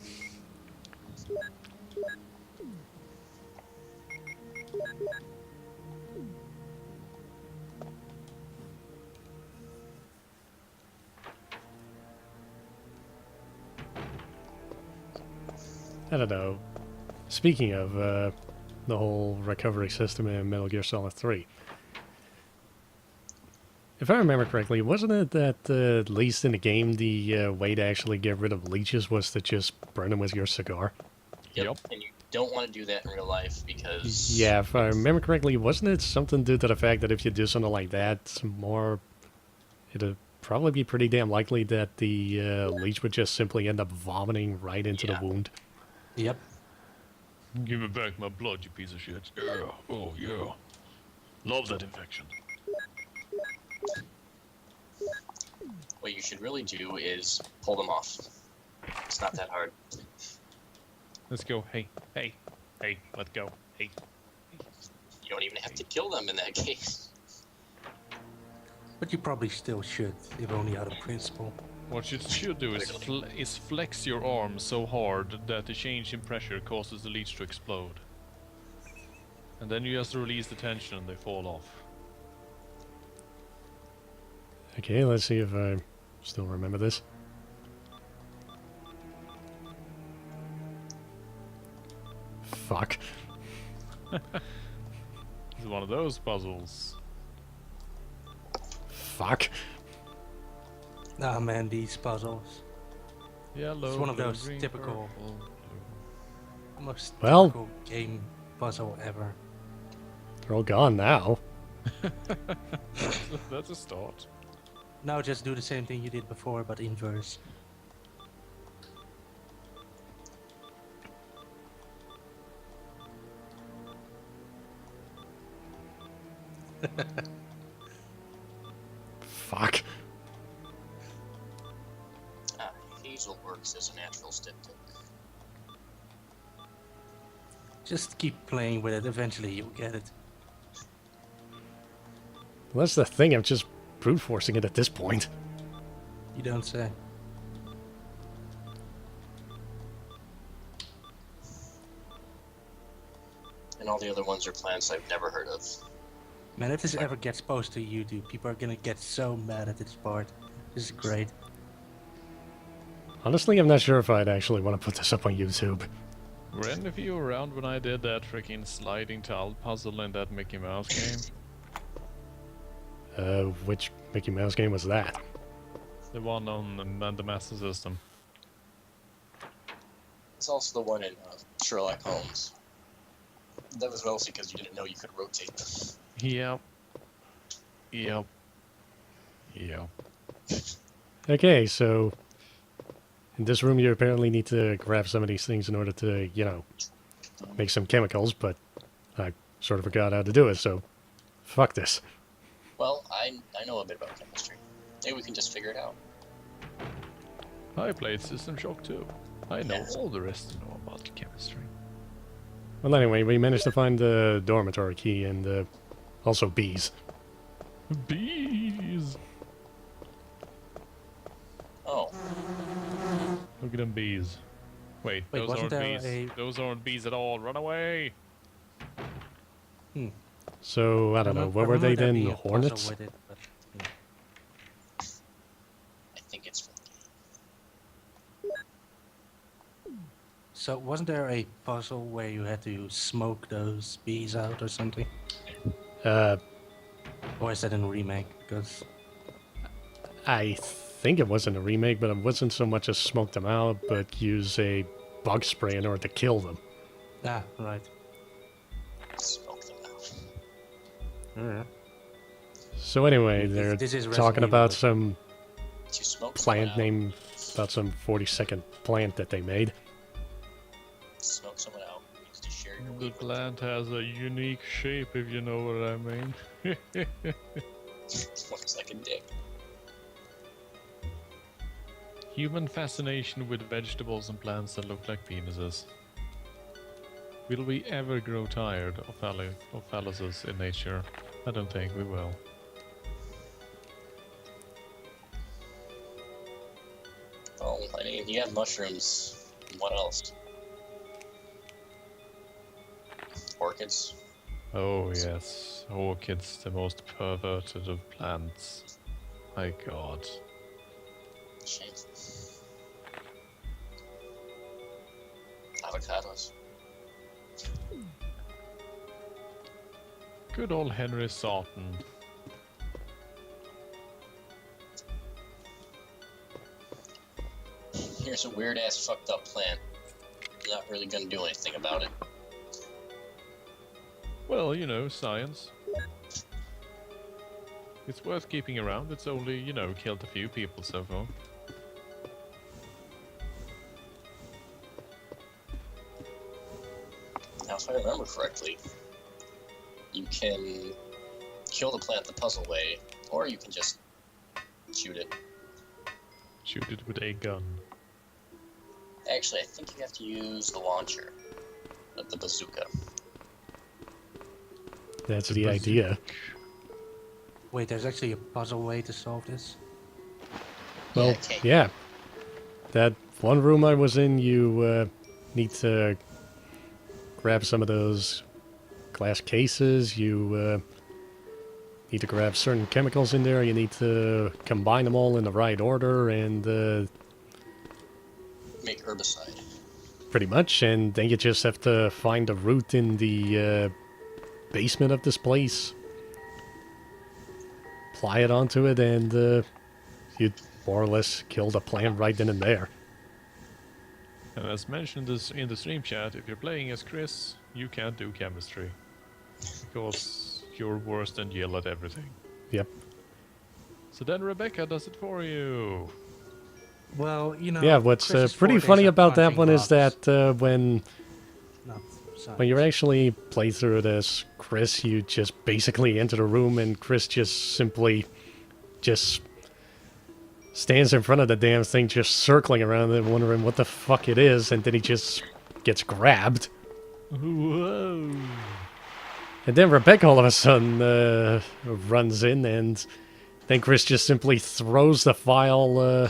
I don't know. Speaking of the whole recovery system in Metal Gear Solid 3, if I remember correctly, wasn't it that at least in the game the way to actually get rid of leeches was to just burn them with your cigar? Yep. and you don't want to do that in real life because... Yeah, if I remember correctly, wasn't it something due to the fact that if you do something like that, it'd probably be pretty damn likely that the leech would just simply end up vomiting right into the wound? Yep. Give me back my blood, you piece of shit. Yeah. Oh, yeah. Love that infection. What you should really do is pull them off. It's not that hard. Let's go. Hey, hey, hey, let's go. Hey. You don't even have to kill them in that case. But you probably still should, if only out of principle. What you should do is flex your arm so hard that the change in pressure causes the leech to explode. And then you just release the tension and they fall off. Okay, let's see if I still remember this. Fuck. It's one of those puzzles. Fuck. Ah man, these puzzles. Yellow, It's one of blue, those green, typical, purple, most Well- typical game puzzle ever. They're all gone now. blue. That's a start. Now just do the same thing you did before, but inverse. Fuck. Hazel works as a natural styptic. Just keep playing with it, eventually you'll get it. Well, that's the thing, I'm just brute forcing it at this point. You don't say. And all the other ones are plants I've never heard of. Man, if this ever gets posted to YouTube, people are gonna get so mad at this part. This is great. Honestly, I'm not sure if I'd actually want to put this up on YouTube. Were any of you around when I did that freaking sliding tile puzzle in that Mickey Mouse game? Which Mickey Mouse game was that? The one on the Master System. It's also the one in Sherlock Holmes. That was mostly because you didn't know you could rotate them. Yep. Yep. Yep. Okay, so in this room you apparently need to grab some of these things in order to, you know, make some chemicals, but I sort of forgot how to do it, so fuck this. Well, I know a bit about chemistry. Maybe we can just figure it out. I played System Shock too. I know all the rest to know about chemistry. Well, anyway, we managed to find the dormitory key and also bees. Bees! Oh, Look at them bees. Wait, Wait, those wasn't aren't there bees. a- Those aren't bees at all. Run away! So, I don't know, what were they then? Hornets? With it, but, I think it's... So wasn't there a puzzle where you had to smoke those bees out or something? Or is that in a remake? Because I think it wasn't a remake, but it wasn't so much as smoke them out, but use a bug spray in order to kill them. right. Smoke them out. Yeah. So anyway, This- they're this is talking Resident about Evil. some Did you smoke someone plant out? named about some 40-second plant that they made. Smoke someone out. Did you share your The weed with them? plant has a unique shape, if you know what I mean. Looks like a dick. Human fascination with vegetables and plants that look like penises. Will we ever grow tired of phalluses in nature? I don't think we will. Oh, I mean, you have mushrooms. What else? Orchids? Oh yes, orchids, the most perverted of plants. My god. Shame. Avocados. Good old Henry Sarton. Here's a weird ass fucked up plant. Not really gonna do anything about it. Well, you know, science. It's worth keeping around. It's only, you know, killed a few people so far. Now, if I remember correctly, you can kill the plant the puzzle way, or you can just shoot it. Shoot it with a gun. Actually, I think you have to use the launcher, the bazooka. That's the idea. Wait, there's actually a puzzle way to solve this? Well, okay. yeah. That one room I was in, you need to grab some of those glass cases. You need to grab certain chemicals in there. You need to combine them all in the right order, and Make herbicide. pretty much. And then you just have to find a route in the basement of this place, apply it onto it, and you more or less kill the plant right then and there. And as mentioned in the stream chat, if you're playing as Chris, you can't do chemistry. Because you're worse than Jill at everything. Yep. So then Rebecca does it for you. Well, you know... Yeah, what's Chris's pretty forte funny are about that punching one is bugs, that when not science. you actually play through it as Chris, you just basically enter the room and Chris just simply just stands in front of the damn thing, just circling around it, wondering what the fuck it is, and then he just gets grabbed. Whoa. And then Rebecca all of a sudden runs in, and then Chris just simply throws the file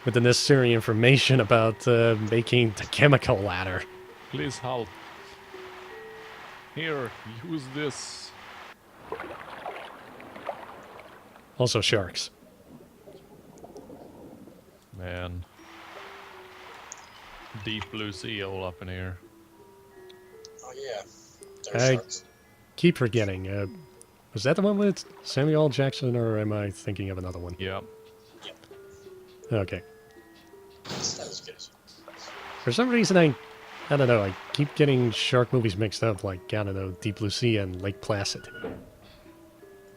with the necessary information about making the chemical ladder. Please halt. Here, use this. Also sharks. Man. Deep blue sea all up in here. Oh yeah. There's I sharks. keep forgetting. Was that the one with Samuel L. Jackson, or am I thinking of another one? Yeah. Okay. It's not as good as For some reason, I don't know, I keep getting shark movies mixed up, like, I don't know, Deep Blue Sea and Lake Placid.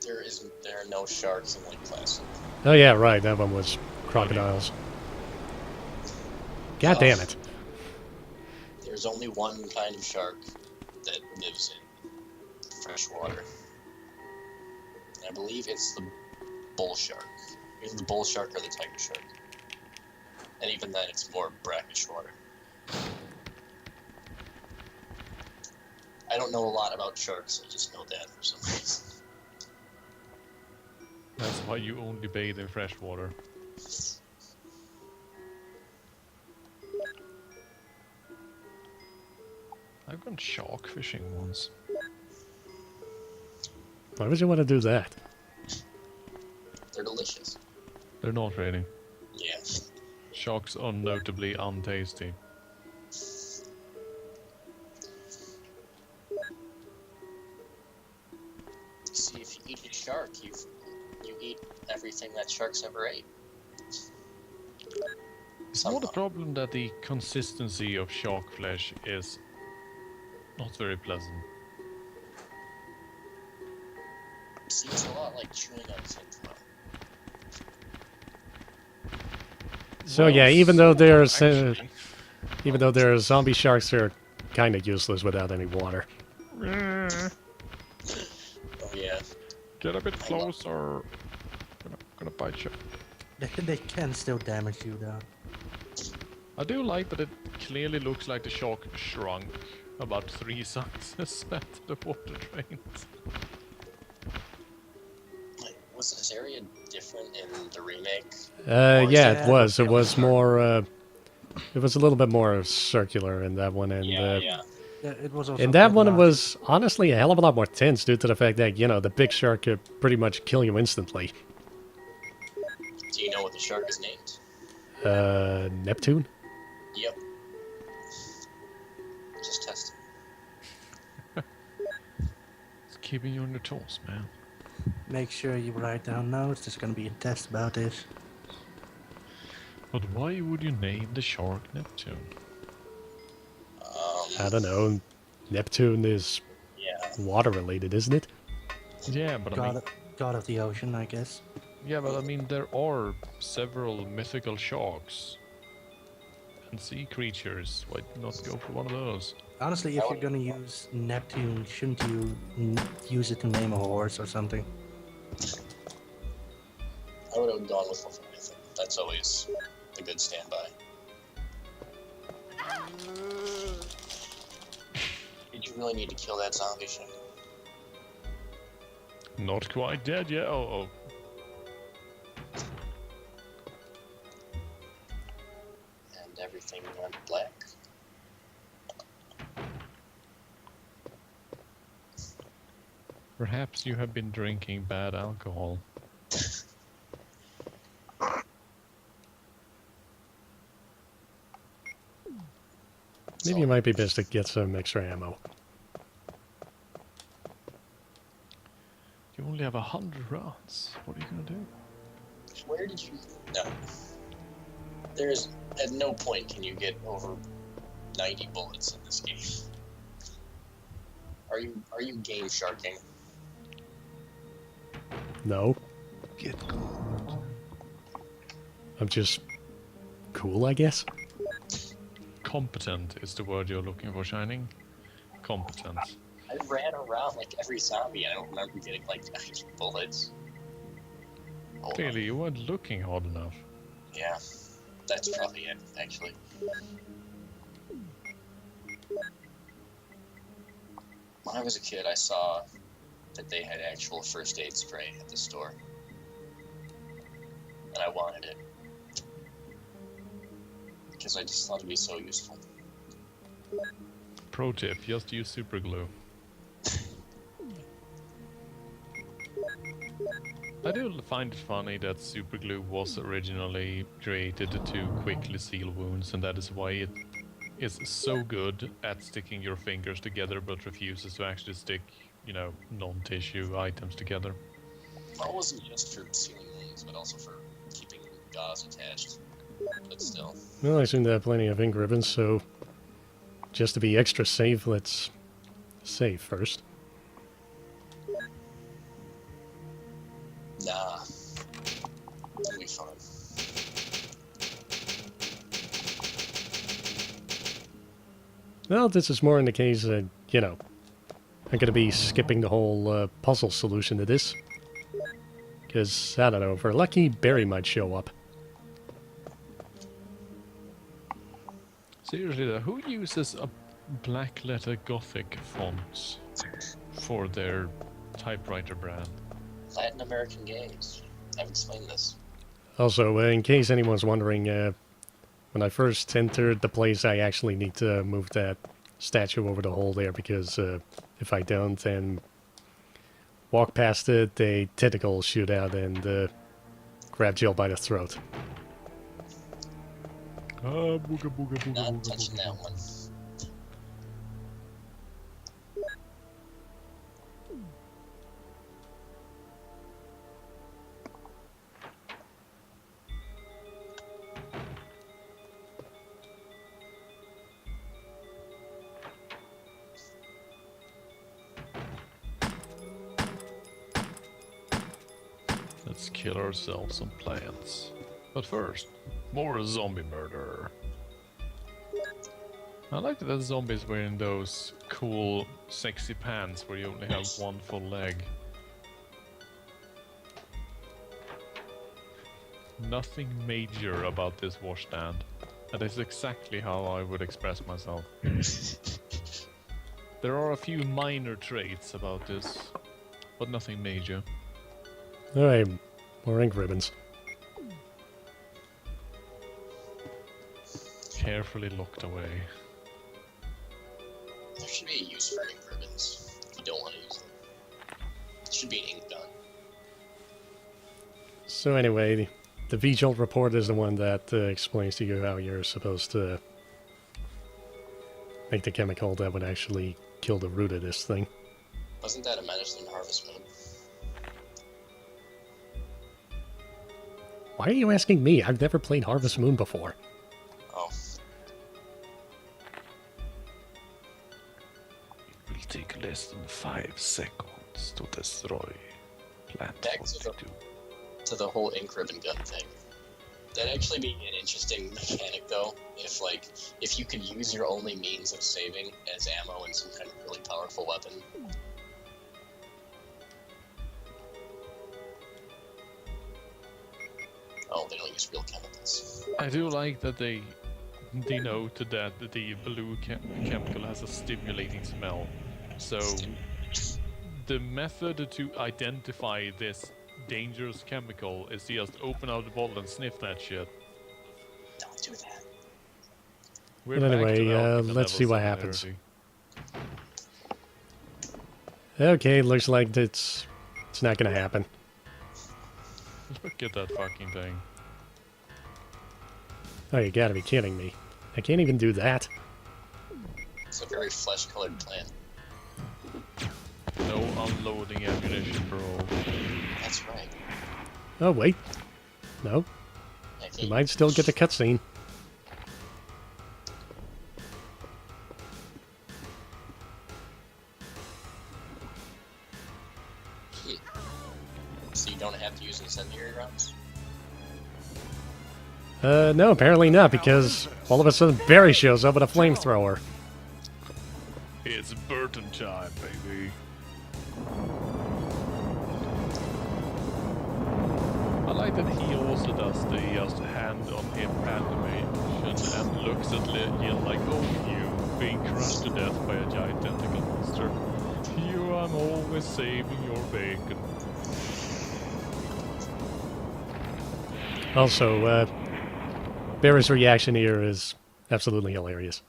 there are no sharks in Lake Placid. Oh yeah, right, that one was crocodiles. God damn it. There's only one kind of shark that lives in fresh water. And I believe it's the bull shark. Either the bull shark or the tiger shark. And even then, it's more brackish water. I don't know a lot about sharks, I just know that for some reason. That's why you only bathe in fresh water. I've gone shark fishing once. Why would you want to do that? They're delicious. They're not really. Yeah. Sharks are notably untasty. See, if you eat a shark, you eat everything that sharks ever ate. It's more the problem that the consistency of shark flesh is not very pleasant. See, it's a lot like chewing on tinfoil. So yeah, even though there's actually, zombie sharks, they're kind of useless without any water. Oh yeah. get a bit closer. Gonna bite you. They can still damage you though. I do like that it clearly looks like the shark shrunk about 3 sizes after the water drains. Like, was this area different in the remake? Yeah, yeah, it was. It yeah. was more. It was a little bit more circular in that one, and Yeah, yeah. Yeah, it was also in that quite one, it large. was honestly a hell of a lot more tense due to the fact that the big shark could pretty much kill you instantly. Do you know what the shark is named? Neptune. Yep. Just testing. It's keeping you on your toes, man. Make sure you write down notes. There's gonna be a test about this. But why would you name the shark Neptune? I don't know. Neptune is Yeah. water related, isn't it? Yeah, but I mean, God of the ocean, I guess. yeah, but I mean, there are several mythical sharks and sea creatures. Why not go for one of those? Honestly, if you're gonna use Neptune, shouldn't you use it to name a horse or something? I would have gone with Leviathan. That's always a good standby. Did you really need to kill that zombie shit? Not quite dead yet. Oh. And everything went black? Perhaps you have been drinking bad alcohol. Maybe it might be best to get some extra ammo. You only have 100 rounds. What are you gonna do? Where did you... No. There's... At no point can you get over 90 bullets in this game. Are you game sharking? No, Get good. I'm just cool, I guess. Competent is the word you're looking for, Shining. Competent. I ran around like every zombie. I don't remember getting like 90 bullets. Hold on. Clearly, you weren't looking hard enough. Yeah, that's probably it, actually. When I was a kid, I saw that they had actual first aid spray at the store. And I wanted it. Because I just thought it'd be so useful. Pro tip, just use super glue. I do find it funny that super glue was originally created to quickly seal wounds, and that is why it is so good at sticking your fingers together but refuses to actually stick, non-tissue items together. Well, it wasn't just for sealing wounds, but also for keeping gauze attached. But still. Well, I seem to have plenty of ink ribbons, so just to be extra safe, let's save first. Nah. It'll be fun. Well, this is more in the case that, I'm going to be skipping the whole puzzle solution to this. Because, I don't know, if we're lucky, Barry might show up. Seriously though, who uses a black letter Gothic font for their typewriter brand? Latin American games. I've explained this. Also, in case anyone's wondering, when I first entered the place, I actually need to move that statue over the hole there, because if I don't and walk past it, a tentacle will shoot out and grab Jill by the throat. Booga booga booga Not booga touching booga. that one. Let's kill ourselves some plants. But first, More zombie murder. I like that the zombies wearing those cool, sexy pants where you only have one full leg. Nothing major about this washstand. That is exactly how I would express myself. There are a few minor traits about this, but nothing major. Alright, more ink ribbons. Carefully locked away. There should be a use for ink ribbons if you don't want to use them. It should be an ink gun. So anyway, the visual report is the one that explains to you how you're supposed to make the chemical that would actually kill the root of this thing. Wasn't that a medicine in Harvest Moon? Why are you asking me? I've never played Harvest Moon before. Oh. It will take less than 5 seconds to destroy plant Back to the whole ink ribbon gun thing. That'd actually be an interesting mechanic, though, if you could use your only means of saving as ammo in some kind of really powerful weapon. Oh, they don't use real chemicals. I do like that they denoted that the blue chemical has a stimulating smell. So the method to identify this dangerous chemical is just open out the bottle and sniff that shit. Don't do that. We're But back to anyway, alchemy let's see level what happens. similarity. Okay, looks like it's not gonna happen. Look at that fucking thing. Oh, you gotta be kidding me. I can't even do that. It's a very flesh-colored plant. No unloading ammunition, bro. That's right. Oh, wait. No. I You think might still get the cutscene. So you don't have to use incendiary rounds? No, apparently not, because all of a sudden Barry shows up with a flamethrower. It's Burton time, baby. I like that he also does the just hand on hip animation and looks at Jill like, oh, you being crushed to death by a giant tentacle monster. You, I'm always saving your bacon. Also, Barry's reaction here is absolutely hilarious.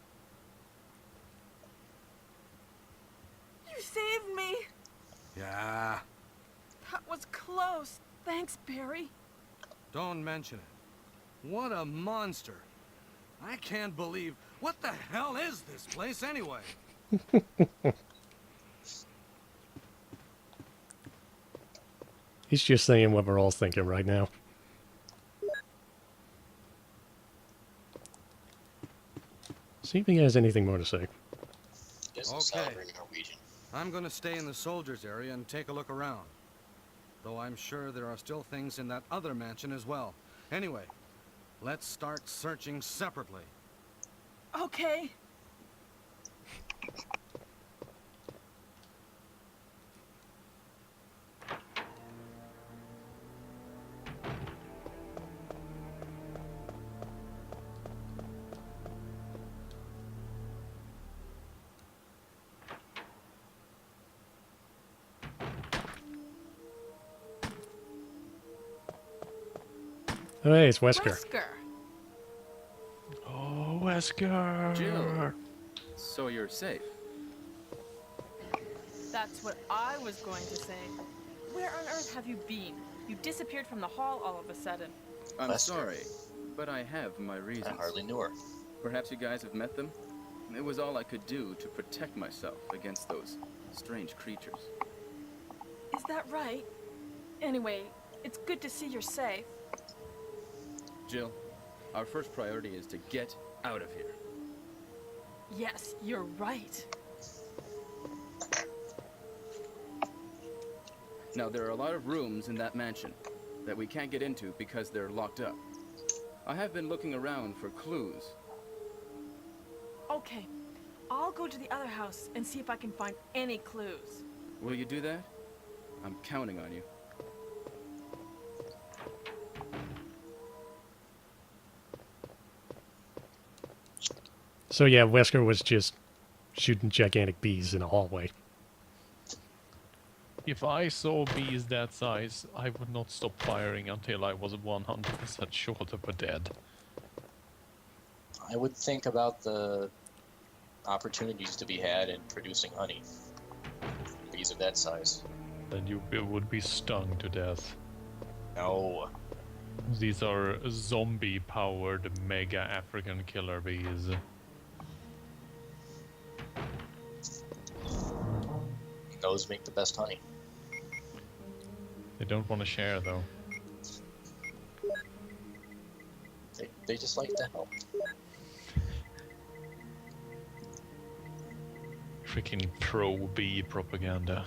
You saved me! Yeah, That was close. Thanks, Barry. don't mention it. What a monster. I can't believe... What the hell is this place anyway? He's just saying what we're all thinking right now. See if he has anything more to say. Doesn't sound Okay. very Norwegian. I'm gonna stay in the soldiers area and take a look around. Though I'm sure there are still things in that other mansion as well. Anyway, let's start searching separately. Okay. Oh, hey, it's Wesker. Wesker. Oh, Wesker! Jill. So you're safe. That's what I was going to say. Where on earth have you been? You disappeared from the hall all of a sudden. I'm Lester. sorry, but I have my reasons. I hardly knew her. Perhaps you guys have met them? It was all I could do to protect myself against those strange creatures. Is that right? Anyway, it's good to see you're safe. Jill, our first priority is to get out of here. Yes, you're right. Now, there are a lot of rooms in that mansion that we can't get into because they're locked up. I have been looking around for clues. Okay, I'll go to the other house and see if I can find any clues. Will you do that? I'm counting on you. So yeah, Wesker was just shooting gigantic bees in a hallway. If I saw bees that size, I would not stop firing until I was 100% sure they were dead. I would think about the opportunities to be had in producing honey. Bees of that size. Then you would be stung to death. No. These are zombie-powered mega African killer bees. Those make the best honey. They don't want to share, though. They just like to help. Freaking pro-bee propaganda.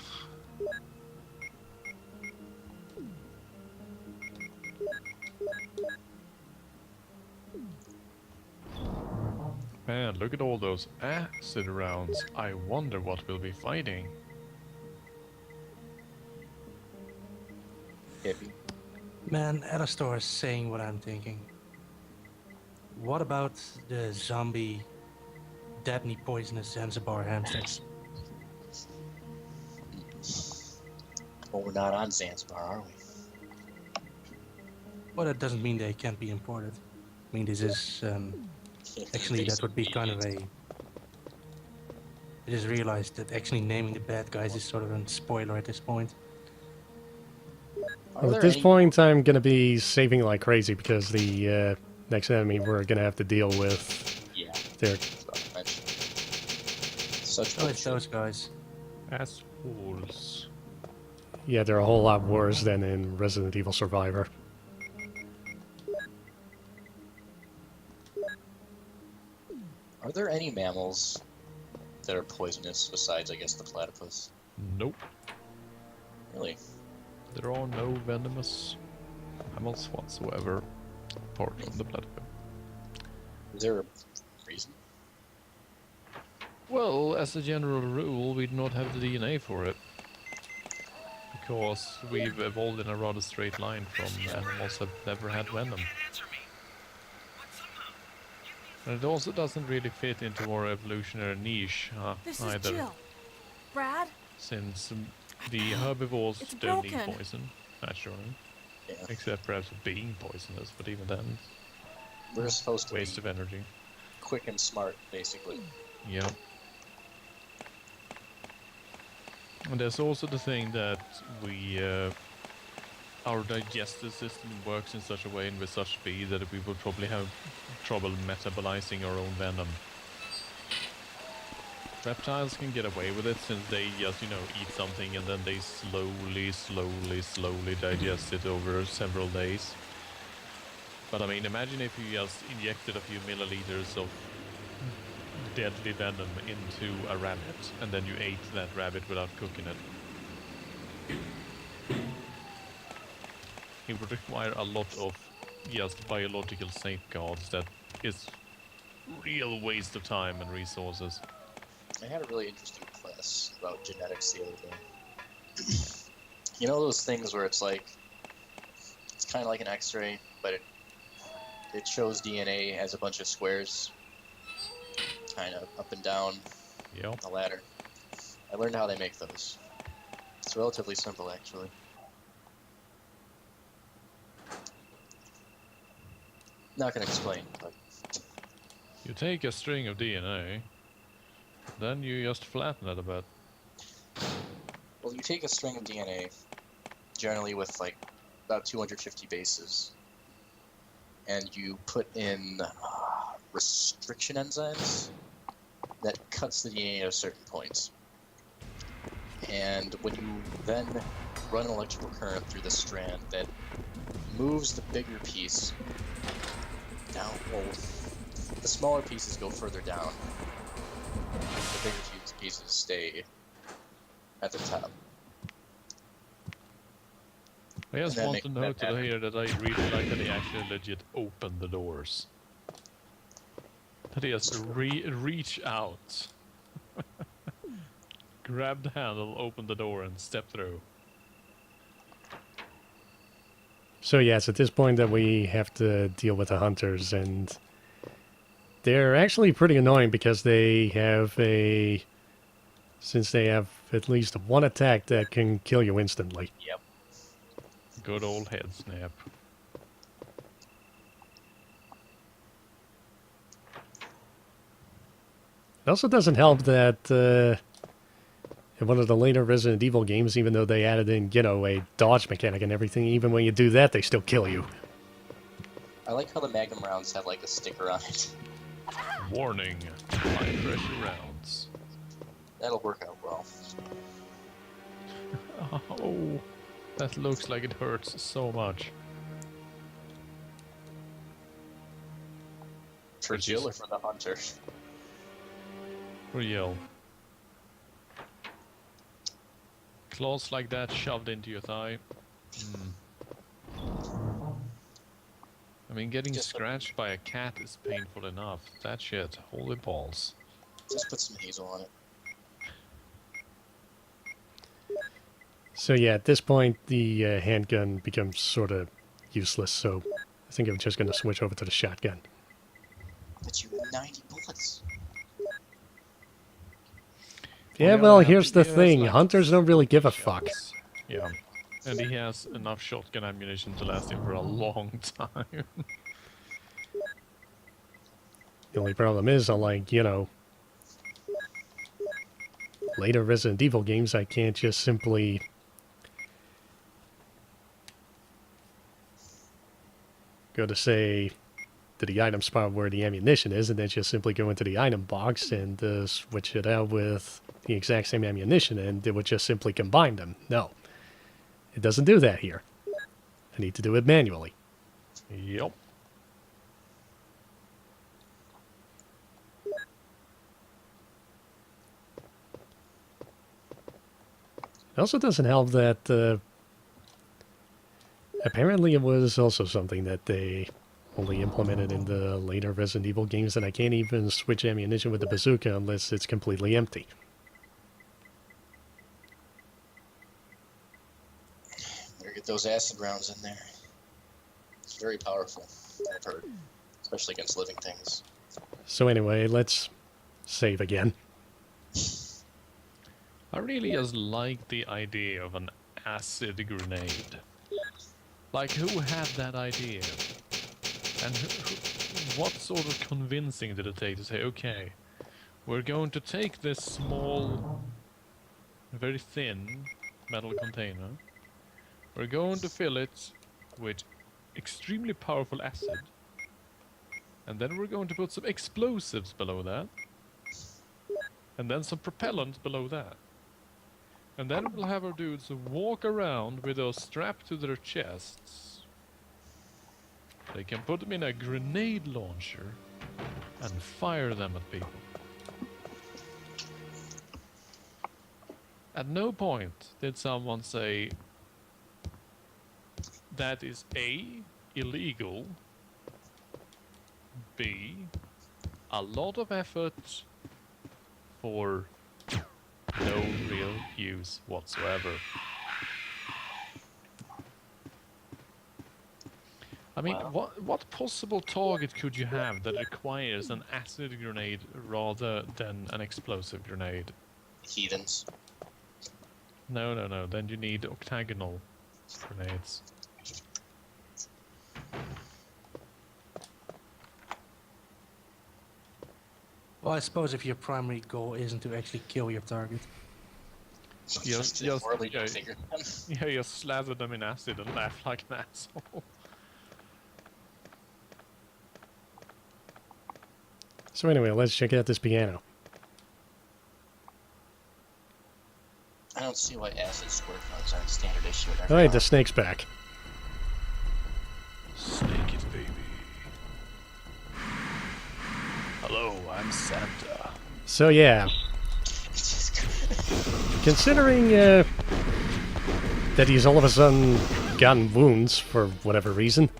Man, look at all those acid rounds. I wonder what we'll be fighting. Hippie. Man, Alastor is saying what I'm thinking. What about the zombie, deadly poisonous Zanzibar hamsters? Well, we're not on Zanzibar, are we? Well, that doesn't mean they can't be imported. I mean, this is actually that would be kind of a. I just realized that actually naming the bad guys is sort of a spoiler at this point. Well, at this point, I'm going to be saving like crazy because the next enemy we're going to have to deal with. Yeah. They're such Oh, it's those guys. Assholes. yeah, they're a whole lot worse than in Resident Evil Survivor. Are there any mammals that are poisonous besides, I guess, the platypus? Nope. Really? There are no venomous mammals whatsoever, apart from the platypus. Is there a reason? Well, as a general rule, we do not have the DNA for it. Because we've evolved in a rather straight line from animals that never had venom. And it also doesn't really fit into our evolutionary niche This either. is Jill. Brad? Since the herbivores It's don't need broken. poison, naturally. Yeah. Except perhaps for being poisonous, but even then, We're supposed to waste be of energy. quick and smart, basically. Yeah. And there's also the thing that our digestive system works in such a way and with such speed that we would probably have trouble metabolizing our own venom. Reptiles can get away with it since they just, eat something and then they slowly digest it over several days. But I mean, imagine if you just injected a few milliliters of deadly venom into a rabbit and then you ate that rabbit without cooking it. It would require a lot of just biological safeguards that is real waste of time and resources. I had a really interesting class about genetics the other day. You know those things where it's like, it's kind of like an X-ray, but it shows DNA as a bunch of squares, kind of up and down Yep. the ladder. I learned how they make those. It's relatively simple, actually. Not gonna explain, but You take a string of DNA, then you just flatten it a bit. well, you take a string of DNA, generally with like about 250 bases, and you put in restriction enzymes that cuts the DNA at certain points. And when you then run an electrical current through the strand that moves the bigger piece down, well, the smaller pieces go further down. The bigger pieces stay at the top. I just That want makes to note that happen. here that I really like that he actually legit opened the doors. That he has to reach out, grab the handle, open the door, and step through. So yeah, it's at this point that we have to deal with the hunters, and they're actually pretty annoying because they have since they have at least one attack that can kill you instantly. Yep. Good old head snap. It also doesn't help that in one of the later Resident Evil games, even though they added in, a dodge mechanic and everything, even when you do that, they still kill you. I like how the Magnum rounds have like a sticker on it. Warning, high pressure rounds. That'll work out well. Oh, that looks like it hurts so much. For Jill or for the hunter? Real. Claws like that shoved into your thigh. I mean, getting scratched by a cat is painful enough. That shit, holy balls. Just put some hazel on it. So yeah, at this point, the handgun becomes sort of useless, so I think I'm just going to switch over to the shotgun. But you have 90 bullets. Yeah, well, here's the thing. Hunters don't really give a fuck. Yeah. And he has enough shotgun ammunition to last him for a long time. The only problem is, unlike, later Resident Evil games, I can't just simply go to, say, to the item spot where the ammunition is, and then just simply go into the item box and switch it out with the exact same ammunition, and it would just simply combine them. No. It doesn't do that here. I need to do it manually. Yup. It also doesn't help that apparently it was also something that they only implemented in the later Resident Evil games, that I can't even switch ammunition with the bazooka unless it's completely empty. Better get those acid rounds in there. It's very powerful, I've heard. Especially against living things. So anyway, let's save again. I really just like the idea of an acid grenade. Like, who had that idea? And what sort of convincing did it take to say, okay, we're going to take this small, very thin metal container, we're going to fill it with extremely powerful acid, and then we're going to put some explosives below that, and then some propellant below that. And then we'll have our dudes walk around with those strapped to their chests. They can put them in a grenade launcher and fire them at people. At no point did someone say that is A, illegal, B, a lot of effort for no real use whatsoever. I mean, what possible target could you have that requires an acid grenade rather than an explosive grenade? Heathens. No. Then you need octagonal grenades. Well, I suppose if your primary goal isn't to actually kill your target. Just Morally yeah, configured them. yeah, you slather them in acid and laugh like an asshole. So anyway, let's check out this piano. I don't see why acid squirt guns aren't standard issue at every Alright, the round. snake's back. Snake it, baby. Hello, I'm Santa. So yeah, considering that he's all of a sudden gotten wounds for whatever reason.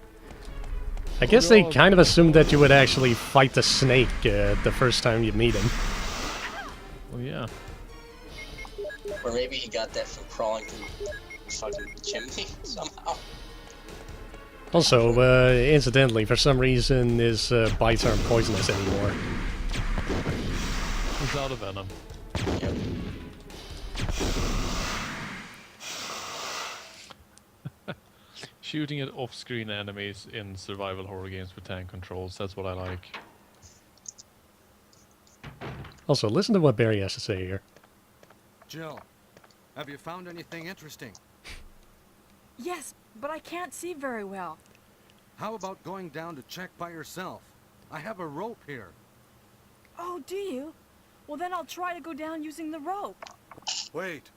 I guess they kind of assumed that you would actually fight the snake the first time you meet him. Oh yeah. Or maybe he got that from crawling through the fucking chimney somehow. Also, incidentally, for some reason, his bites aren't poisonous anymore. He's out of venom. Yep. Shooting at off-screen enemies in survival horror games with tank controls, that's what I like. Also, listen to what Barry has to say here. Jill, have you found anything interesting? Yes, but I can't see very well. How about going down to check by yourself? I have a rope here. Oh, do you? Well, then I'll try to go down using the rope. Wait.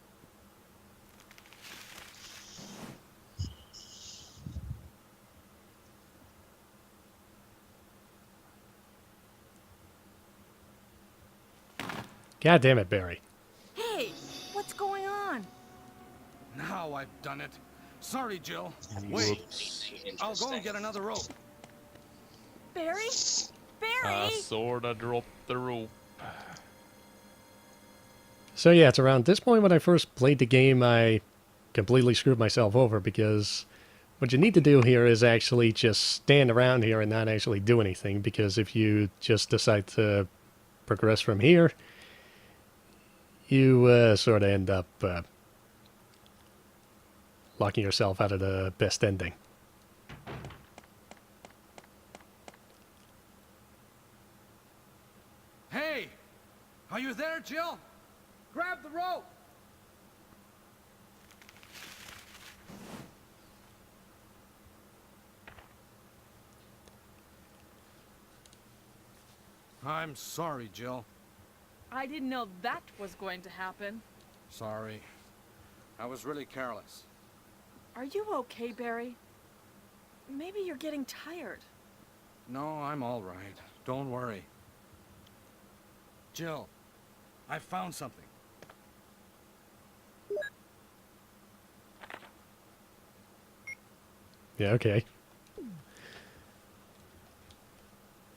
God damn it, Barry. Hey, what's going on? Now I've done it. Sorry, Jill. Wait. I'll go and get another rope. Barry? Barry! I sorta dropped the rope. So yeah, it's around this point when I first played the game, I completely screwed myself over because what you need to do here is actually just stand around here and not actually do anything, because if you just decide to progress from here, you sort of end up locking yourself out of the best ending. Hey! Are you there, Jill? Grab the rope! I'm sorry, Jill. I didn't know that was going to happen. Sorry. I was really careless. Are you okay, Barry? Maybe you're getting tired. No, I'm all right. Don't worry. Jill, I found something. Yeah, okay.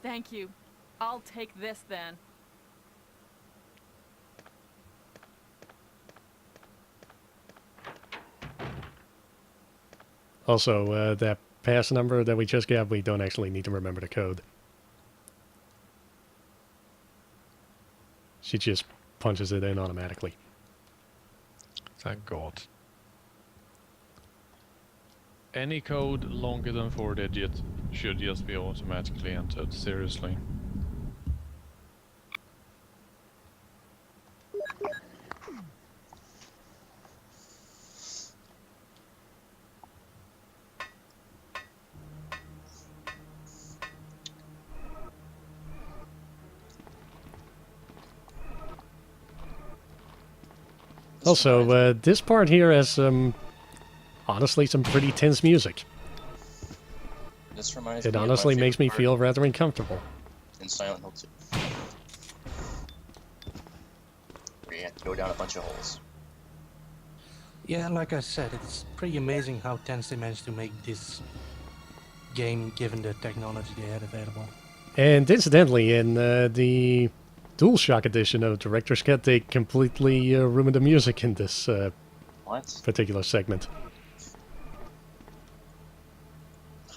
Thank you. I'll take this then. Also, that pass number that we just got, we don't actually need to remember the code. She just punches it in automatically. Thank God. Any code longer than 4 digits should just be automatically entered, seriously. Also, this part here has honestly some pretty tense music. This reminds It me honestly of my makes me favorite feel rather uncomfortable. part in Silent Hill 2. Where you have to go down a bunch of holes. Yeah, like I said, it's pretty amazing how tense they managed to make this game given the technology they had available. And incidentally, in the DualShock edition of Director's Cut, they completely ruined the music in this What? particular segment.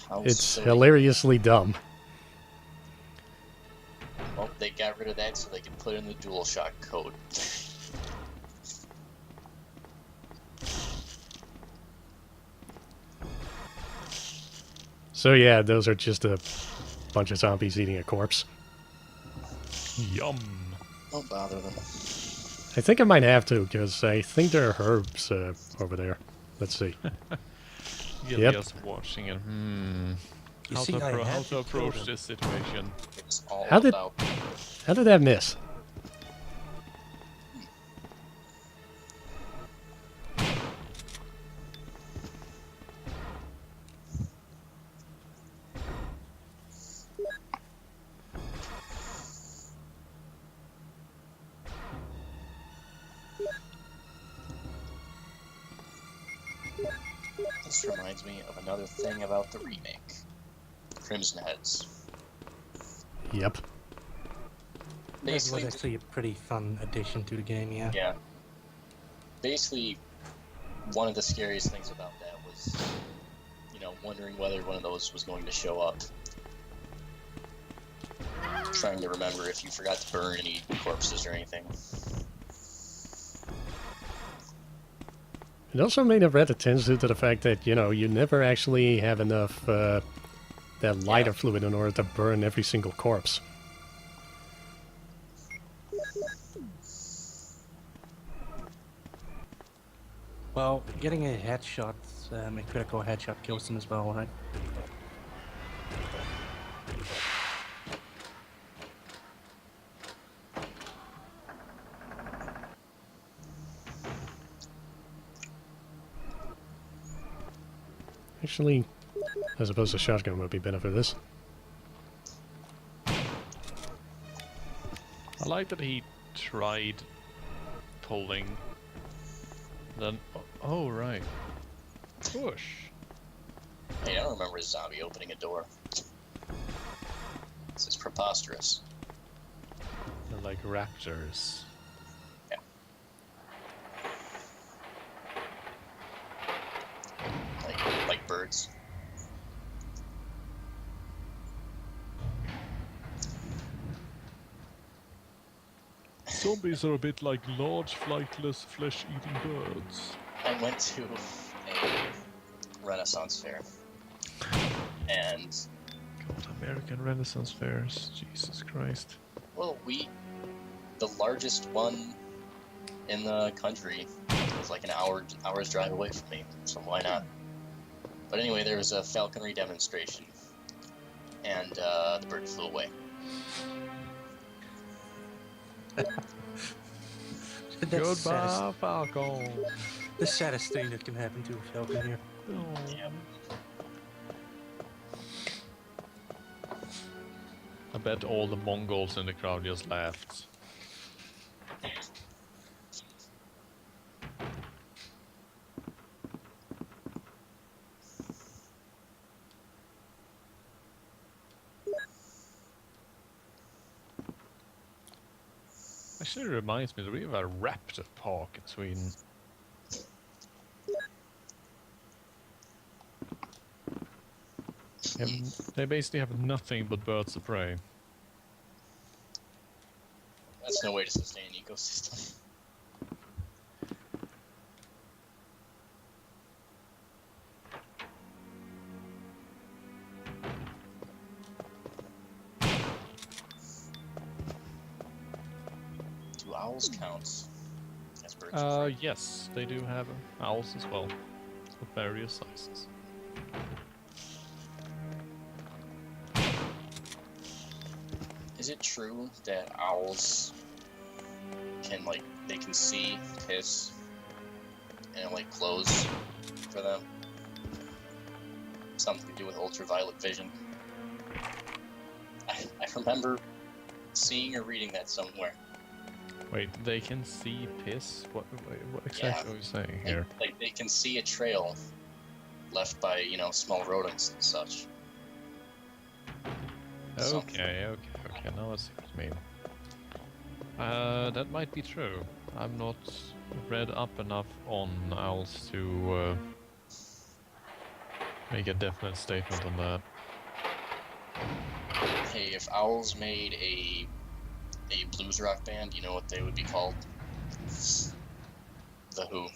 How It's silly. hilariously dumb. Well, they got rid of that so they could put in the DualShock code. So yeah, those are just a bunch of zombies eating a corpse. Yum. Don't bother them. I think I might have to, because I think there are herbs over there. Let's see. You're Yep. just watching it. You How see, to, I how had to to approach kill them. this situation? It's all How did- about... How did that miss? This reminds me of another thing about the remake. Crimson Heads. Yep. That was Basically, actually a pretty fun addition to the game, yeah. yeah. Basically, one of the scariest things about that was, you know, wondering whether one of those was going to show up. Trying to remember if you forgot to burn any corpses or anything. It also made a red attention to the fact that, you know, you never actually have enough that lighter fluid in order to burn every single corpse. Well, getting a headshot, a critical headshot kills them as well, right? Actually, I suppose a shotgun would be better for this. I like that he tried pulling. Then, oh right, push. Hey, I don't remember a zombie opening a door. This is preposterous. They're like raptors. Yeah. Like birds. Zombies are a bit like large, flightless, flesh-eating birds. I went to a Renaissance fair, and God, American Renaissance fairs, Jesus Christ. well, the largest one in the country was like an hour's drive away from me, so why not? But anyway, there was a falconry demonstration, and the bird flew away. Goodbye, Falcon. The saddest thing that can happen to a falcon here. Yeah. I bet all the Mongols in the crowd just laughed. Actually, it reminds me that we have a raptor park in Sweden. They basically have nothing but birds of prey. That's no way to sustain an ecosystem. Do owls count as birds of prey? Yes, they do have owls as well, of various sizes. Is it true that owls can, like, they can see piss and it, like, glows for them? Something to do with ultraviolet vision. I remember seeing or reading that somewhere. Wait, they can see piss? What exactly are you saying here? Like, they can see a trail left by, you know, small rodents and such. Okay, now I see what you mean. That might be true. I'm not read up enough on owls to make a definite statement on that. Hey, if owls made a blues rock band, you know what they would be called? The Who.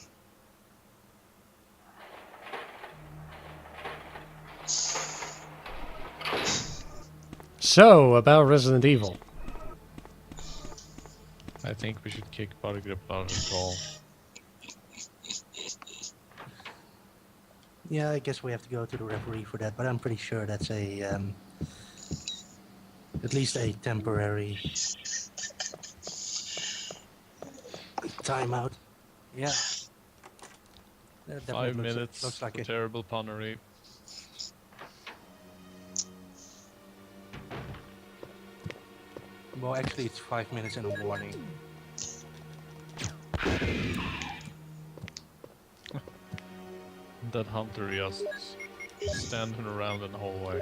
So, about Resident Evil. I think we should kick BuddyGripple out of the call. Yeah, I guess we have to go to the referee for that, but I'm pretty sure that's a at least a temporary timeout. Yeah. That definitely 5 minutes looks like for it. terrible punnery. Well, actually, it's 5 minutes and a warning. that hunter just standing around in the hallway.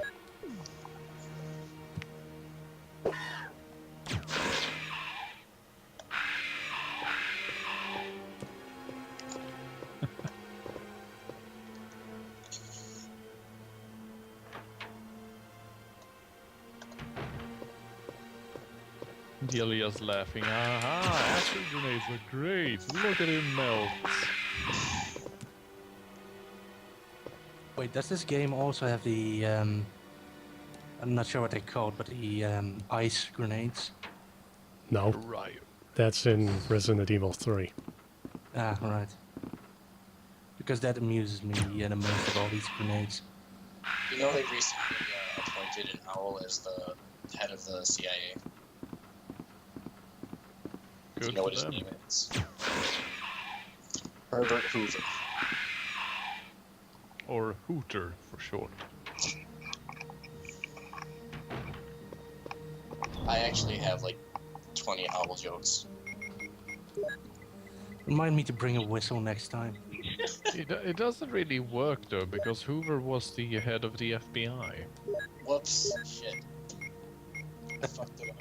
Delia's laughing. Aha! Acid grenades are great! Look at him melt! Wait, does this game also have the, I'm not sure what they're called, but the ice grenades? No, Right. that's in Resident Evil 3. Ah, right. Because that amuses me the most of all these grenades. You know they recently appointed an owl as the head of the CIA. Do you know what his name is? Herbert Hoover. Or Hooter, for short. I actually have like 20 owl jokes. Remind me to bring a whistle next time. It doesn't really work though, because Hoover was the head of the FBI. Whoops. Shit. I fucked it up.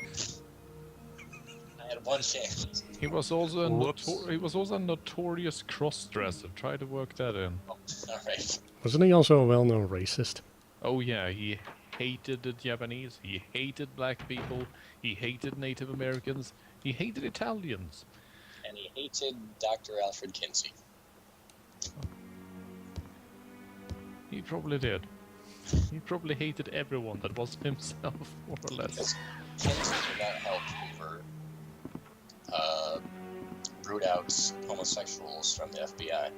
I had one chance. He was also Whoops. he was also a notorious cross-dresser. Try to work that in. Oh, alright. Wasn't he also a well-known racist? Oh yeah, he hated the Japanese, he hated black people, he hated Native Americans, he hated Italians. And he hated Dr. Alfred Kinsey. He probably did. He probably hated everyone that wasn't himself, more or less. Because Kinsey did not help Hoover root out homosexuals from the FBI.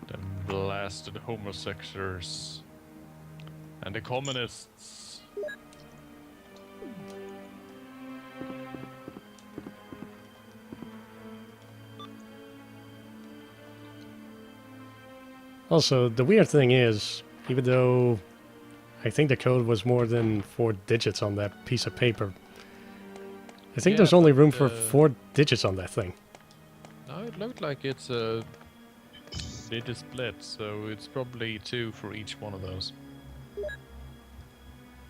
The blasted homosexuals. And the communists. Also, the weird thing is, even though I think the code was more than 4 digits on that piece of paper, I think Yeah, there's only room but, for 4 digits on that thing. No, it looked like it's a digit split, so it's probably 2 for each one of those.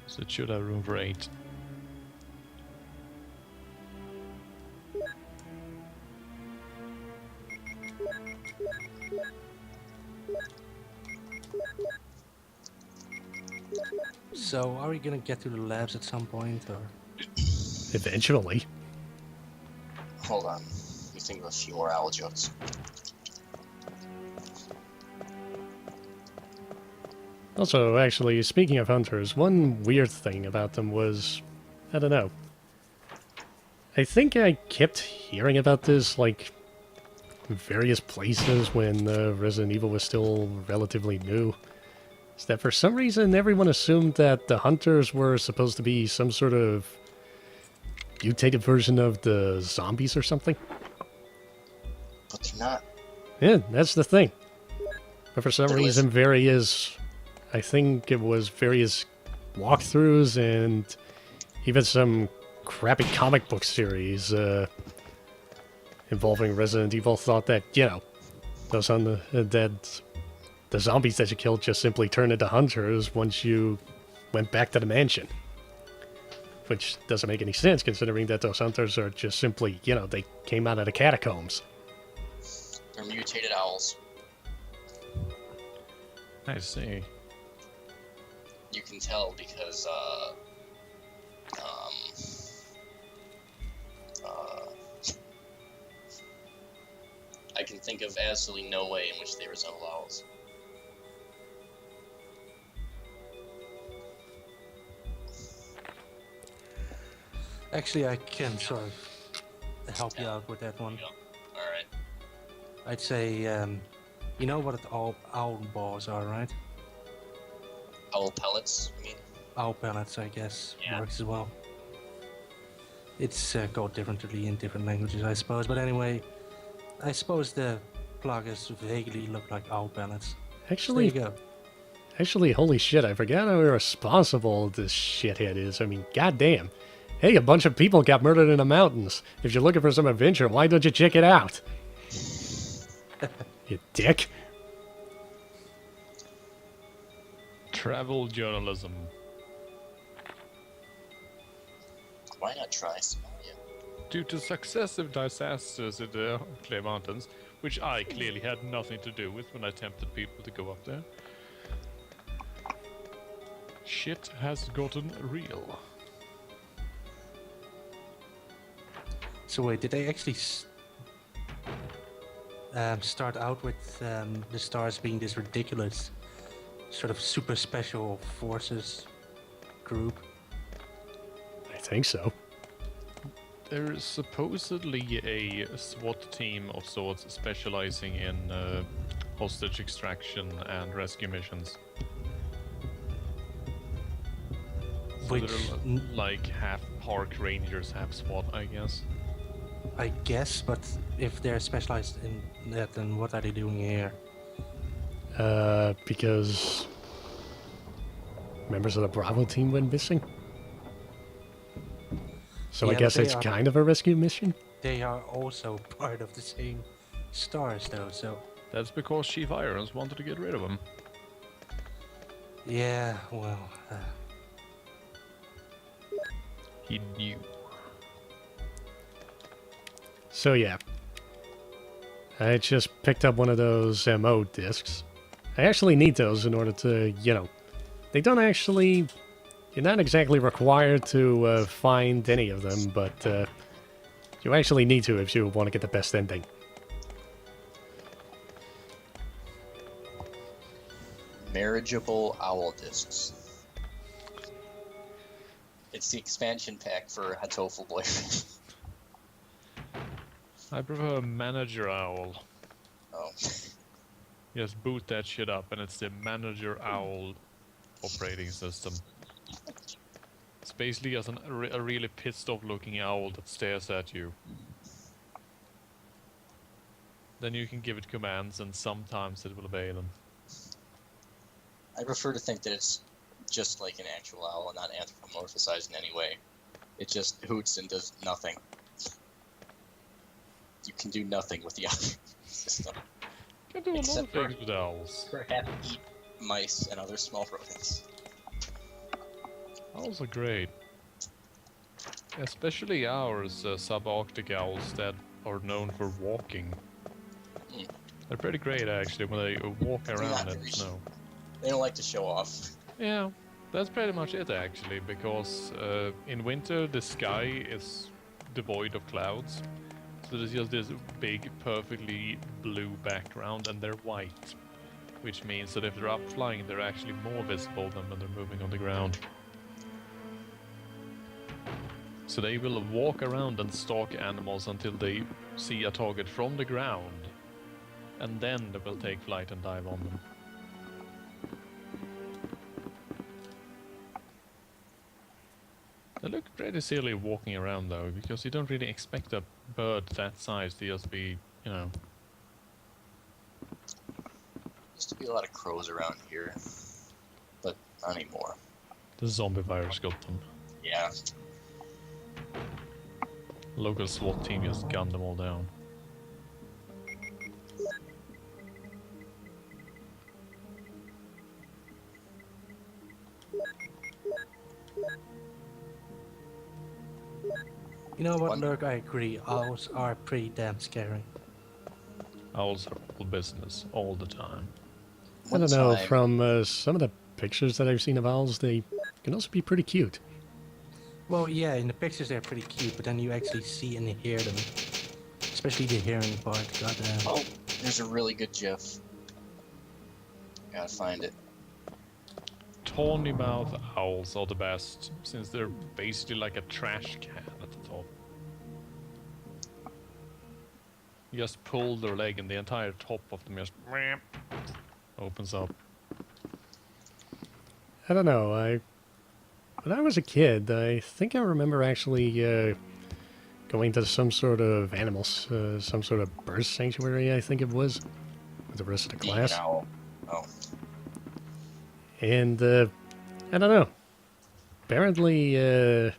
So it should have room for 8. So, are we gonna get to the labs at some point, or? Eventually. Hold on. Let me think of a few more owl jokes. Also, actually, speaking of hunters, one weird thing about them was, I don't know. I think I kept hearing about this, like, in various places when Resident Evil was still relatively new. Is that for some reason everyone assumed that the hunters were supposed to be some sort of mutated version of the zombies or something? But they're not. Yeah, that's the thing. But for some There reason, I think it was various walkthroughs and even some crappy comic book series involving Resident Evil thought that, you know, those the zombies that you killed just simply turned into hunters once you went back to the mansion. Which doesn't make any sense considering that those hunters are just simply, you know, they came out of the catacombs. They're mutated owls. I see. You can tell because, I can think of absolutely no way in which they resemble owls. Actually, I can sort of help you out with that one. Alright. I'd say, you know what owl balls are, right? Owl pellets, I mean? Owl pellets, I guess, Yeah. works as well. It's called differently in different languages, I suppose. But anyway, I suppose the pluggers vaguely look like owl pellets. Actually, So there you go. Actually, holy shit, I forgot how irresponsible this shithead is. I mean, goddamn. Hey, a bunch of people got murdered in the mountains. If you're looking for some adventure, why don't you check it out? You dick. Travel journalism. Why not try Somalia? Due to successive disasters in the Clay Mountains, which I clearly had nothing to do with when I tempted people to go up there, shit has gotten real. So wait, did they actually start out with the stars being this ridiculous sort of super special forces group? I think so. There is supposedly a SWAT team of sorts specializing in hostage extraction and rescue missions. So Which they're like half park rangers, half SWAT, I guess. I guess, but if they're specialized in that, then what are they doing here? Because members of the Bravo team went missing. So Yeah, I but guess they it's are- kind of a rescue mission. They are also part of the same stars, though, so... That's because Chief Irons wanted to get rid of them. Yeah, well... He knew. So yeah, I just picked up one of those MO discs. I actually need those in order to, they don't actually, you're not exactly required to find any of them, but you actually need to if you want to get the best ending. Marriageable owl discs. It's the expansion pack for Hatoful Boyfriend. I prefer Manager Owl. Oh. Just boot that shit up and it's the Manager Owl operating system. It's basically just a really pissed off looking owl that stares at you. Then you can give it commands and sometimes it will obey them. I prefer to think that it's just like an actual owl and not anthropomorphized in any way. It just hoots and does nothing. You can do nothing with the owl system. You can do a lot of Except things with owls. Perhaps eat mice and other small rodents. Owls are great. Especially ours, subarctic owls that are known for walking. Mm. They're pretty great actually when they walk around in the snow. They don't like to show off. Yeah, that's pretty much it actually, because in winter the sky is devoid of clouds. So there's just this big, perfectly blue background and they're white. Which means that if they're up flying, they're actually more visible than when they're moving on the ground. So they will walk around and stalk animals until they see a target from the ground. And then they will take flight and dive on them. They look pretty silly walking around though, because you don't really expect a bird that size to just be, Used to be a lot of crows around here, but not anymore. The zombie virus got them. Yeah. Local SWAT team just gunned them all down. You know what, Lurk, I agree. Owls are pretty damn scary. Owls are all business, all the time. I don't know, from some of the pictures that I've seen of owls, they can also be pretty cute. Well, yeah, in the pictures they're pretty cute, but then you actually see and hear them. Especially the hearing part, goddamn. Oh, there's a really good GIF. Gotta find it. Tawny mouth owls are the best, since they're basically like a trash can at the top. You just pull their leg and the entire top of them just opens up. I don't know, when I was a kid, I think I remember actually going to some sort of animals, some sort of bird sanctuary, I think it was, with the rest of the class. Being an owl. Oh. And, I don't know. Apparently, the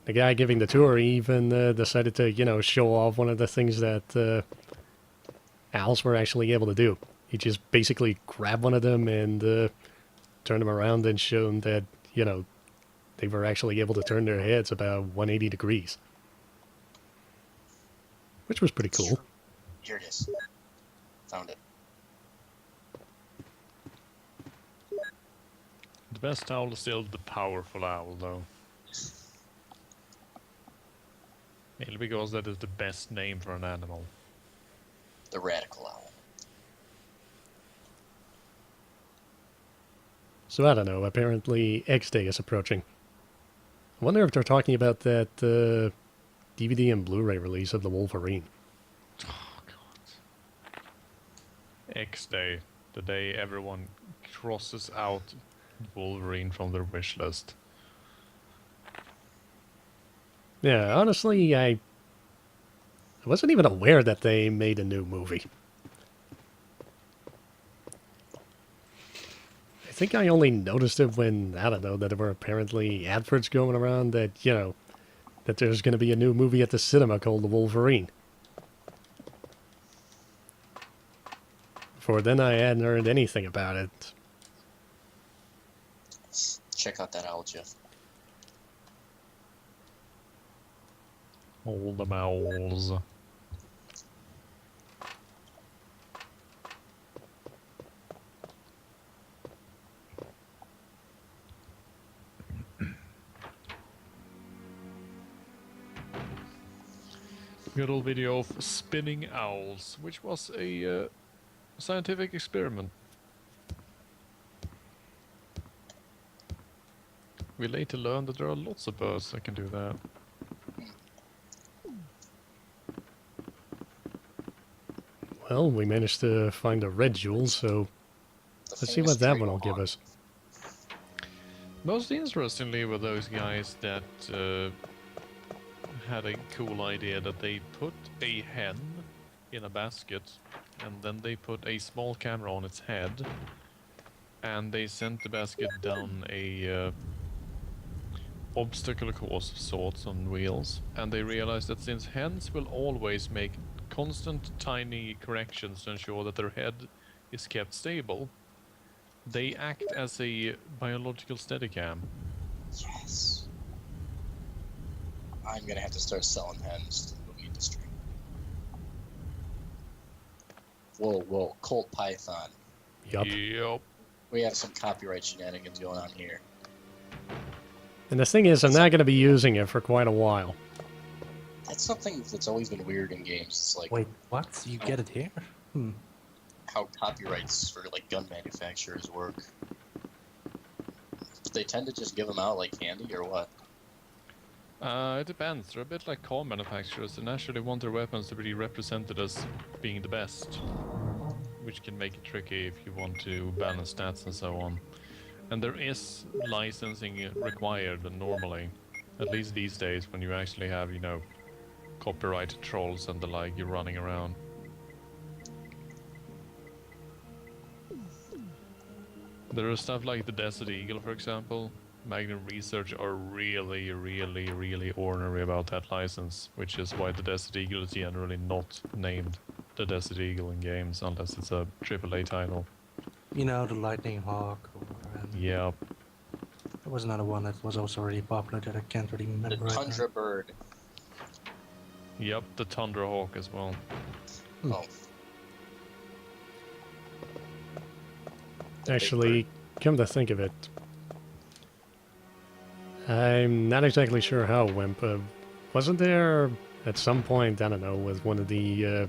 guy giving the tour even decided to, show off one of the things that owls were actually able to do. He just basically grabbed one of them and turned them around and shown that, you know, they were actually able to turn their heads about 180 degrees. Which was pretty cool. Here it is. Found it. The best owl is still the powerful owl, though. Mainly because that is the best name for an animal. The radical owl. So I don't know, apparently X Day is approaching. I wonder if they're talking about that DVD and Blu-ray release of the Wolverine. Oh, God. X Day, the day everyone crosses out Wolverine from their wish list. Yeah, honestly, I wasn't even aware that they made a new movie. I think I only noticed it when, I don't know, that there were apparently adverts going around that, you know, that there's going to be a new movie at the cinema called The Wolverine. Before then, I hadn't heard anything about it. Check out that owl, Jeff. All the owls. Good old video of spinning owls, which was a scientific experiment. We later learned that there are lots of birds that can do that. Well, we managed to find a red jewel, so let's see what that one will give us. Most interestingly were those guys that had a cool idea that they put a hen in a basket and then they put a small camera on its head and they sent the basket down a obstacle course of sorts on wheels, and they realized that since hens will always make constant tiny corrections to ensure that their head is kept stable, they act as a biological steadicam. Yes. I'm gonna have to start selling hens to the movie industry. Whoa, whoa, Colt Python. Yup. Yep. We have some copyright shenanigans going on here. And the thing is, I'm not going to be using it for quite a while. That's something that's always been weird in games. It's like, Wait, what? You get it here? how copyrights for like gun manufacturers work. They tend to just give them out like candy, or what? It depends. They're a bit like car manufacturers. They naturally want their weapons to be represented as being the best, which can make it tricky if you want to balance stats and so on. And there is licensing required normally, at least these days, when you actually have, you know, copyright trolls and the like you're running around. There are stuff like the Desert Eagle, for example. Magnum Research are really, really, really ornery about that license, which is why the Desert Eagle is generally not named the Desert Eagle in games unless it's a AAA title. You know, the Lightning Hawk. Or, Yeah. there was another one that was also really popular that I can't really remember. The right now. Tundra Bird. Yep, the Tundra Hawk as well. Oh. The big Actually, come to think of it, I'm not exactly sure how it went, but wasn't there at some point, I don't know, with one of the...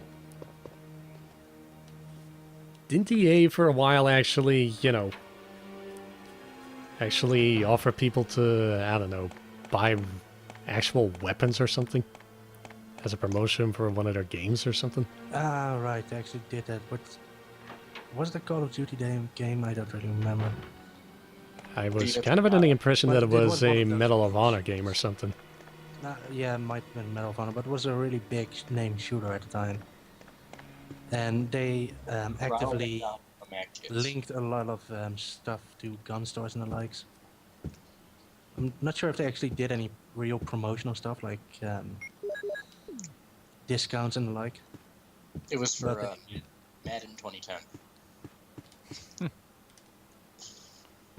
didn't EA for a while actually, you know, actually offer people to, I don't know, buy actual weapons or something? As a promotion for one of their games or something? Ah, right, they actually did that, but was the Call of Duty game? I don't really remember. I was kind of under the impression that it But it was was one a of those Medal of games. Honor game or something. Yeah, it might have been Medal of Honor, but it was a really big name shooter at the time. And they actively linked a lot of stuff to gun stores and the likes. I'm not sure if they actually did any real promotional stuff like discounts and the like. It was for But Madden 2010.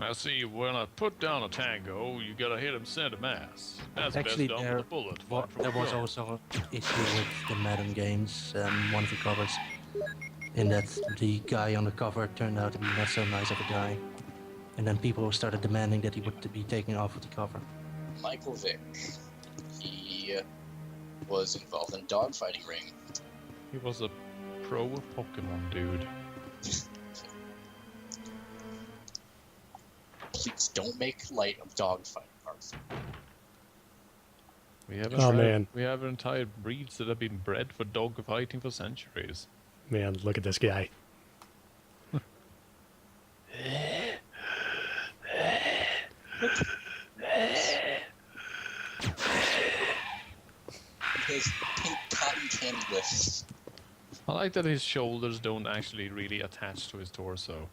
Now see, when I put down a tango, you gotta hit him center mass. That's Actually, best done with a bullet. there was also an issue with the Madden games, one of the covers, in that the guy on the cover turned out to be not so nice of a guy. And then people started demanding that he would be taken off of the cover. Michael Vick. He was involved in dogfighting ring. He was a pro Pokemon dude. Please don't make light of dogfighting, Arthur. We have Oh, man. We have entire breeds that have been bred for dog fighting for centuries. Man, look at this guy. His pink cotton candy lips. I like that his shoulders don't actually really attach to his torso.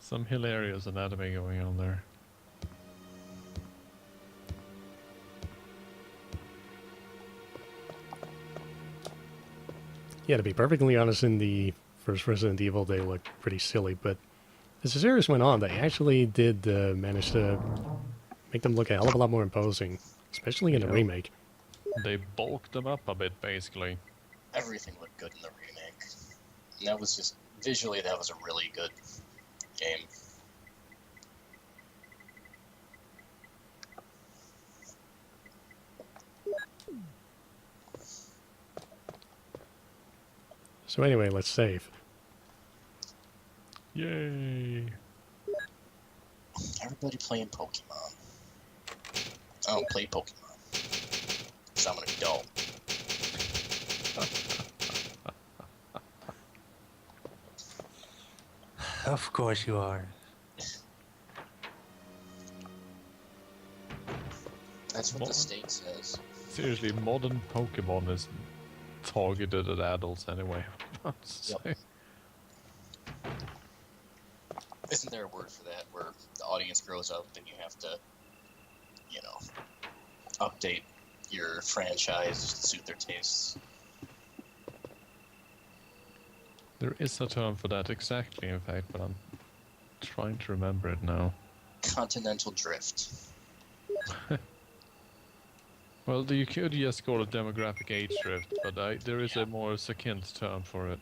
Some hilarious anatomy going on there. Yeah, to be perfectly honest, in the first Resident Evil, they looked pretty silly, but as the series went on, they actually did manage to make them look a hell of a lot more imposing, especially in the remake. They bulked them up a bit, basically. Everything looked good in the remake. And that was just, visually, that was a really good game. So anyway, let's save. Yay! Everybody playing Pokemon. I don't play Pokemon. Because I'm an adult. Of course you are. That's what the state says. Seriously, modern Pokemon is targeted at adults anyway. Yep. Isn't there a word for that, where the audience grows up and you have to, you know, update your franchise to suit their tastes? There is a term for that exactly, in fact, but I'm trying to remember it now. Continental drift. Well, you could just call it demographic age drift, but there is a more succinct term for it.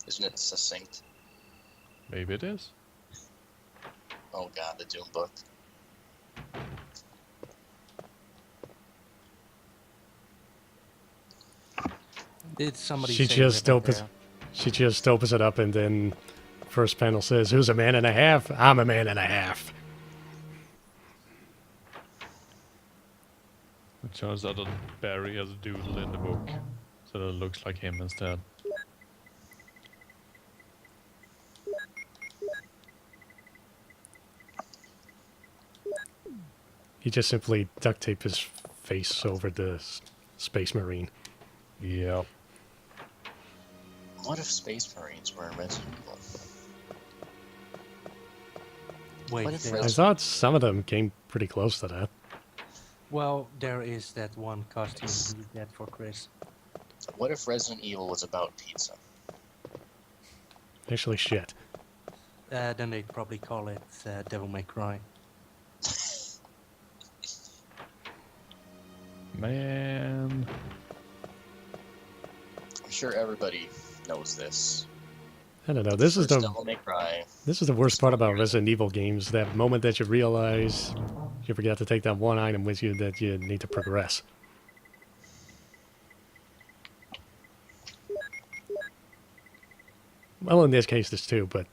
Isn't it succinct? Maybe it is. Oh god, the Doom book. Did somebody She say just that opens. She just opens it up, and then first panel says, "Who's a man and a half? I'm a man and a half." It turns out that Barry has a doodle in the book, so that it looks like him instead. He just simply duct taped his face over the Space Marine. Yep. What if Space Marines were in Resident Evil? Wait, What if I Resident thought some of them came pretty close to that. Well, there is that one costume you get for Chris. What if Resident Evil was about pizza? Actually, shit. Then they'd probably call it Devil May Cry. Man. I'm sure everybody knows this. I don't know. This is First the Devil May Cry. This is the worst part about Resident Evil games. That moment that you realize you forgot to take that one item with you that you need to progress. Well, in this case, there's two, but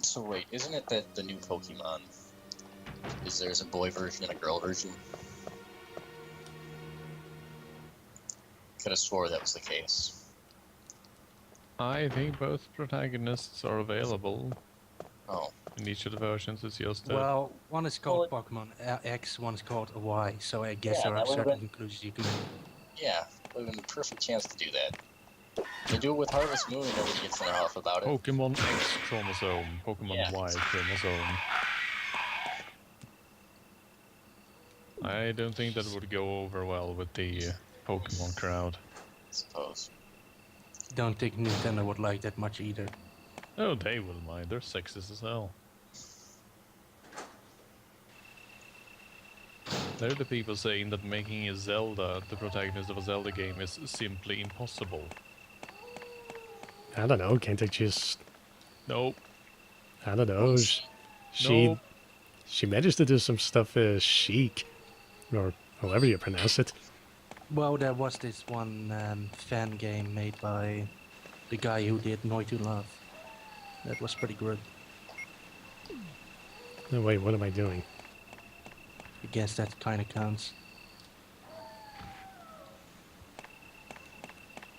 So wait, isn't it that the new Pokemon is there's a boy version and a girl version? Could have swore that was the case. I think both protagonists are available Oh, in each of the versions. It's just that Well, one is called Pokemon X, one is called Y, so I guess Yeah, there are that would've certain been- conclusions you can. yeah, would have been the perfect chance to do that. They do it with Harvest Moon and nobody gets in their huff about it. Pokemon X chromosome, Pokemon Yeah. Y chromosome. I don't think that would go over well with the Pokemon crowd. I suppose. Don't think Nintendo would like that much either. Oh, they will mind. They're sexist as hell. They're the people saying that making a Zelda, the protagonist of a Zelda game, is simply impossible. I don't know. Can't they just? Nope. I don't know. She Nope. she managed to do some stuff chic, or however you pronounce it. Well, there was this one fan game made by the guy who did Noi to Love. That was pretty good. No, wait, what am I doing? I guess that kind of counts.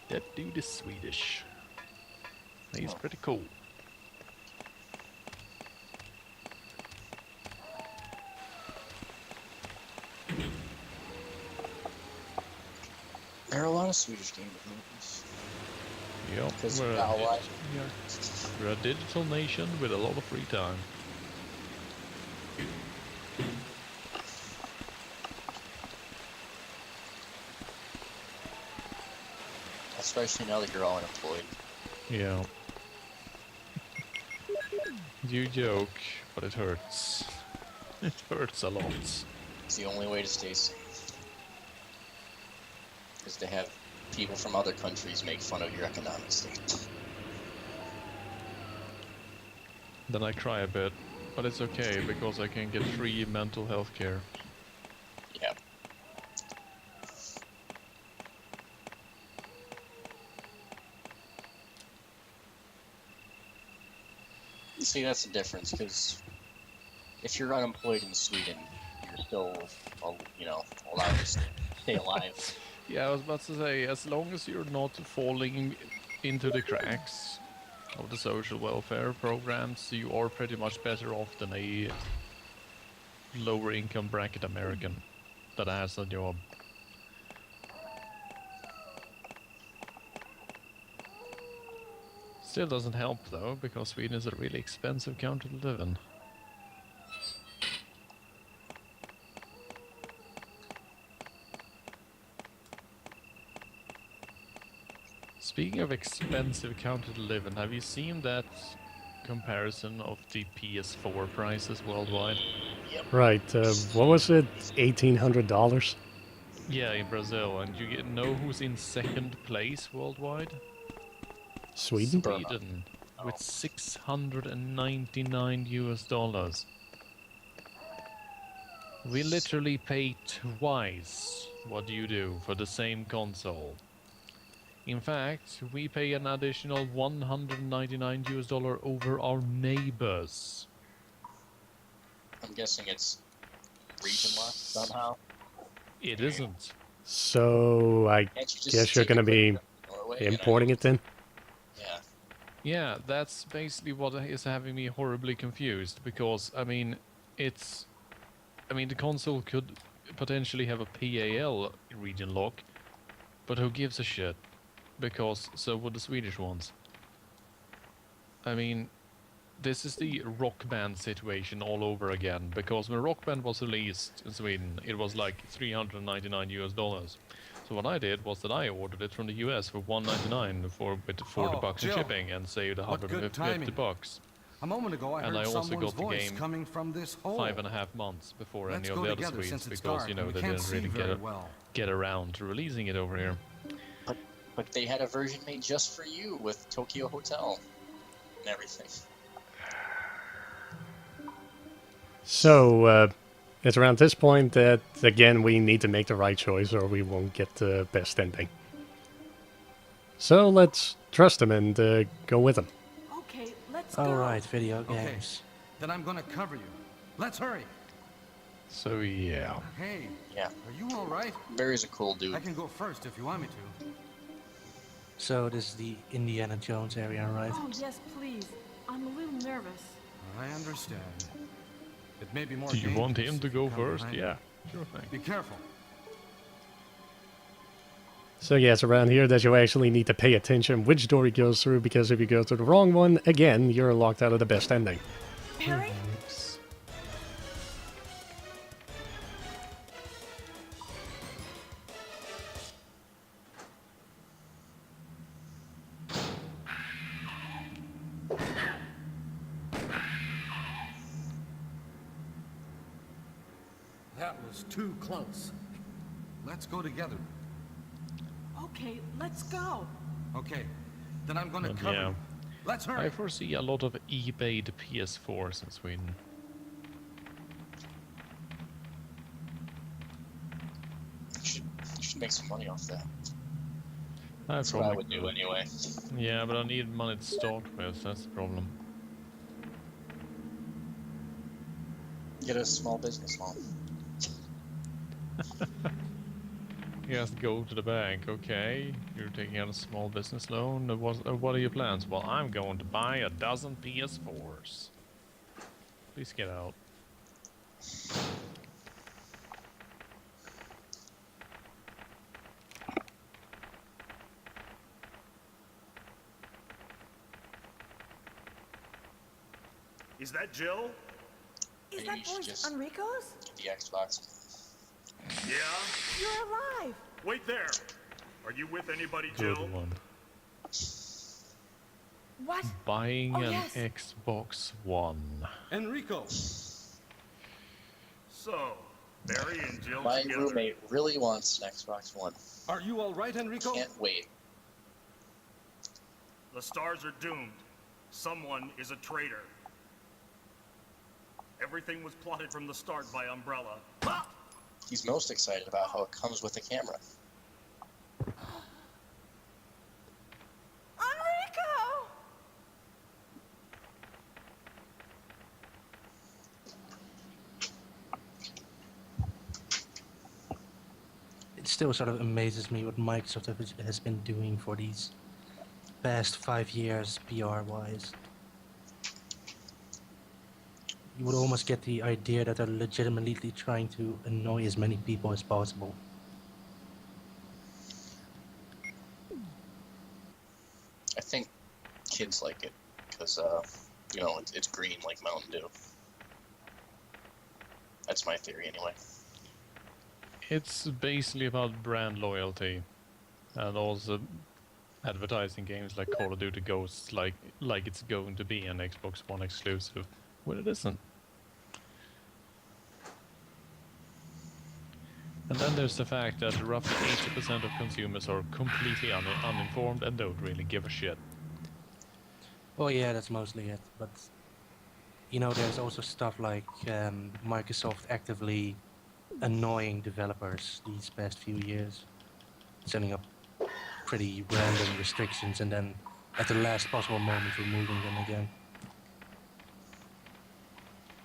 That dude is Swedish. He's pretty cool. There are a lot of Swedish game developers. Yep, Because we're now a, why? we're a digital nation with a lot of free time. Especially now that you're all unemployed. Yeah. You joke, but it hurts. It hurts a lot. It's the only way to stay safe. Is to have people from other countries make fun of your economic state. Then I cry a bit, but it's okay because I can get free mental health care. Yeah. See, that's the difference, because if you're unemployed in Sweden, you're still, allowed to stay alive. Yeah, I was about to say, as long as you're not falling into the cracks of the social welfare programs, you are pretty much better off than a lower income bracket American that has a job. Still doesn't help though, because Sweden is a really expensive country to live in. Speaking of expensive country to live in, have you seen that comparison of the PS4 prices worldwide? Right. What was it? $1,800. Yeah, in Brazil, and you know who's in second place worldwide? Sweden. Sweden, with $699 US. We literally pay twice what you do for the same console. In fact, we pay an additional $199 US over our neighbors. I'm guessing it's region locked somehow. It isn't. So I Can't you just guess you're take going to it be from Norway and importing it then? Yeah. Yeah, that's basically what is having me horribly confused, because, I mean, the console could potentially have a PAL region lock, but who gives a shit? Because so would the Swedish ones. I mean, this is the Rock Band situation all over again, because when Rock Band was released in Sweden, it was like $399 US. So what I did was that I ordered it from the US for $199 with $40 in Jill. shipping and saved What good timing. $150. A moment ago, I And heard I also someone's got the voice game coming from this hole. 5.5 months before Let's any of go the other together Swedes, since it's because dark you know and they we can't didn't see really very well. get around to releasing it over here. But they had a version made just for you with Tokyo Hotel and everything. So it's around this point that, again, we need to make the right choice or we won't get the best ending. So let's trust him and go with him. Okay, let's go. Alright, video Okay, games. then I'm gonna cover you. Let's hurry. So yeah. Hey, Yeah. are you all right? Barry's a cool dude. I can go first if you want me to. So this is the Indiana Jones area, right? Oh, yes, please. I'm a little nervous. I understand. It may be more Do you want dangerous him to if you go come first? behind Yeah, me. sure thing. Be careful. So yeah, it's around here that you actually need to pay attention which door he goes through, because if you go through the wrong one, again, you're locked out of the best ending. Barry? Oops. That was too close. Let's go together. Okay, let's go. Okay, then I'm gonna But cover yeah, you. Let's I hurry. foresee a lot of eBayed PS4s in Sweden. You should make some money off that. That's That's what I would do anyway. Yeah, but I need money to start with, that's the problem. Get a small business loan. Yes, go to the bank, okay. You're taking out a small business loan. What are your plans? Well, I'm going to buy a dozen PS4s. Please get out. Is that Jill? Is Maybe that you should voice just- Enrico's? Get the Xbox. Yeah? You're alive! Wait there. Are you with anybody, Good Jill? one. What? Buying Oh, an yes. Xbox One. Enrico! So, Barry and Jill My together. roommate really wants an Xbox One. Are you all right, Enrico? Can't wait. The stars are doomed. Someone is a traitor. Everything was plotted from the start by Umbrella. He's most excited about how it comes with a camera. Enrico! It still sort of amazes me what Microsoft has been doing for these past 5 years, PR-wise. You would almost get the idea that they're legitimately trying to annoy as many people as possible. I think kids like it because, it's green like Mountain Dew. That's my theory anyway. It's basically about brand loyalty, and also advertising games like Call of Duty Ghosts like it's going to be an Xbox One exclusive, when it isn't. And then there's the fact that roughly 80% of consumers are completely uninformed and don't really give a shit. Well, yeah, that's mostly it. But, there's also stuff like Microsoft actively annoying developers these past few years, setting up pretty random restrictions and then at the last possible moment removing them again.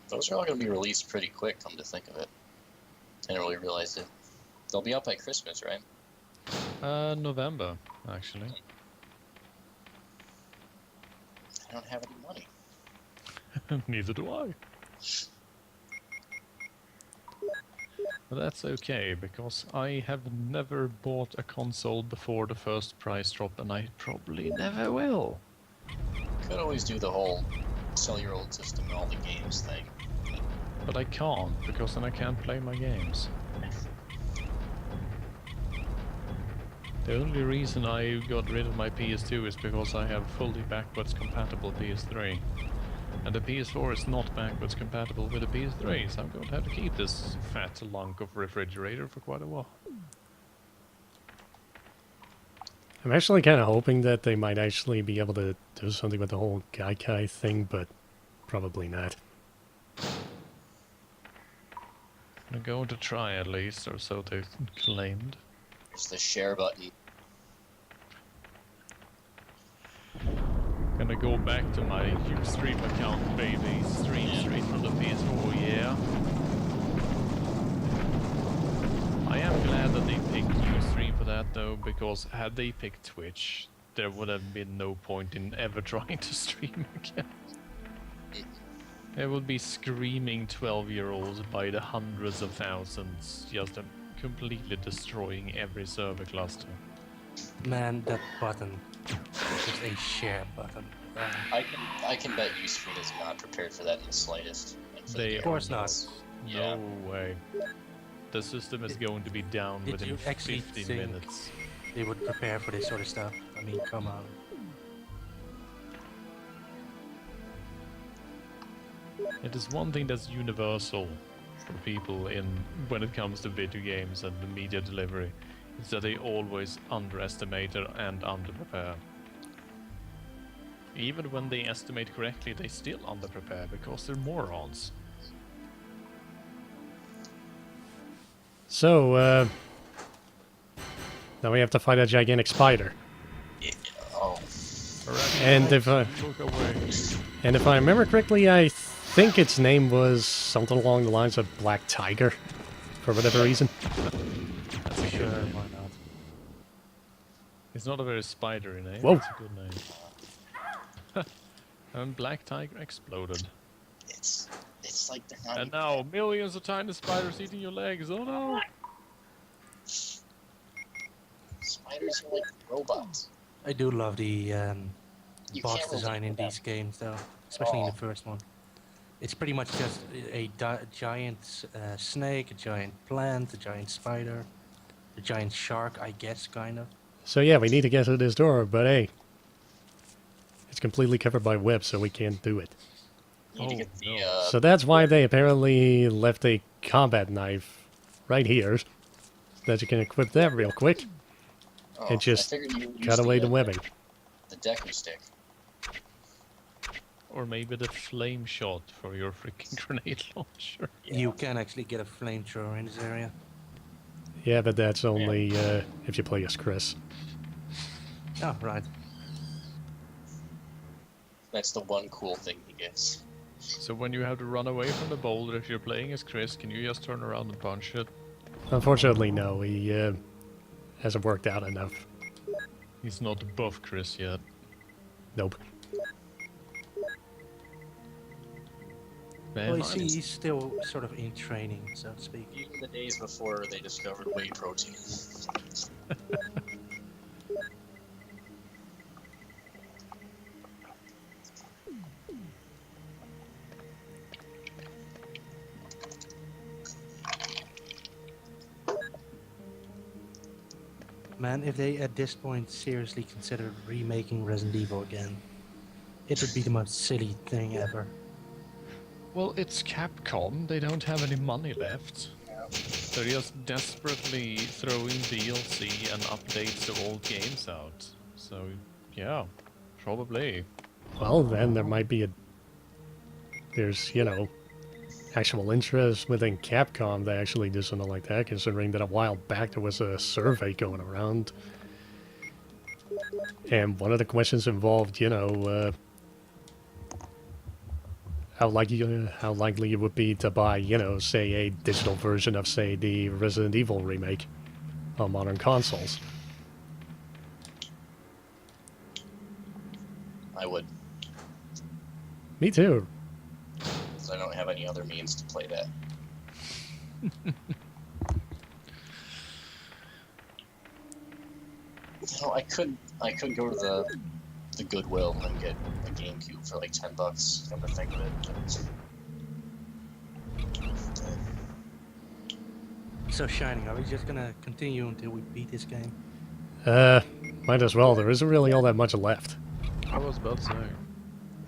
Those are all going to be released pretty quick, come to think of it. I didn't really realize it. They'll be out by Christmas, right? November, actually. I don't have any money. Neither do I. But that's okay, because I have never bought a console before the first price drop, and I probably never will. Could always do the whole sell your old system and all the games thing. But I can't, because then I can't play my games. The only reason I got rid of my PS2 is because I have fully backwards compatible PS3. And the PS4 is not backwards compatible with the PS3, so I'm going to have to keep this fat lunk of refrigerator for quite a while. I'm actually kind of hoping that they might actually be able to do something with the whole Gaikai thing, but probably not. I'm going to try at least, or so they claimed. There's the share button. Gonna go back to my Ustream account, baby. Stream straight from the PS4, yeah. I am glad that they picked Ustream for that though, because had they picked Twitch, there would have been no point in ever trying to stream again. It would be screaming 12-year-olds by the hundreds of thousands, just completely destroying every server cluster. Man, that button. It's a share button. I can bet Usefruit is not prepared for that in the slightest. And for They the Of course game, not. it's- No way. The system is going to be down Did within you actually 15 think- minutes. They would prepare for this sort of stuff. I mean, come on. It is one thing that's universal for people when it comes to video games and the media delivery, is that they always underestimate and underprepare. Even when they estimate correctly, they still underprepare because they're morons. So, now we have to fight a gigantic spider. Oh, And if Look away. and if I remember correctly, I think its name was something along the lines of Black Tiger, for whatever reason. That's a good Sure, name. why not? It's not a very spidery name. Whoa. It's a good name. And Black Tiger exploded. it's like they're not. And now millions of tiny spiders eating your legs. Oh no! Spiders are like robots. I do love the You boss can't really design in do that. these games, though. Especially in the Oh. first one. It's pretty much just a giant snake, a giant plant, a giant spider, a giant shark, I guess, kind of. So yeah, we need to get to this door, but hey, it's completely covered by webs, so we can't do it. You need to Oh, get the. no. So that's why they apparently left a combat knife right here, so that you can equip that real quick oh, and just I figured you would use cut away the uh, webbing. The Deku stick. Or maybe the flame shot for your freaking grenade launcher. You can actually get a flamethrower in this area. Yeah, but that's only if you play as Chris. Oh, right. That's the one cool thing he gets. So when you have to run away from the boulder, if you're playing as Chris, can you just turn around and punch it? Unfortunately, no, he hasn't worked out enough. He's not buff Chris yet. Nope. Man, Well, you see, he's still sort of in training, so to speak. Even the days before they discovered whey protein. Man, if they at this point seriously considered remaking Resident Evil again, it would be the most silly thing ever. well, it's Capcom. They don't have any money left. They're just desperately throwing DLC and updates to old games out. So, yeah, probably. Well, then there might be there's, actual interest within Capcom to actually do something like that, considering that a while back there was a survey going around. And one of the questions involved, how likely it would be to buy, say a digital version of, say, the Resident Evil remake on modern consoles. I would, Me too. because I don't have any other means to play that. I could go to the Goodwill and get a GameCube for like $10. Come to think of it. So, Shining, are we just gonna continue until we beat this game? Might as well. There isn't really all that much left. I was about to say.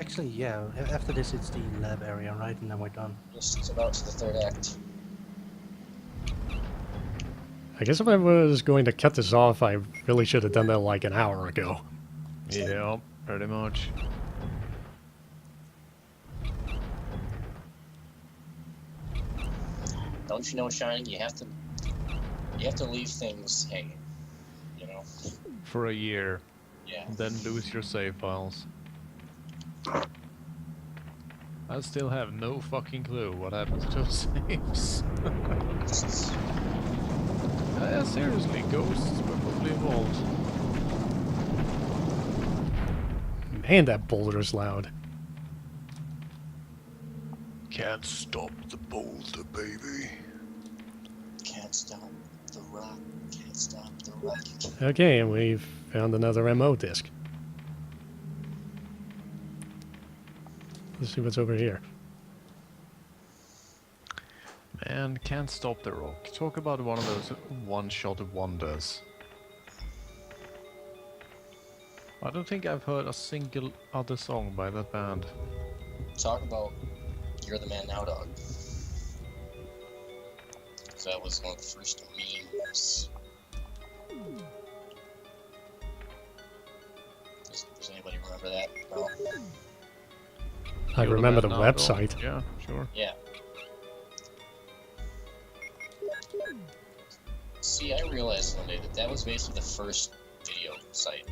Actually, yeah, after this it's the lab area, right? And then we're done. Just about to the third act. I guess if I was going to cut this off, I really should have done that like an hour ago. Yeah, pretty much. Don't you know, Shining? You have to leave things hanging. For a year. Yeah. Then lose your save files. I still have no fucking clue what happened to those saves. Yeah, seriously, ghosts were probably involved. Man, that boulder's loud. Can't stop the boulder, baby. Can't stop. The rock can't stop the rock. Okay, and we've found another MO disc. Let's see what's over here. Man, can't stop the rock. Talk about one of those one-shot wonders. I don't think I've heard a single other song by that band. Talk about You're the Man Now, Dog. So that was one of the first memes. Does anybody remember that? No. I You're remember the Man Now, Dog. website. Yeah, sure. Yeah. See, I realized one day that that was basically the first video site.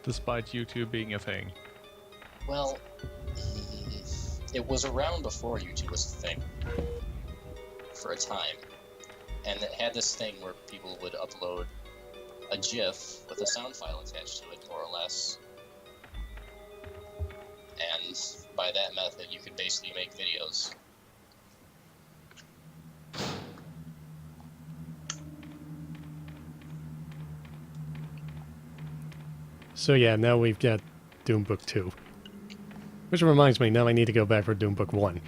Despite YouTube being a thing. Well, it was around before YouTube was a thing. For a time. And it had this thing where people would upload a GIF with a sound file attached to it, more or less. And by that method, you could basically make videos. So yeah, now we've got Doom Book 2. Which reminds me, now I need to go back for Doom Book 1.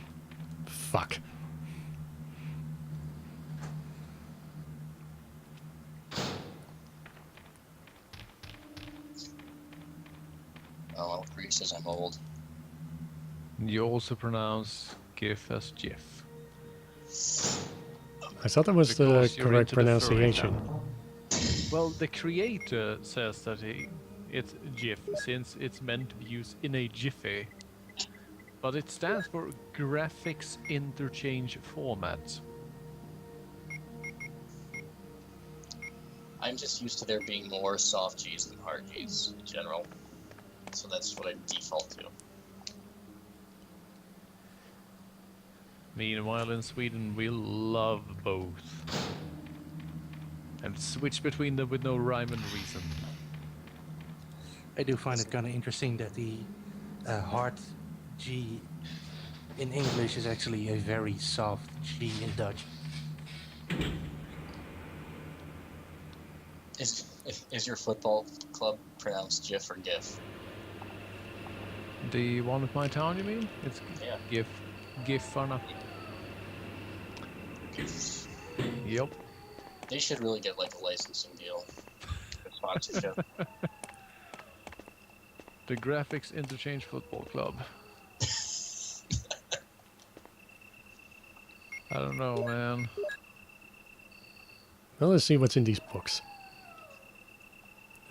Fuck. Oh, Greek says I'm old. You also pronounce GIF as GIF. I thought that was the Because you're correct into the pronunciation. furry Well, the creator says that it's GIF since it's meant to be used in a jiffy. But it stands for Graphics Interchange Format. I'm just used to there being more soft G's than hard G's in general. So that's what I default to. Meanwhile, in Sweden, we love both. And switch between them with no rhyme and reason. I do find it kind of interesting that the hard G in English is actually a very soft G in Dutch. Is your football club pronounced GIF or GIF? The one with my town, you mean? It's Yeah. GIF. GIF-arna. Yep. They should really get like a licensing deal. For sponsorship. The Graphics Interchange Football Club. I don't know, man. Well, let's see what's in these books.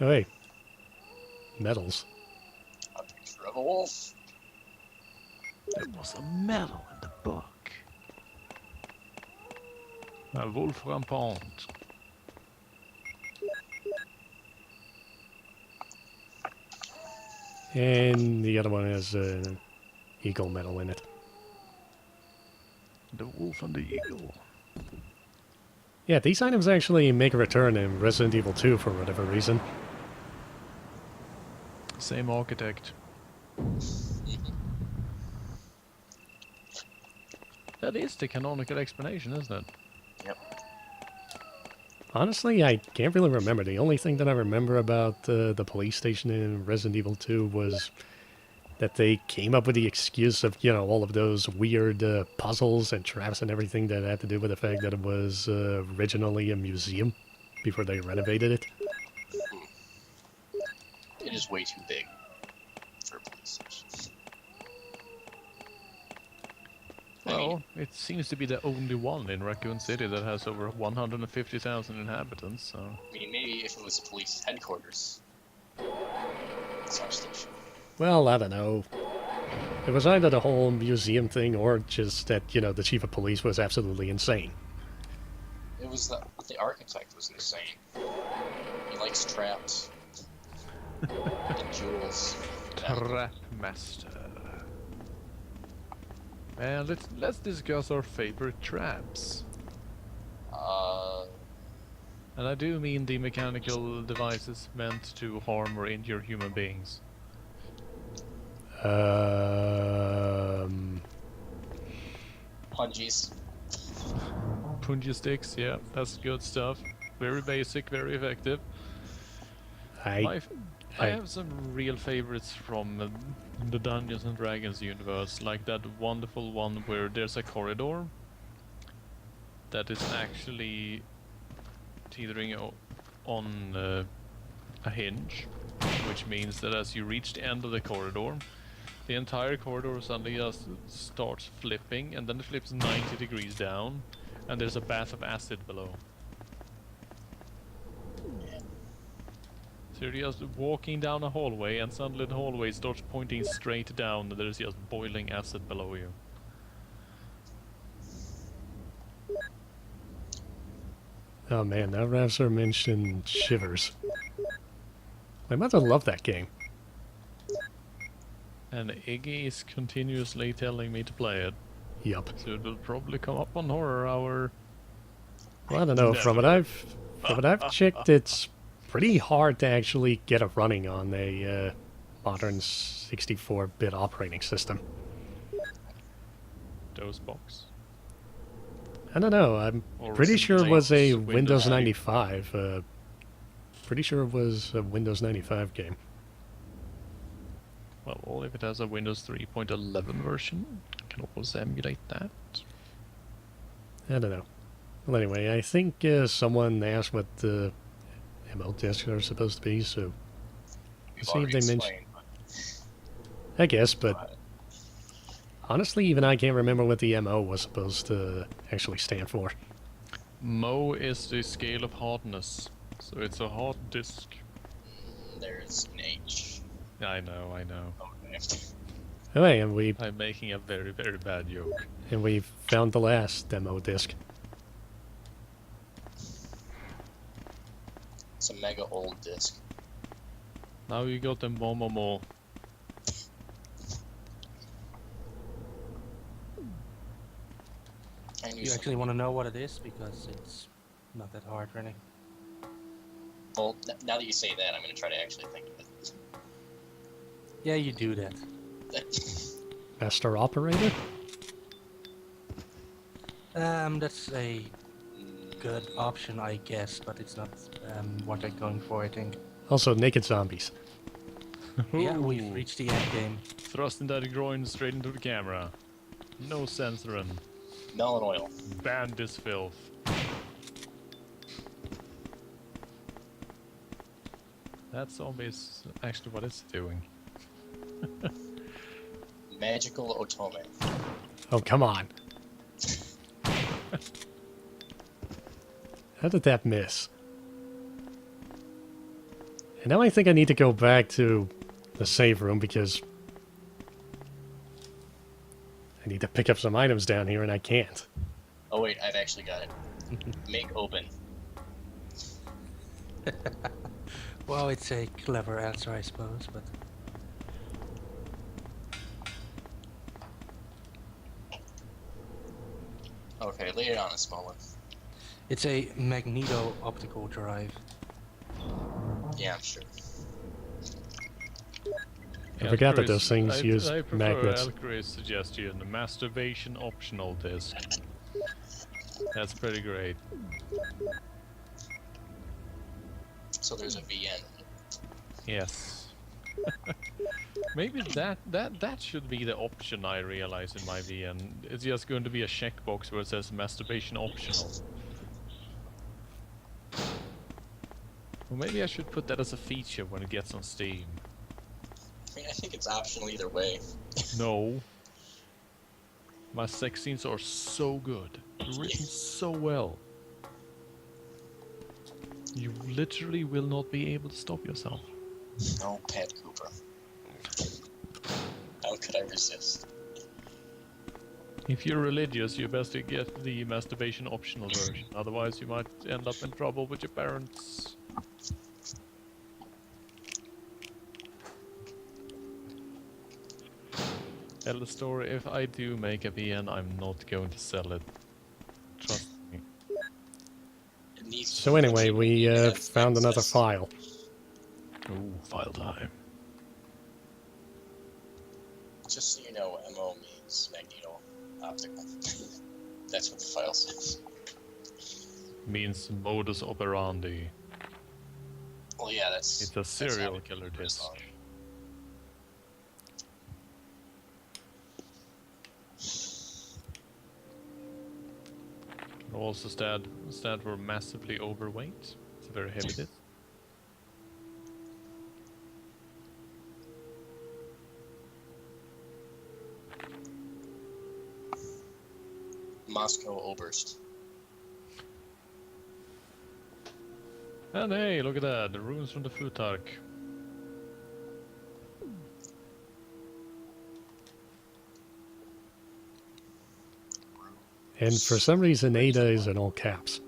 Oh, hey. Medals. A picture of a wolf. There was a medal in the book. A wolf rampant. And the other one has an eagle medal in it. The wolf and the eagle. Yeah, these items actually make a return in Resident Evil 2 for whatever reason. Same architect. That is the canonical explanation, isn't it? Yep. Honestly, I can't really remember. The only thing that I remember about the police station in Resident Evil 2 was that they came up with the excuse of, you know, all of those weird puzzles and traps and everything that had to do with the fact that it was originally a museum before they renovated it. It is way too big for a police station. Well, it seems to be the only one in Raccoon City that has over 150,000 inhabitants, so... I mean, maybe if it was a police headquarters. Such station. Well, I don't know. It was either the whole museum thing or just that, you know, the chief of police was absolutely insane. It was the architect was insane. He likes traps. And jewels. Trap Master. And let's discuss our favorite traps. And I do mean the mechanical devices meant to harm or injure human beings. Pungies. punji sticks, yeah, that's good stuff. Very basic, very effective. I have some real favorites from the Dungeons and Dragons universe, like that wonderful one where there's a corridor that is actually teetering on a hinge, which means that as you reach the end of the corridor, the entire corridor suddenly just starts flipping, and then it flips 90 degrees down, and there's a bath of acid below. So you're just walking down a hallway, and suddenly the hallway starts pointing straight down, and there's just boiling acid below you. Oh man, now Ravsar mentioned Shivers. My mother loved that game. And Iggy is continuously telling me to play it. Yup. So it will probably come up on Horror Hour. Well, I don't know. From what I've checked, it's pretty hard to actually get it running on a modern 64-bit operating system. DOSBox. I don't know. I'm Or pretty sure it was a Windows Windows 95. 95. Pretty sure it was a Windows 95 game. Well, if it has a Windows 3.11 version, I can always emulate that. I don't know. Well, anyway, I think someone asked what the ML discs are supposed to be, so let's see if they mention. I guess, but honestly, even I can't remember what the MO was supposed to actually stand for. Mo is the scale of hardness, so it's a hard disk. There's an H. I know. Okay. Oh, hey, and I'm making a very, very bad joke. And we found the last demo disc. It's a mega old disc. Now you got the Momomo. You actually want to know what it is? Because it's not that hard, really. Well, now that you say that, I'm going to try to actually think of it. Yeah, you do that. Master Operator? That's a good option, I guess, but it's not what they're going for, I think. Also, Naked Zombies. Yeah, we've reached the end game. Thrusting that groin straight into the camera. No censoring. Melon oil. Ban this filth. That zombie is actually what it's doing. Magical Otome. Oh, come on. How did that miss? And now I think I need to go back to the save room because I need to pick up some items down here and I can't. Oh wait, I've actually got it. Make open. Well, it's a clever answer, I suppose, but... Okay, lay it on a small one. It's a magneto-optical drive. Yeah, I'm sure. I forgot that those things use I prefer magnets. Alcray's suggestion, the masturbation optional disc. That's pretty great. So there's a VN. Yes. Maybe that should be the option I realize in my VN. It's just going to be a checkbox where it says masturbation optional. Well, maybe I should put that as a feature when it gets on Steam. I mean, I think it's optional either way. No. My sex scenes are so good. Written so well. You literally will not be able to stop yourself. No, Pat Cooper. How could I resist? If you're religious, you best to get the masturbation optional version. Otherwise, you might end up in trouble with your parents. Tell the story. If I do make a VN, I'm not going to sell it. Trust me. So anyway, we found another file. Ooh, file time. Just so you know, MO means magneto optical. That's what the file says. Means modus operandi. Well, yeah, that's. It's a that's serial happened killer for as disc. long. Also stand for massively overweight. It's a very heavy disc. Moscow Oberst. And hey, look at that, the ruins from the Plutarch. And for some reason, Ada is in all caps.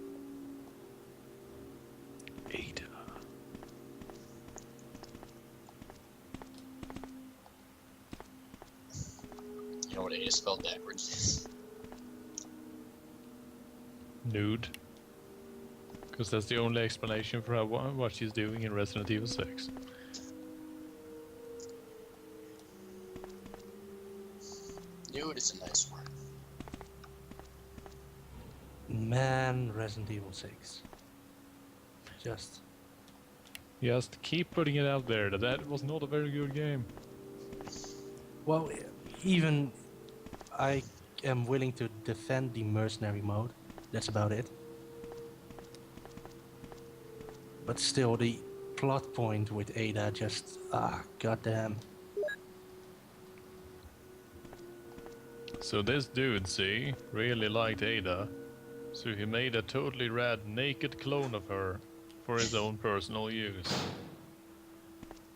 Ada. You know what it is spelled backwards? Nude. Because that's the only explanation for what she's doing in Resident Evil 6. Nude is a nice word. Man, Resident Evil 6. Just keep putting it out there that was not a very good game. Well, even I am willing to defend the mercenary mode. That's about it. But still, the plot point with Ada just goddamn. So this dude, see, really liked Ada. So he made a totally rad naked clone of her for his own personal use.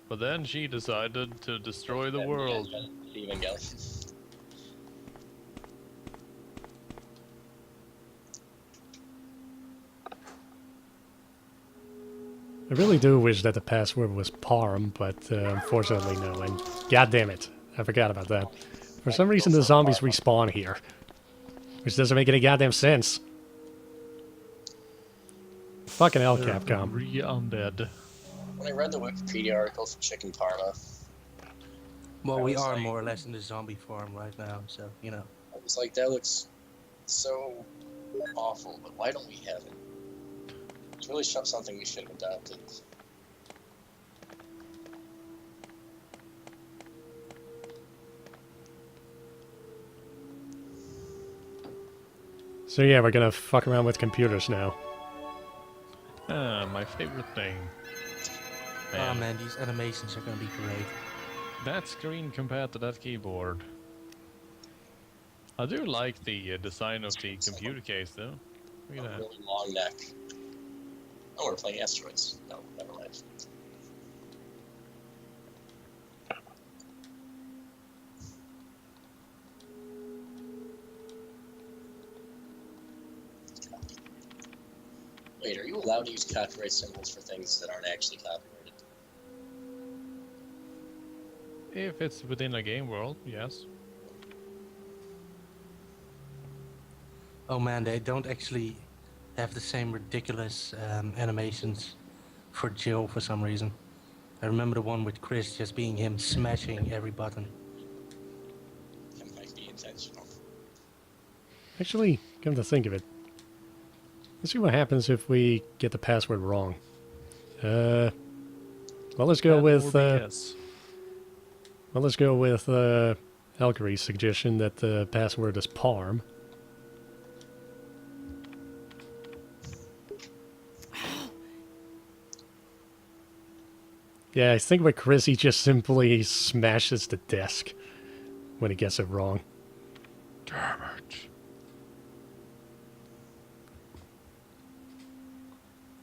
But then she decided to destroy the world. Evangelion. I really do wish that the password was Parm, but unfortunately no. And god damn it, I forgot about that. For some reason the zombies respawn here, which doesn't make any goddamn sense. Fucking hell, Capcom. Re-undead. When I read the Wikipedia article for Chicken Parma, Well, I we was are like- more or less in the zombie farm right now, so, you know. I was like, that looks so awful, but why don't we have it? It's really something we should have adopted. So yeah, we're gonna fuck around with computers now. Ah, my favorite thing. Oh man, these animations are gonna be great. That screen compared to that keyboard. I do like the design of the computer case though. Look at A that. really long neck. Oh, we're playing asteroids. No, never mind. Wait, are you allowed to use copyright symbols for things that aren't actually copyrighted? If it's within a game world, yes. Oh man, they don't actually have the same ridiculous animations for Jill for some reason. I remember the one with Chris just being him smashing every button. It might be intentional. Actually, come to think of it, let's see what happens if we get the password wrong. Well, let's go with BS. well, let's go with Algary's suggestion that the password is Parm. Yeah, I think with Chris, he just simply smashes the desk when he gets it wrong. Damn it.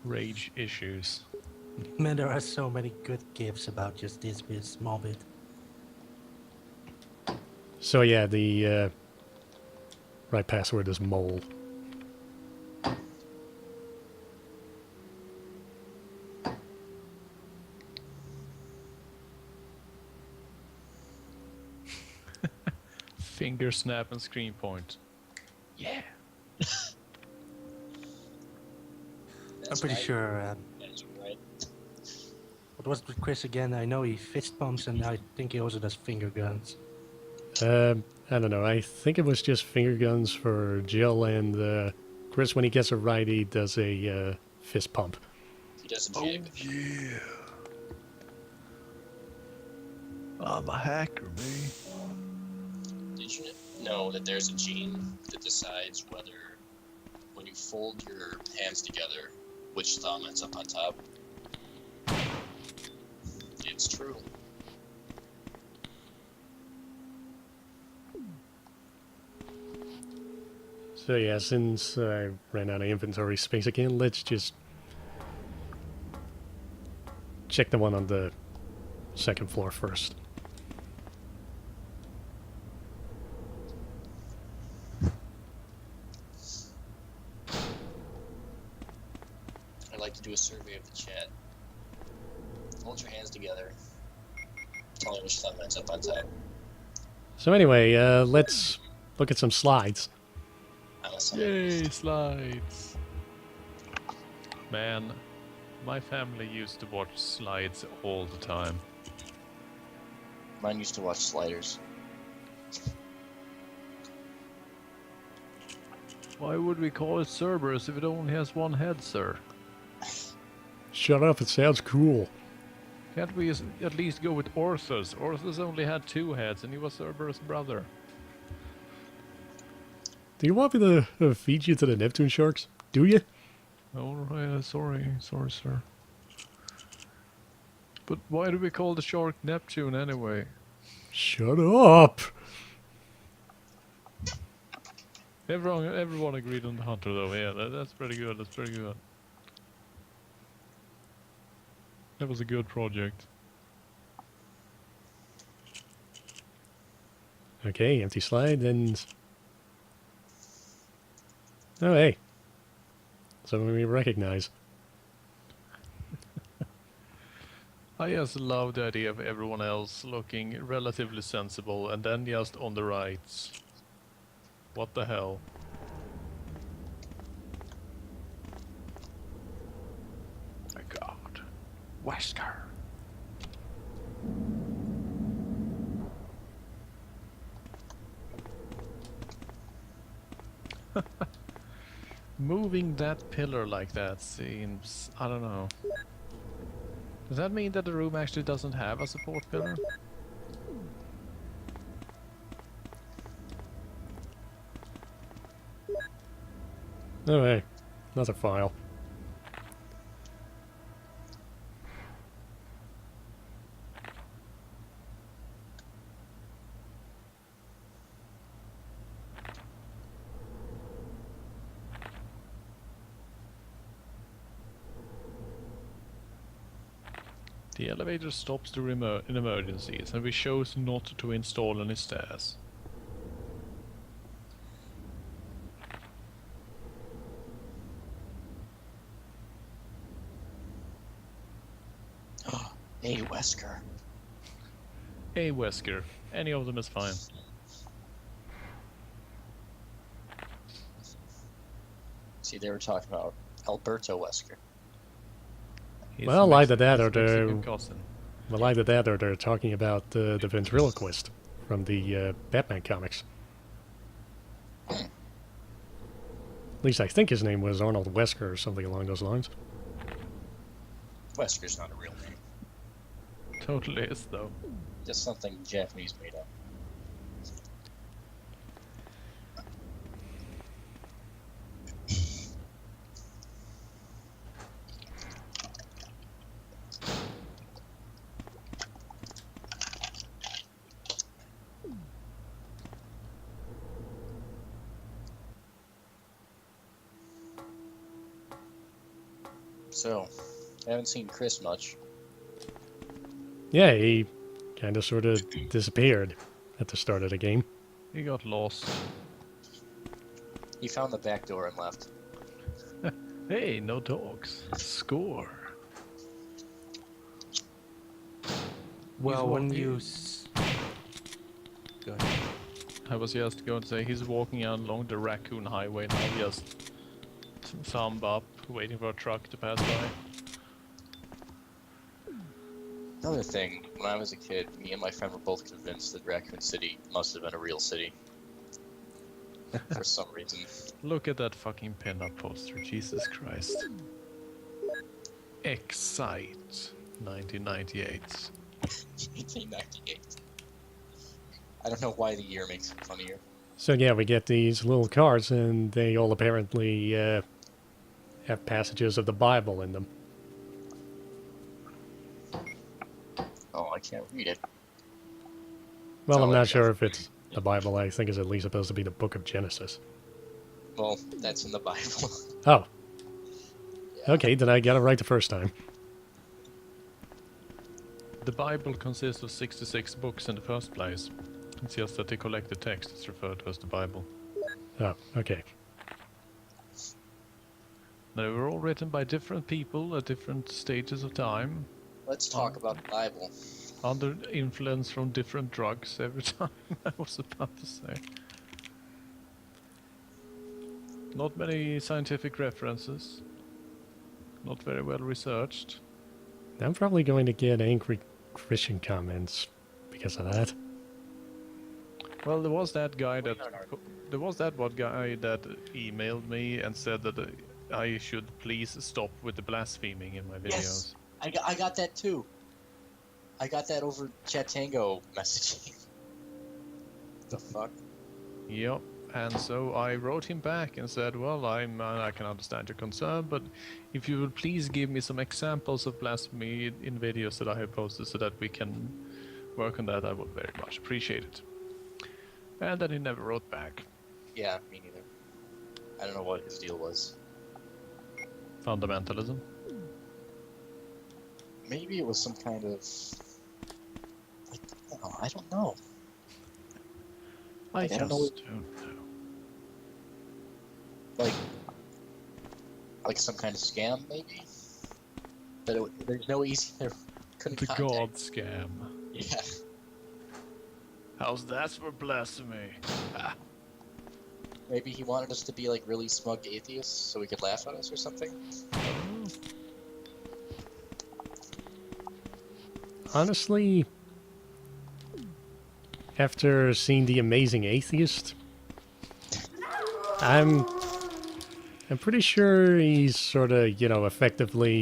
Rage issues. Man, there are so many good gifs about just this bit, small bit. So yeah, the right password is mole. Finger snap and screen point. Yeah. I'm pretty right. sure. That's right. What was it with Chris again? I know he fist pumps and I think he also does finger guns. I don't know. I think it was just finger guns for Jill and Chris, when he gets it right, he does a fist pump. He does a jig. Yeah. I'm a hacker, man. Did you know that there's a gene that decides whether, when you fold your hands together, which thumb ends up on top? It's true. So yeah, since I ran out of inventory space again, let's just check the one on the second floor first. I'd like to do a survey of the chat. Hold your hands together. Tell me which thumb ends up on top. So anyway, let's look at some slides. Yay, slides! Man, my family used to watch slides all the time. Mine used to watch sliders. Why would we call it Cerberus if it only has one head, sir? Shut up, it sounds cool. Can't we at least go with Orthus? Orthus only had 2 heads and he was Cerberus' brother. Do you want me to feed you to the Neptune sharks? Do you? Oh, sorry, sir. But why do we call the shark Neptune anyway? Shut up! Everyone agreed on the hunter though, yeah, that's pretty good, That was a good project. Okay, empty slide, and... Oh, hey. Someone we recognize. I just love the idea of everyone else looking relatively sensible and then just on the rights. What the hell? My God. Wesker. Moving that pillar like that seems... I don't know. Does that mean that the room actually doesn't have a support pillar? Oh, hey. Another file. The elevator stops during in emergencies, and we chose not to install any stairs. Hey, Wesker. Hey, Wesker. Any of them is fine. See, they were talking about Alberto Wesker. He's Well, either that or Mexican they're... cousin. Well, either that or they're talking about the ventriloquist from the Batman comics. At least I think his name was Arnold Wesker or something along those lines. Wesker's not a real name. Totally is, though. Just something Japanese made up. So, I haven't seen Chris much. Yeah, he kind of sort of disappeared at the start of the game. He got lost. He found the back door and left. Hey, no dogs. Score. Well, when walking- you... Go ahead. I was just going to say, he's walking along the Raccoon Highway now, just thumb up, waiting for a truck to pass by. Another thing, when I was a kid, me and my friend were both convinced that Raccoon City must have been a real city. for some reason. Look at that fucking pin-up poster, Jesus Christ. Excite, 1998. 1898. I don't know why the year makes it funnier. So yeah, we get these little cards, and they all apparently have passages of the Bible in them. Oh, I can't read it. Well, Oh, I'm not okay. sure if it's the Bible. I think it's at least supposed to be the Book of Genesis. Well, that's in the Bible. Oh, Yeah. okay, then I got it right the first time. The Bible consists of 66 books in the first place. It's just that the collected text is referred to as the Bible. Oh, okay. They were all written by different people at different stages of time, Let's talk about the Bible. under influence from different drugs every time, I was about to say. Not many scientific references. Not very well researched. I'm probably going to get angry Christian comments because of that. Well, there was that guy that one guy that emailed me and said that I should please stop with the blaspheming in my videos. Yes, I got that too. I got that over Chat Tango messaging. The fuck? Yep. And so I wrote him back and said, well, I can understand your concern, but if you would please give me some examples of blasphemy in videos that I have posted so that we can work on that, I would very much appreciate it. And then he never wrote back. Yeah, me neither. I don't know what his deal was. Fundamentalism. Maybe it was some kind of... I don't know. I Like, I just don't know. don't know. Like some kind of scam, maybe? But there's no easy... Couldn't The contact. God scam. Yeah. How's that for blasphemy? Ah. Maybe he wanted us to be like really smug atheists so he could laugh at us or something? Honestly, after seeing The Amazing Atheist, I'm pretty sure he's sort of, you know, effectively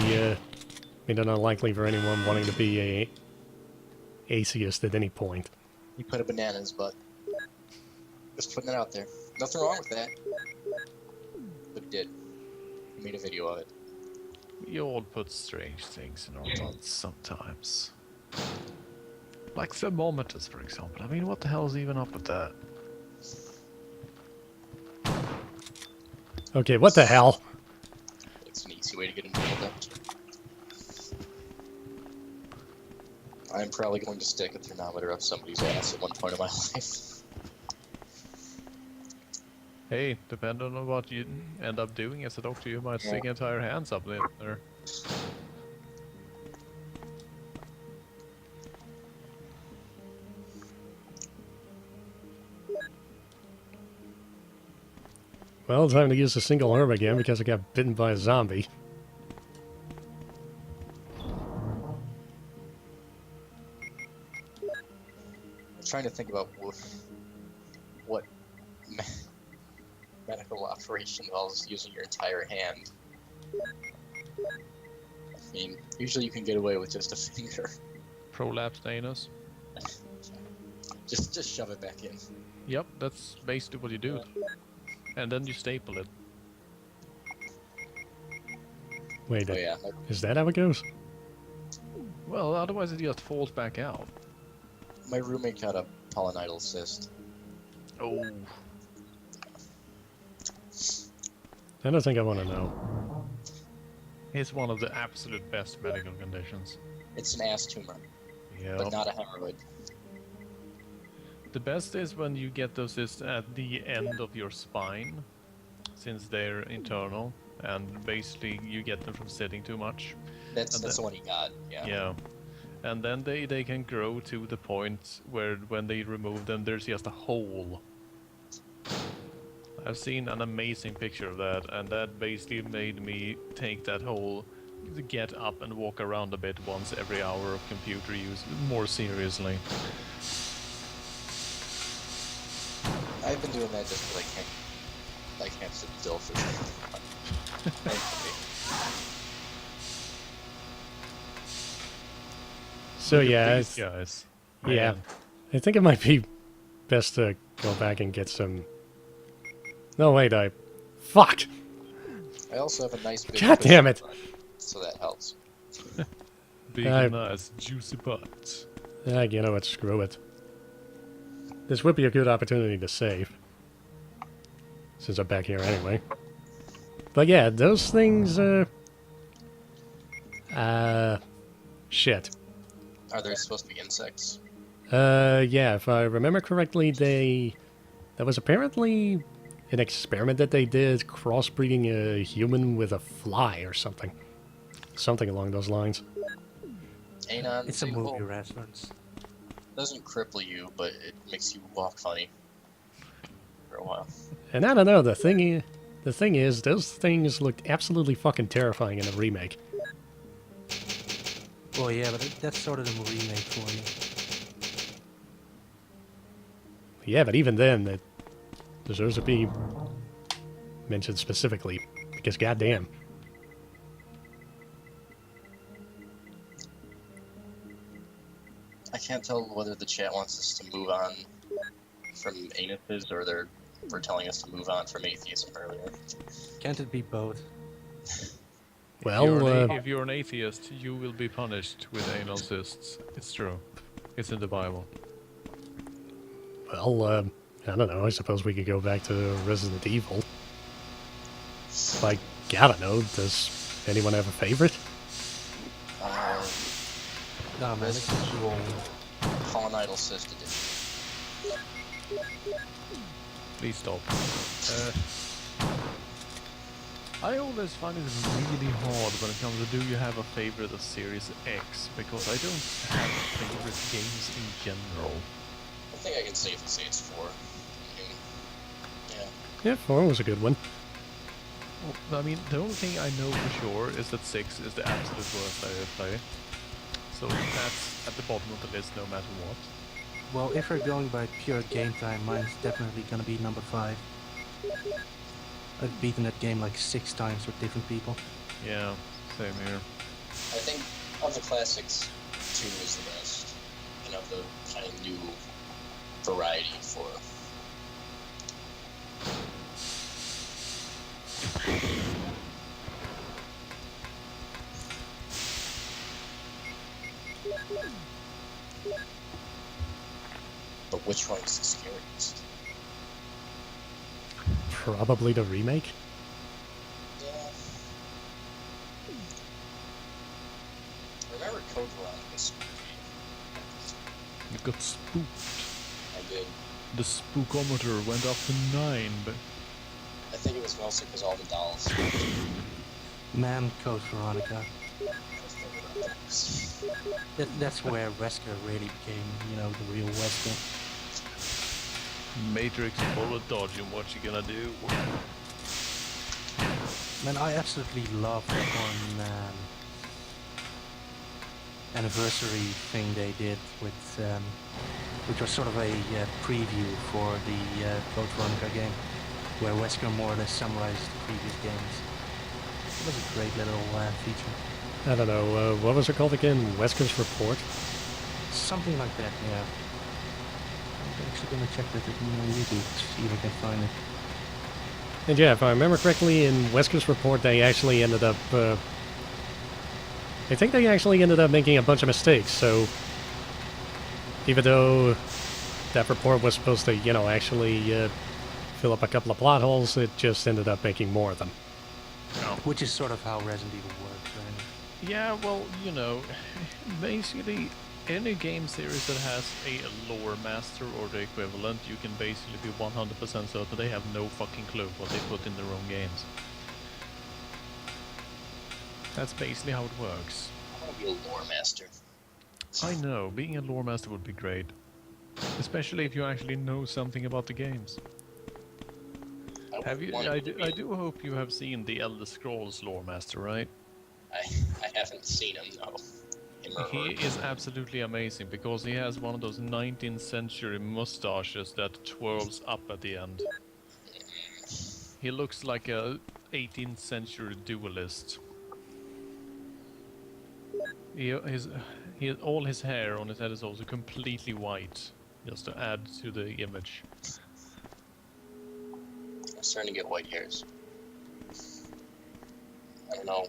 made it unlikely for anyone wanting to be a atheist at any point. He put a banana in his butt. Just putting it out there. Nothing wrong with that. But he did. He made a video of it. We all put strange things in our butts sometimes. Like thermometers, for example. I mean, what the hell is even up with that? Okay, what the hell? It's an easy way to get into a dungeon. I'm probably going to stick a thermometer up somebody's ass at one point in my life. Hey, depending on what you end up doing as a doctor, you might stick entire hands up there. Well, time to use a single herb again because I got bitten by a zombie. I'm trying to think about what medical operation involves using your entire hand. I mean, usually you can get away with just a finger. Prolapsed anus. Just shove it back in. Yep, that's basically what you do. And then you staple it. Wait, Oh yeah. is that how it goes? Well, otherwise it just falls back out. My roommate got a polynidal cyst. Oh. I don't think I want to know. It's one of the absolute best medical conditions. It's an ass tumor, Yeah. but not a hemorrhoid. The best is when you get those cysts at the end of your spine, since they're internal, and basically you get them from sitting too much. That's And the one he got. Yeah. Yeah. And then they can grow to the point where when they remove them, there's just a hole. I've seen an amazing picture of that, and that basically made me take that hole, get up and walk around a bit once every hour of computer use more seriously. I've been doing that just because I can't sit still for So Look at yeah, these guys. yeah, Man. I think it might be best to go back and get some. No, wait, fuck! I also have a nice big God damn it! cushion, so that helps. Big nice juicy butt. You know what? Screw it. This would be a good opportunity to save, since I'm back here anyway. But yeah, those things. Shit. Are there supposed to be insects? Yeah, if I remember correctly, that was apparently an experiment that they did, crossbreeding a human with a fly or something. Something along those lines. Anon, It's a movie reference. Doesn't cripple you, but it makes you walk funny for a while. And I don't know, the thing is, those things looked absolutely fucking terrifying in the remake. Well, yeah, but that's sort of the remake for you. Yeah, but even then, it deserves to be mentioned specifically, because goddamn. I can't tell whether the chat wants us to move on from anuses or we're telling us to move on from atheism earlier. Can't it be both? Well, if you're an atheist, you will be punished with anal cysts. It's true. It's in the Bible. well, I don't know, I suppose we could go back to Resident Evil. Like, I don't know, does anyone have a favorite? No, man, it's just wrong. Fallen Idol Cyst Edition. Please stop. I always find it really hard when it comes to do you have a favorite of Series X, because I don't have favorite games in general. I think I can safely say it's 4. Yeah, 4 was a good one. Well, I mean, the only thing I know for sure is that 6 is the absolute worst I ever played. So that's at the bottom of the list no matter what. Well, if we're going by pure game time, mine's definitely gonna be number 5. I've beaten that game like 6 times with different people. Yeah, same here. I think of the classics, 2 is the best. And of the kind of new variety, 4. But which one is the scariest? Probably the remake? Yeah. I remember Code Veronica spooky. You got spooked. I did. The spookometer went up to 9, but I think it was mostly because all the dolls. Man, Code Veronica. That's where Wesker really became, you know, the real Wesker. Matrix bullet dodging, what you gonna do? Man, I absolutely love that one anniversary thing they did with, which was sort of a preview for the Code Veronica game, where Wesker more or less summarized the previous games. It was a great little feature. I don't know, what was it called again? Wesker's Report? Something like that, yeah. I'm actually gonna check that on YouTube to see if I can find it. And yeah, if I remember correctly, in Wesker's Report, they actually ended up, I think they actually ended up making a bunch of mistakes, so even though that report was supposed to, you know, actually fill up a couple of plot holes, it just ended up making more of them. Which is sort of how Resident Evil works, right? Yeah, well, you know, basically any game series that has a lore master or the equivalent, you can basically be 100% certain they have no fucking clue what they put in their own games. That's basically how it works. I want to be a lore master. I know, being a lore master would be great. Especially if you actually know something about the games. Have you? I do hope you have seen the Elder Scrolls lore master, right? I haven't seen him, no. He is absolutely amazing because he has one of those 19th century mustaches that twirls up at the end. He looks like a 18th century duelist. All his hair on his head is also completely white, just to add to the image. I'm starting to get white hairs. I don't know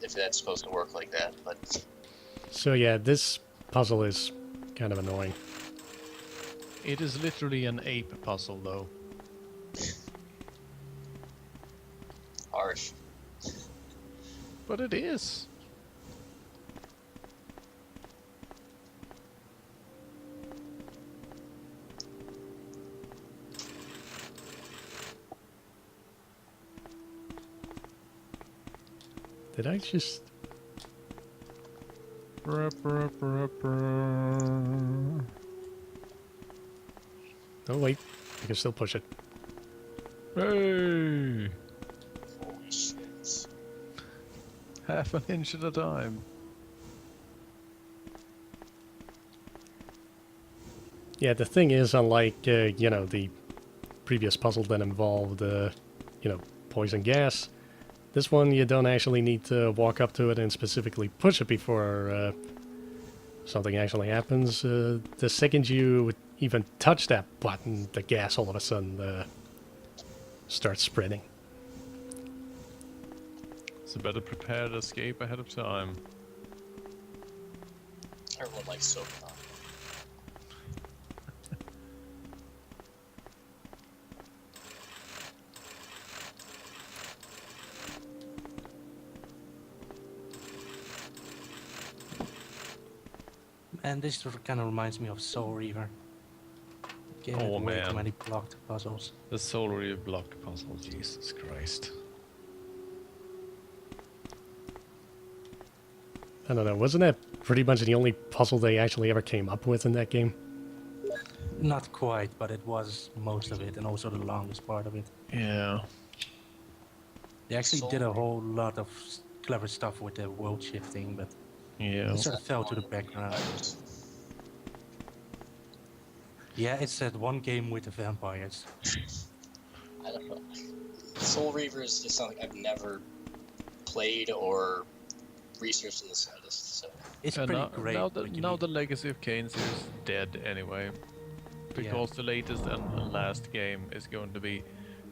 if that's supposed to work like that, but... So yeah, this puzzle is kind of annoying. It is literally an ape puzzle, though. Harsh. But it is. Did I just... Oh wait, I can still push it. Hey! Holy shit. Half an inch at a time. Yeah, the thing is, unlike, you know, the previous puzzle that involved, you know, poison gas, this one you don't actually need to walk up to it and specifically push it before something actually happens. The second you even touch that button, the gas all of a sudden starts spreading. So better prepare to escape ahead of time. Everyone likes soap opera. And this kind of reminds me of Soul Reaver. Game Oh, with way man. too many blocked puzzles. The Soul Reaver blocked puzzle, Jesus Christ. I don't know, wasn't that pretty much the only puzzle they actually ever came up with in that game? Not quite, but it was most of it, and also the longest part of it. Yeah. They actually did a whole lot of clever stuff with the world shifting, but Yeah. it sort of fell to the background. Yeah, it's that one game with the vampires. I don't know. Soul Reaver is just something I've never played or researched in the slightest, so... It's And pretty now, great. now, but you now need- the Legacy of Kain series is dead anyway. Because the latest and last game is going to be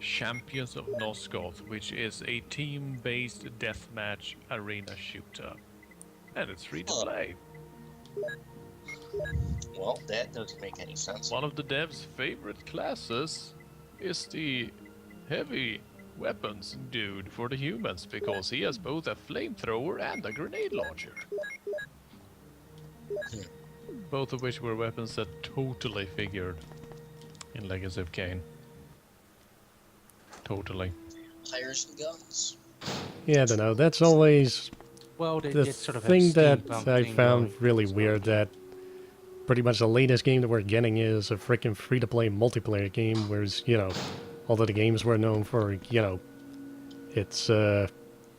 Champions of Nosgoth, which is a team-based deathmatch arena shooter. And it's free to play. Well, that doesn't make any sense. One of the devs' favorite classes is the heavy weapons dude for the humans, because he has both a flamethrower and a grenade launcher. Both of which were weapons that totally figured in Legacy of Kain. Totally. Tires and guns. Yeah, I don't know, that's always Well, they the did sort of have thing that steampunk I thing found going really as well. weird, that pretty much the latest game that we're getting is a freaking free-to-play multiplayer game, whereas, you know, although the games were known for, you know, its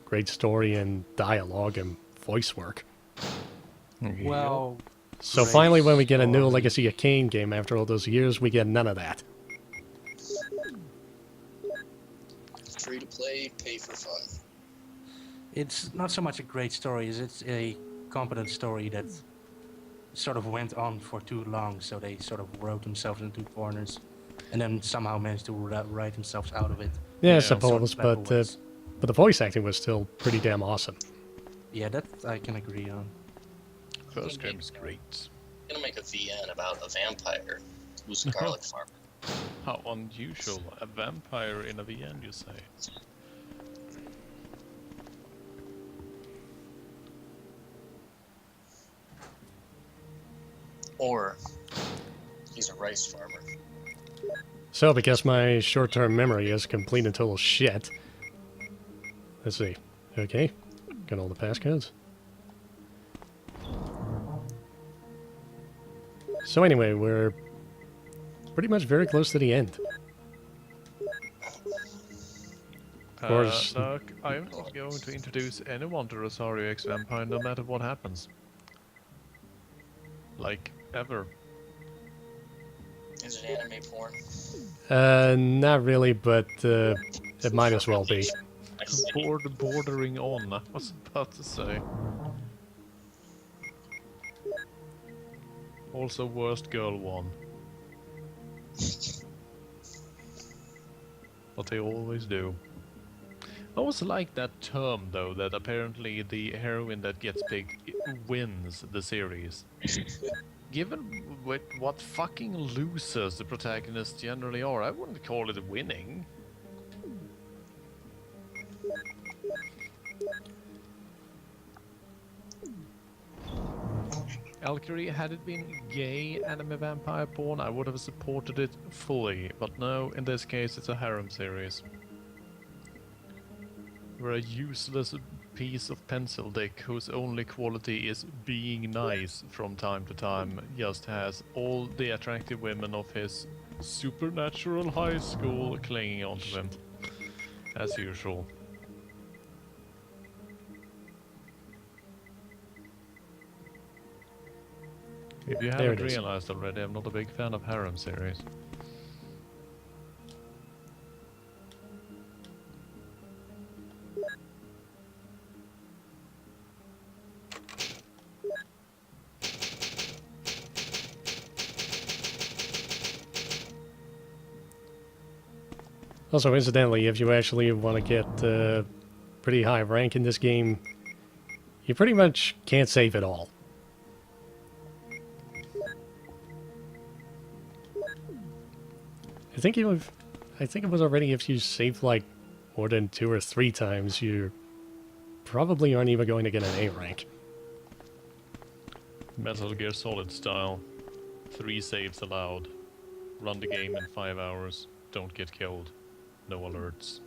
great story and dialogue and voice work. Well, So great finally, when we get a new story. Legacy of Kain game after all those years, we get none of that. Free to play, pay for fun. it's not so much a great story as it's a competent story that sort of went on for too long, so they sort of wrote themselves into corners and then somehow managed to write themselves out of it. Yeah, I Yeah. suppose, Sort of but clever ways. the voice acting was still pretty damn awesome. Yeah, that I can agree on. First game is great. I'm gonna make a VN about a vampire who's a garlic farmer. How unusual. A vampire in a VN, you say? Or he's a rice farmer. So, because my short-term memory is complete and total shit. Let's see. Okay, got all the passcodes. So anyway, we're pretty much very close to the end. Of course. Look, I'm not going to introduce anyone to Rosario X Vampire no matter what happens. like ever. Is it anime porn? Not really, but it might as well be. Bordering on, I was about to say. Also, worst girl one. But they always do. I also like that term, though, that apparently the heroine that gets picked wins the series. Given what fucking losers the protagonists generally are, I wouldn't call it winning. Valkyrie, had it been gay anime vampire porn, I would have supported it fully, but no, in this case it's a harem series. Where a useless piece of pencil dick whose only quality is being nice from time to time just has all the attractive women of his supernatural high school clinging onto him, as usual. If you haven't realized already, I'm not a big fan of harem series. Also, incidentally, if you actually want to get pretty high rank in this game, you pretty much can't save it all. I think it was already if you saved like more than 2 or 3 times, you probably aren't even going to get an A rank. Metal Gear Solid style. 3 saves allowed. Run the game in 5 hours. Don't get killed. No alerts.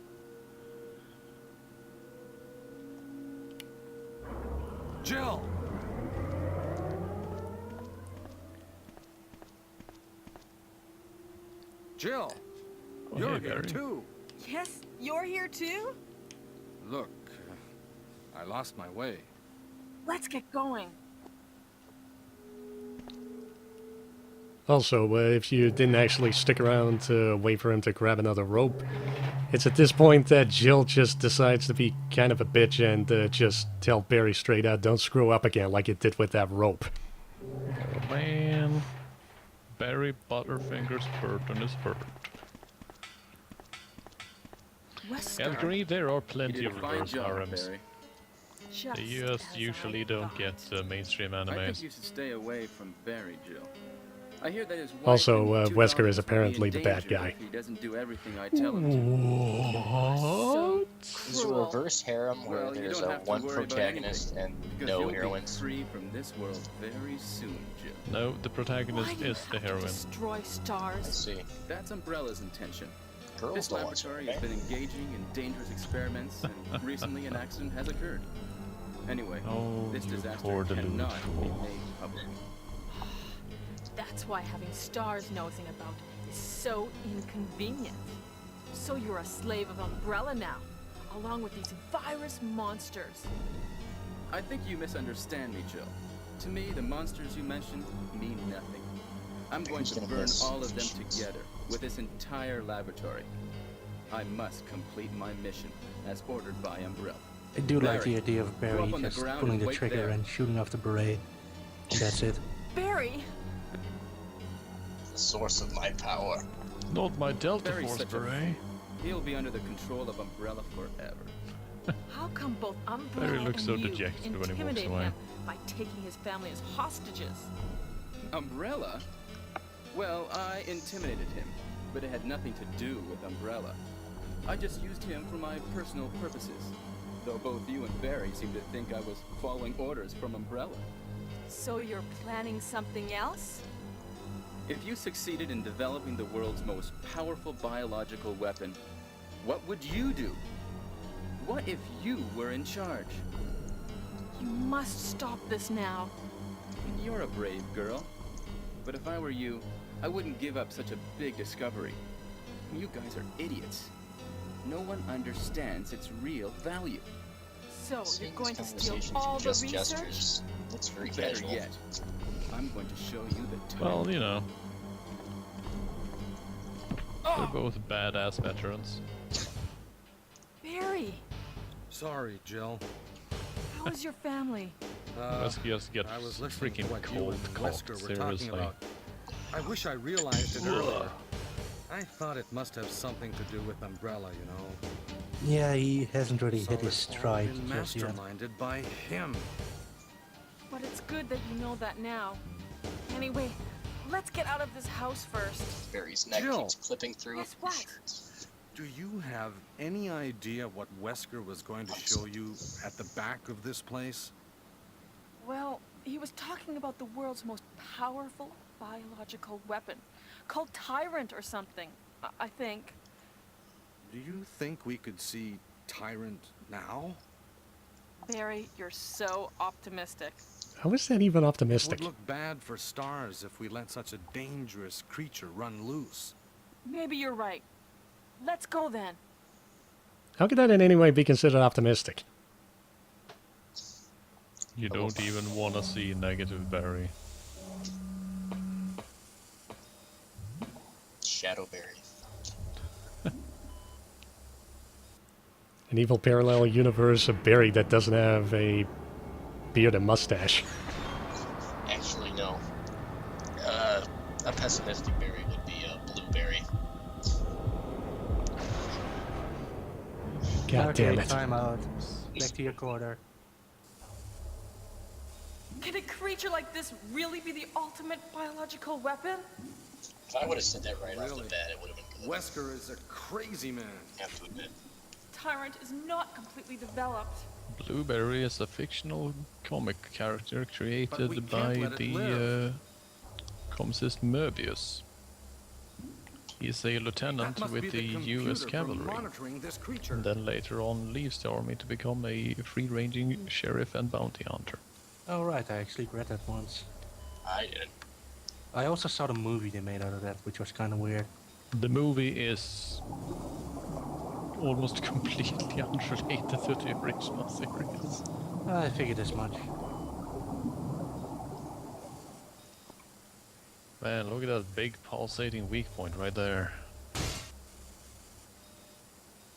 Jill! Jill! Oh, You're hey, here Barry. too! Yes, you're here too? Look, I lost my way. Let's get going. Also, if you didn't actually stick around to wait for him to grab another rope, it's at this point that Jill just decides to be kind of a bitch and just tell Barry straight out, don't screw up again like it did with that rope. Oh man. Barry Butterfinger's Burton is hurt. I agree, there are plenty of reverse harems. Just The US as usually I don't thought. get mainstream I think animes. you should stay away from Barry, Jill. I hear that his wife Also, and 2 Wesker daughters is will be apparently in the bad danger guy. if he doesn't do everything I tell him to. So Is a cruel. reverse harem where Well, you there's don't a have to one worry about protagonist and Because no you'll be heroines? free from this world very soon, Jill. No, the Why protagonist do you is the have to heroine. destroy I stars? see. That's Umbrella's intention. Girls This don't watch laboratory has anime. been engaging in dangerous experiments, and recently an accident has occurred. Anyway, Oh, this you disaster poor cannot deluded be fool. made public. That's why having stars nosing about is so inconvenient. So you're a slave of Umbrella now, along with these virus monsters. I think you misunderstand me, Jill. To me, the monsters you mentioned mean nothing. I'm going Who's to gonna burn miss all of them fishes? together with this entire laboratory. I must complete my mission as ordered by Umbrella. I do like Barry, the idea of go Barry up on the just ground pulling and the wait trigger there. and shooting off the beret. That's it. Barry! The source of my power. Not my Delta Barry's Force such a beret. He'll be under the control of Umbrella forever. How come both Umbrella Barry looks and so you dejected when he walks intimidate away. him by taking his family as hostages? Umbrella? Well, I intimidated him, but it had nothing to do with Umbrella. I just used him for my personal purposes, though both you and Barry seem to think I was following orders from Umbrella. So you're planning something else? If you succeeded in developing the world's most powerful biological weapon, what would you do? What if you were in charge? You must stop this now. You're a brave girl. But if I were you, I wouldn't give up such a big discovery. You guys are idiots. No one understands its real value. So, you're Seeing going this to steal conversation all from the just research? gestures. It's very Better casual. yet, I'm going to show you the Well, you know, they're Oh, both badass veterans. Barry, Sorry, Jill. how is your family? Let's just get I was listening freaking to what you cold and cocked, Wesker were talking seriously. about. I wish I realized it earlier. I thought it must have something to do with Umbrella, you know. Yeah, he hasn't really So hit his it's all stride been just yet. masterminded by him. But it's good that you know that now. Anyway, let's get out of this house first. Barry's neck Jill. keeps clipping through Yes, his what? shirt. Do you have any idea what Wesker was going to show you at the back of this place? Well, he was talking about the world's most powerful biological weapon, called Tyrant or something, I think. Do you think we could see Tyrant now? Barry, you're so optimistic. How is that even It optimistic? would look bad for Stars if we let such a dangerous creature run loose. Maybe you're right. Let's go then. How could that in any way be considered optimistic? You don't even want to see negative Barry. Shadowberry. An evil parallel universe of Barry that doesn't have a beard and mustache. Actually, no. A pessimistic berry would be a blueberry. God damn it. Time out. Back to your corner. Can a creature like this really be the ultimate biological weapon? If I would have said that right off the Really? bat, it would have been good. Wesker is a crazy man. I have to admit. Tyrant is not completely developed. Blueberry is a fictional comic character we created can't by let it the live. comicist Möbius. He's a That lieutenant must with be the computer US for Cavalry, monitoring this creature. and then later on leaves the army to become a free-ranging sheriff and bounty hunter. Oh right, I actually read that once. I didn't. I also saw the movie they made out of that, which was kind of weird. The movie is almost completely unrelated to the original series. I figured as much. Man, look at that big pulsating weak point right there.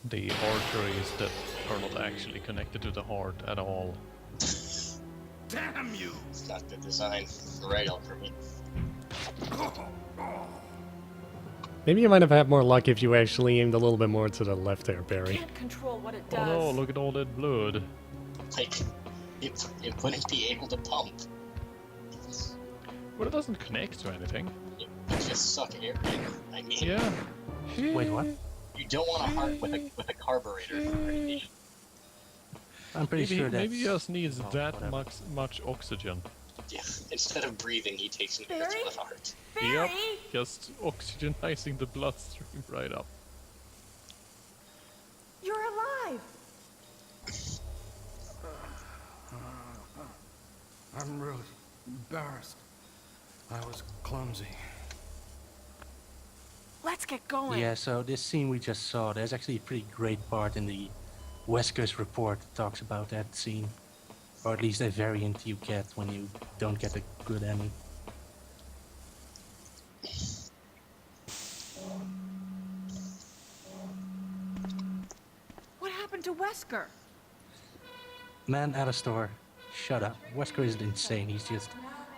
The arteries that are not actually connected to the heart at all. Damn you! It's not good design. Right up for me. Maybe you might have had more luck if you actually aimed a little bit more to the left there, Barry. Can't control what it Oh does. no, look at all that blood. Like, it wouldn't be able to pump. Well, it doesn't connect to anything. It would just suck air in. I mean, Yeah. Wait, what? you don't want a heart with a carburetor for radiation. I'm pretty sure that's... Maybe he just needs oh, that whatever. much oxygen. Yeah, instead of breathing, he takes an air Barry? to the heart. Barry! Yep, just oxygenizing the bloodstream right up. You're alive! I'm really embarrassed. I was clumsy. Let's get going. Yeah, so this scene we just saw, there's actually a pretty great part in the Wesker's report that talks about that scene. Or at least a variant you get when you don't get a good ending. What happened to Wesker? Man at a store. Shut up. Wesker isn't insane, he's just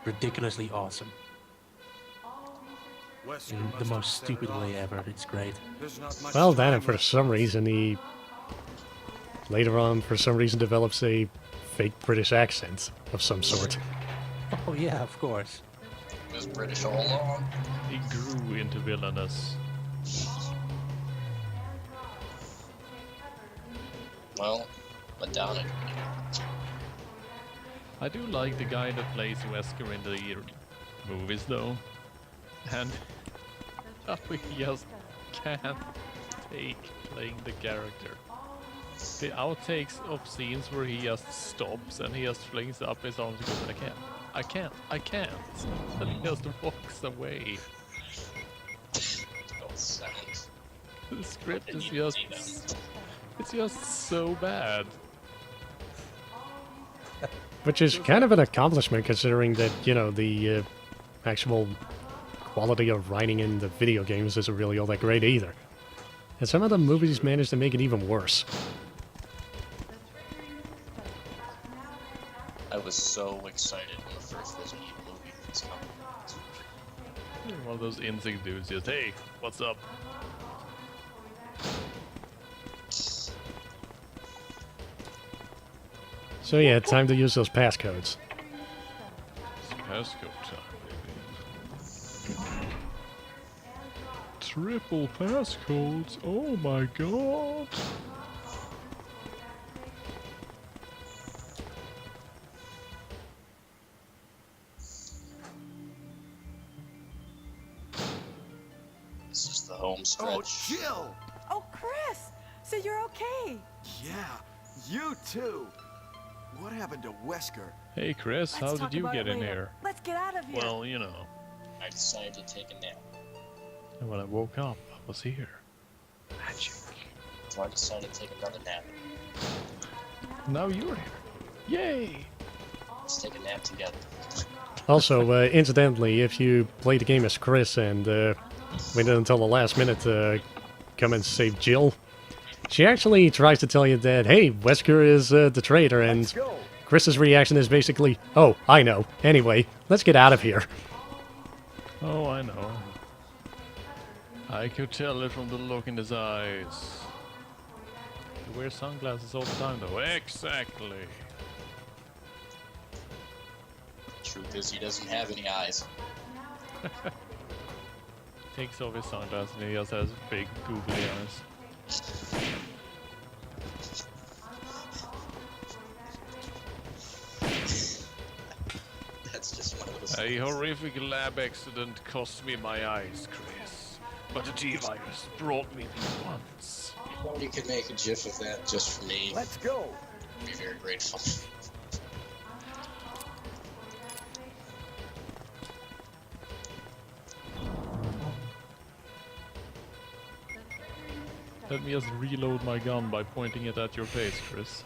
ridiculously awesome. Wesker In must the have most set stupid it off. way ever, it's great. There's not much Well, then, time and for left. some reason, he later on, for some reason, develops a fake British accent of some sort. Oh yeah, of course. He was British all along. He grew into villainous. Well, Madonna. I do like the guy that plays Wesker in the movies though. And he just can't take playing the character. The outtakes of scenes where he just stops and he just flings up his arms and goes, I can't. And he just walks away. Don't sound. The script Didn't is even just, see that. it's just so bad. Which is kind of an accomplishment considering that, you know, the actual quality of writing in the video games isn't really all that great either. And some of the movies managed to make it even worse. I was so excited when the first Resident Evil movie was coming. One of those insect dudes just, hey, what's up? So yeah, time to use those passcodes. It's passcode time, baby. Triple passcodes? Oh my god! This is the home Oh, stretch. Jill! Oh, Chris! So you're okay? Yeah, you too. What happened to Wesker? Hey Chris, how talk did you about get it in later. here? Let's get out of here. Well, you know. I decided to take a nap. And when I woke up, I was here. Magic. So I decided to take another nap. Now you're here. Yay! Let's take a nap together. Also, incidentally, if you play the game as Chris and waited until the last minute to come and save Jill, she actually tries to tell you that, hey, Wesker is the traitor, and Chris's reaction is basically, oh, I know. Anyway, let's get out of here. Oh, I know. I could tell it from the look in his eyes. He wears sunglasses all the time, though. Exactly. Truth is, he doesn't have any eyes. Takes off his sunglasses and he just has big googly eyes. That's just one of those. A horrific lab accident cost me my eyes, Chris. But the T-virus brought me these once. You could make a gif of that just for me. Let's go. I'd be very grateful. Let me just reload my gun by pointing it at your face, Chris.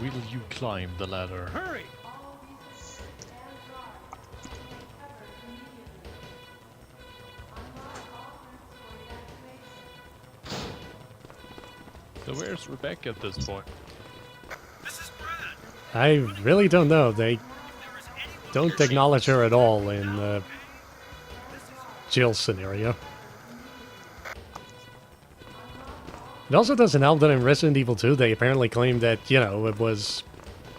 Will you climb the ladder? Hurry! So where's Rebecca at this point? This is Brad. I really don't know. They If there is anyone don't here, acknowledge her at all in Jill's scenario. It also doesn't help that in Resident Evil 2, they apparently claim that, you know, it was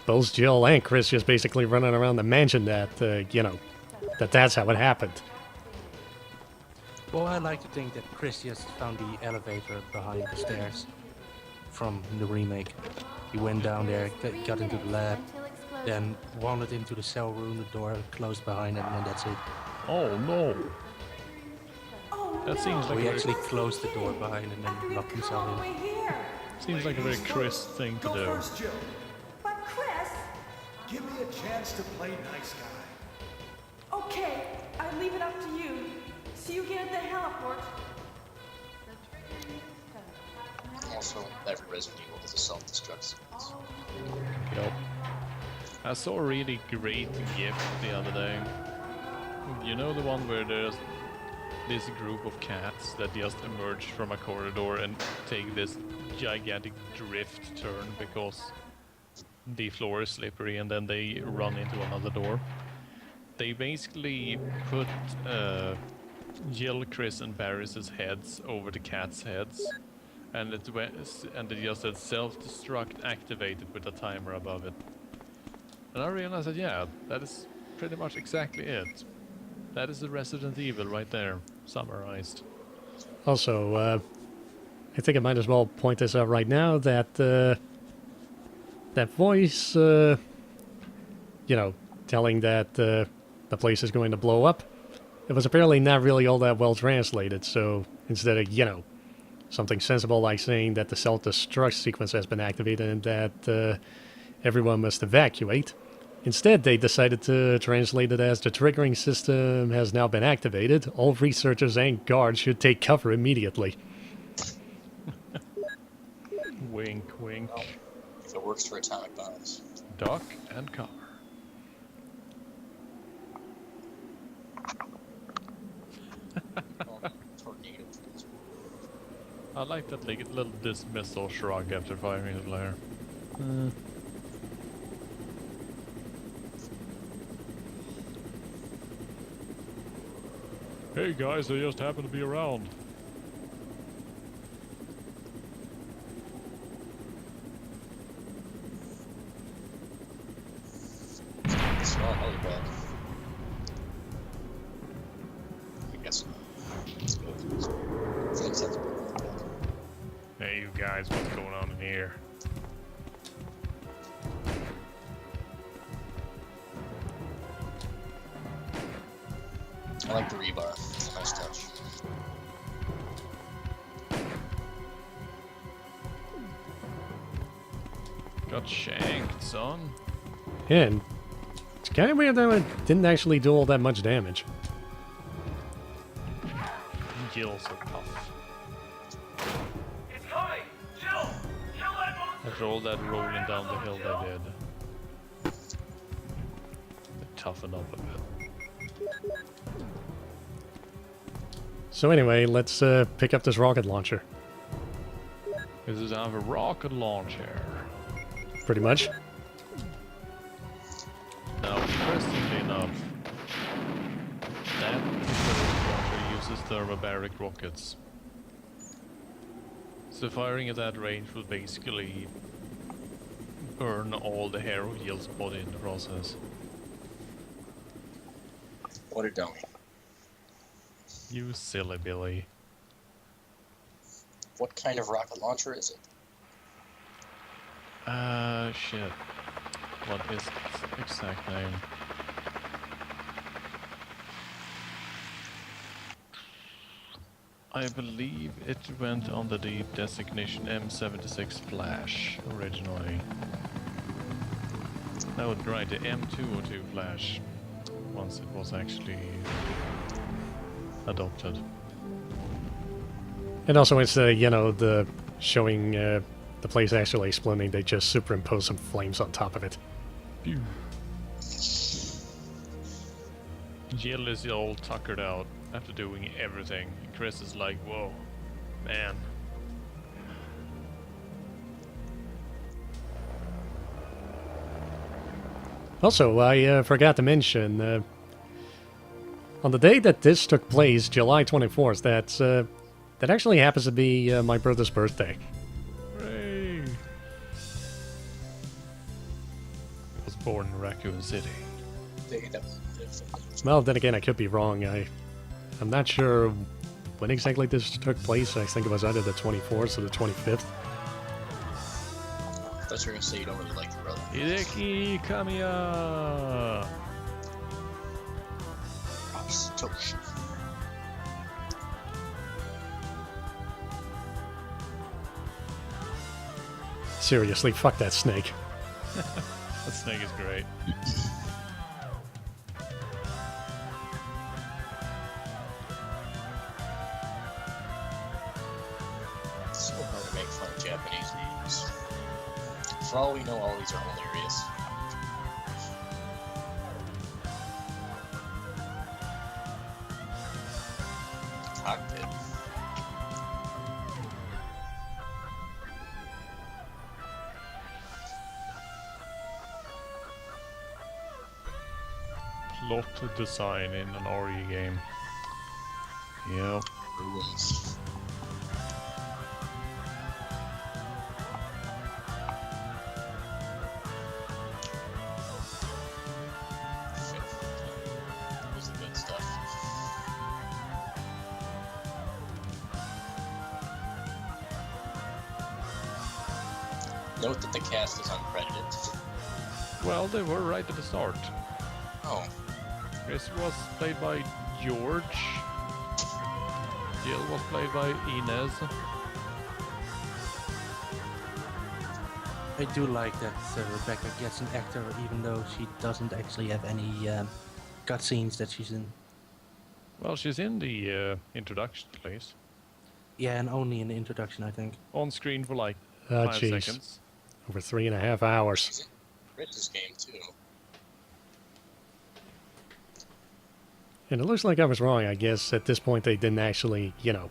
both Jill and Chris just basically running around the mansion that, you know, that's how it happened. Well, I like to think that Chris just found the elevator behind the stairs from the remake. He went down there, got into the lab, then wandered into the cell room, the door closed behind him, and that's it. Oh no! That seems like He a actually very, closed the door behind him and locked himself in. seems like a very Chris thing to Go do. first, Jill. But Chris... Give me a chance to play nice guy. Okay, I leave it up to you. See you again at the heliport. Also, every Resident Evil has a self-destruct sequence. Yep. I saw a really great GIF the other day. You know the one where there's this group of cats that just emerge from a corridor and take this gigantic drift turn because the floor is slippery and then they run into another door. They basically put Jill, Chris and Barris's heads over the cats' heads and it just said self-destruct activated with a timer above it. And I realized that yeah, that is pretty much exactly it. That is the Resident Evil right there, summarized. Also, I think I might as well point this out right now that that voice, you know, telling that the place is going to blow up, it was apparently not really all that well translated. So instead of, you know, something sensible like saying that the self-destruct sequence has been activated and that everyone must evacuate. Instead, they decided to translate it as the triggering system has now been activated. All researchers and guards should take cover immediately. Wink, wink. Well, if it works for atomic bombs. Duck and cover. Well, torpedoes. I like that little dismissal shrug after firing the flare. Hey guys, I just happened to be around. Small helipad. I guess. Let's go. I think that's a big helipad. Hey you guys, what's going on in here? I like the rebar. It's a nice touch. Got shanked, son. Yeah, and it's kind of weird that it didn't actually do all that much damage. Gills are tough. It's coming! Jill! Kill that monster! After all that rolling down the hill they did. They toughened up a bit. So anyway, let's pick up this rocket launcher. This is our rocket launcher. Pretty much. Now, interestingly enough, that particular launcher uses thermobaric rockets. So firing at that range will basically burn all the hero Yield's body in the process. What a dummy. You silly Billy. What kind of rocket launcher is it? Shit. What is its exact name? I believe it went under the designation M76 Flash originally. No, right, the M202 Flash, once it was actually adopted. And also, it's you know, the showing the place actually exploding. They just superimpose some flames on top of it. Phew. Jill is all tuckered out after doing everything. Chris is like, whoa, man. Also, I forgot to mention, on the day that this took place, July 24th, that actually happens to be my brother's birthday. Hooray! Was born in Raccoon City. Well, then again, I could be wrong. I'm not sure when exactly this took place. I think it was either the 24th or the 25th. I thought you were going to say you don't really like your brother. Hideki Kamiya! Tosh. Seriously, fuck that snake. That snake is great. It's so hard to make fun of Japanese names. For all we know, all these are hilarious. Cockpit. Plot design in an RE game. Yep. Ruins. That was the good stuff. Note that the cast is uncredited. Well, they were right at the start. Oh, Chris was played by George. Jill was played by Inez. I do like that Rebecca gets an actor even though she doesn't actually have any cutscenes that she's in. Well, she's in the introduction, at least. Yeah, and only in the introduction, I think. On screen for like Oh, 5 jeez. seconds. Over 3.5 hours. She's in Rich's game too. And it looks like I was wrong. I guess at this point they didn't actually, you know,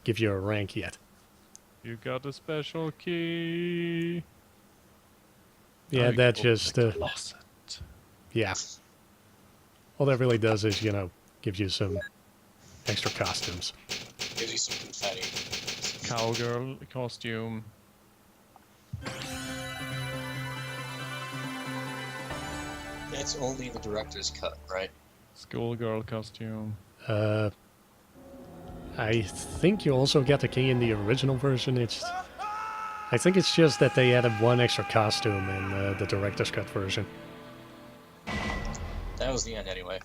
give you a rank yet. You got a special key. Yeah, Oh, you that can open just, the closet. yeah. All that really does is, you know, give you some extra costumes. Gives you some confetti. Cowgirl costume. That's only the director's cut, right? Schoolgirl costume. I think you also get the key in the original version. I think it's just that they added one extra costume in the director's cut version. That was the end anyway.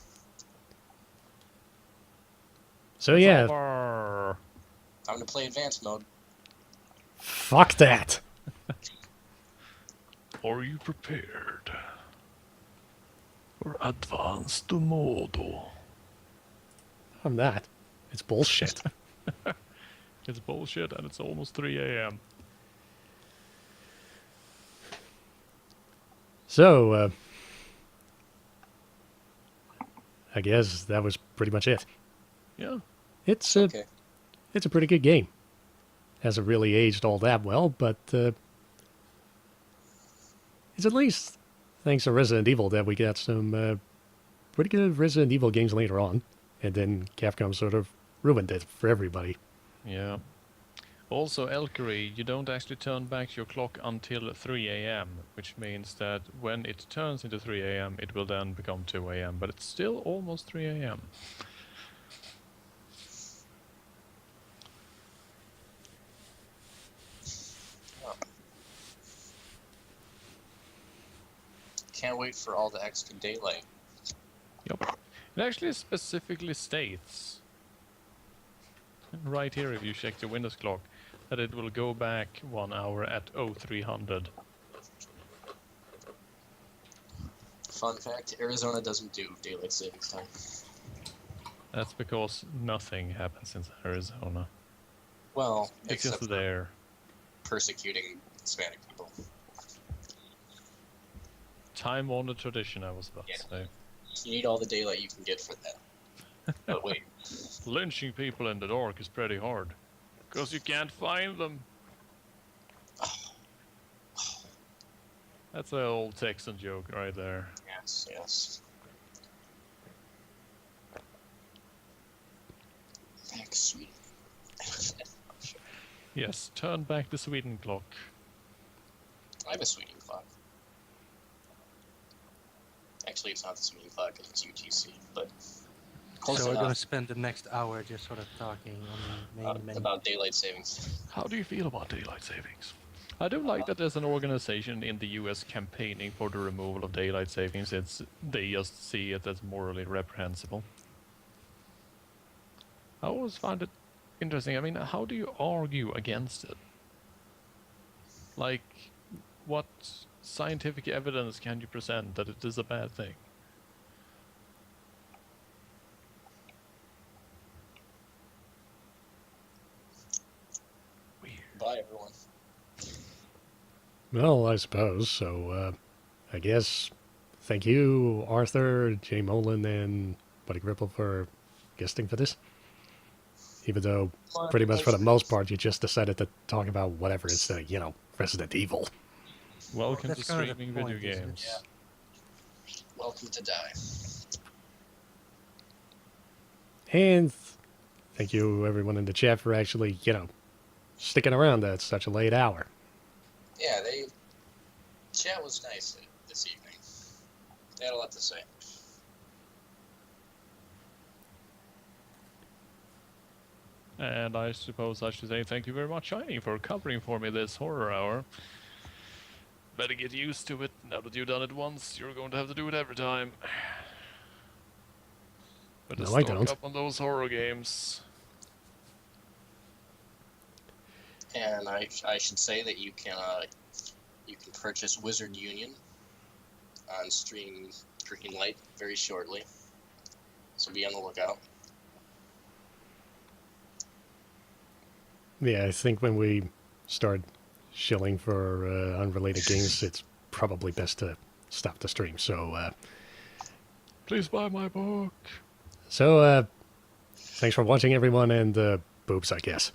So yeah, Over. Time to play advanced mode. fuck that. Are you prepared for advanced modo? I'm not. It's bullshit. It's bullshit and it's almost 3 a.m. So, I guess that was pretty much it. Yeah. It's a Okay. it's a pretty good game. Hasn't really aged all that well, but it's at least thanks to Resident Evil that we got some pretty good Resident Evil games later on, and then Capcom sort of ruined it for everybody. Yeah. Also, Elkery, you don't actually turn back your clock until 3 a.m., which means that when it turns into 3 a.m., it will then become 2 a.m., but it's still almost 3 a.m. Can't wait for all the extra daylight. Yep. It actually specifically states, right here if you check the Windows clock, that it will go back 1 hour at 0300. Fun fact, Arizona doesn't do daylight savings time. That's because nothing happens in Arizona. Well, It's except just for there. persecuting Hispanic people. Time-honored tradition, I was about Yeah. to say. You need all the daylight you can get for that. But wait, Lynching people in the dark is pretty hard. Because you can't find them. That's an old Texan joke right there. yes. Back sweet. Yes, turn back the Sweden clock. I have a Sweden clock. Actually, it's not the Sweden clock because it's UTC, but close So we're enough gonna spend the next hour just sort of talking on the main menu. about daylight savings. How do you feel about daylight savings? I do like that there's an organization in the US campaigning for the removal of daylight savings. They just see it as morally reprehensible. I always find it interesting. I mean, how do you argue against it? Like, what scientific evidence can you present that it is a bad thing? Bye, everyone. Well, I suppose. So, I guess thank you, Arthur, JMolen, and BuddyGripple for guesting for this. Even though, pretty much for the most part, you just decided to talk about whatever instead of, you know, Resident Evil. Welcome to That's kind of the streaming point, video isn't it? games. Welcome to die. And thank you, everyone in the chat, for actually, you know, sticking around at such a late hour. Yeah, chat was nice this evening. They had a lot to say. And I suppose I should say thank you very much, Shiny, for covering for me this horror hour. Better get used to it. Now that you've done it once, you're going to have to do it every time. Better No, I stock don't. up on those horror games. And I should say that you can purchase Wizard Union on Stream Greenlight very shortly. So be on the lookout. Yeah, I think when we start shilling for unrelated games, it's probably best to stop the stream. So, Please buy my book. thanks for watching, everyone, and boobs, I guess.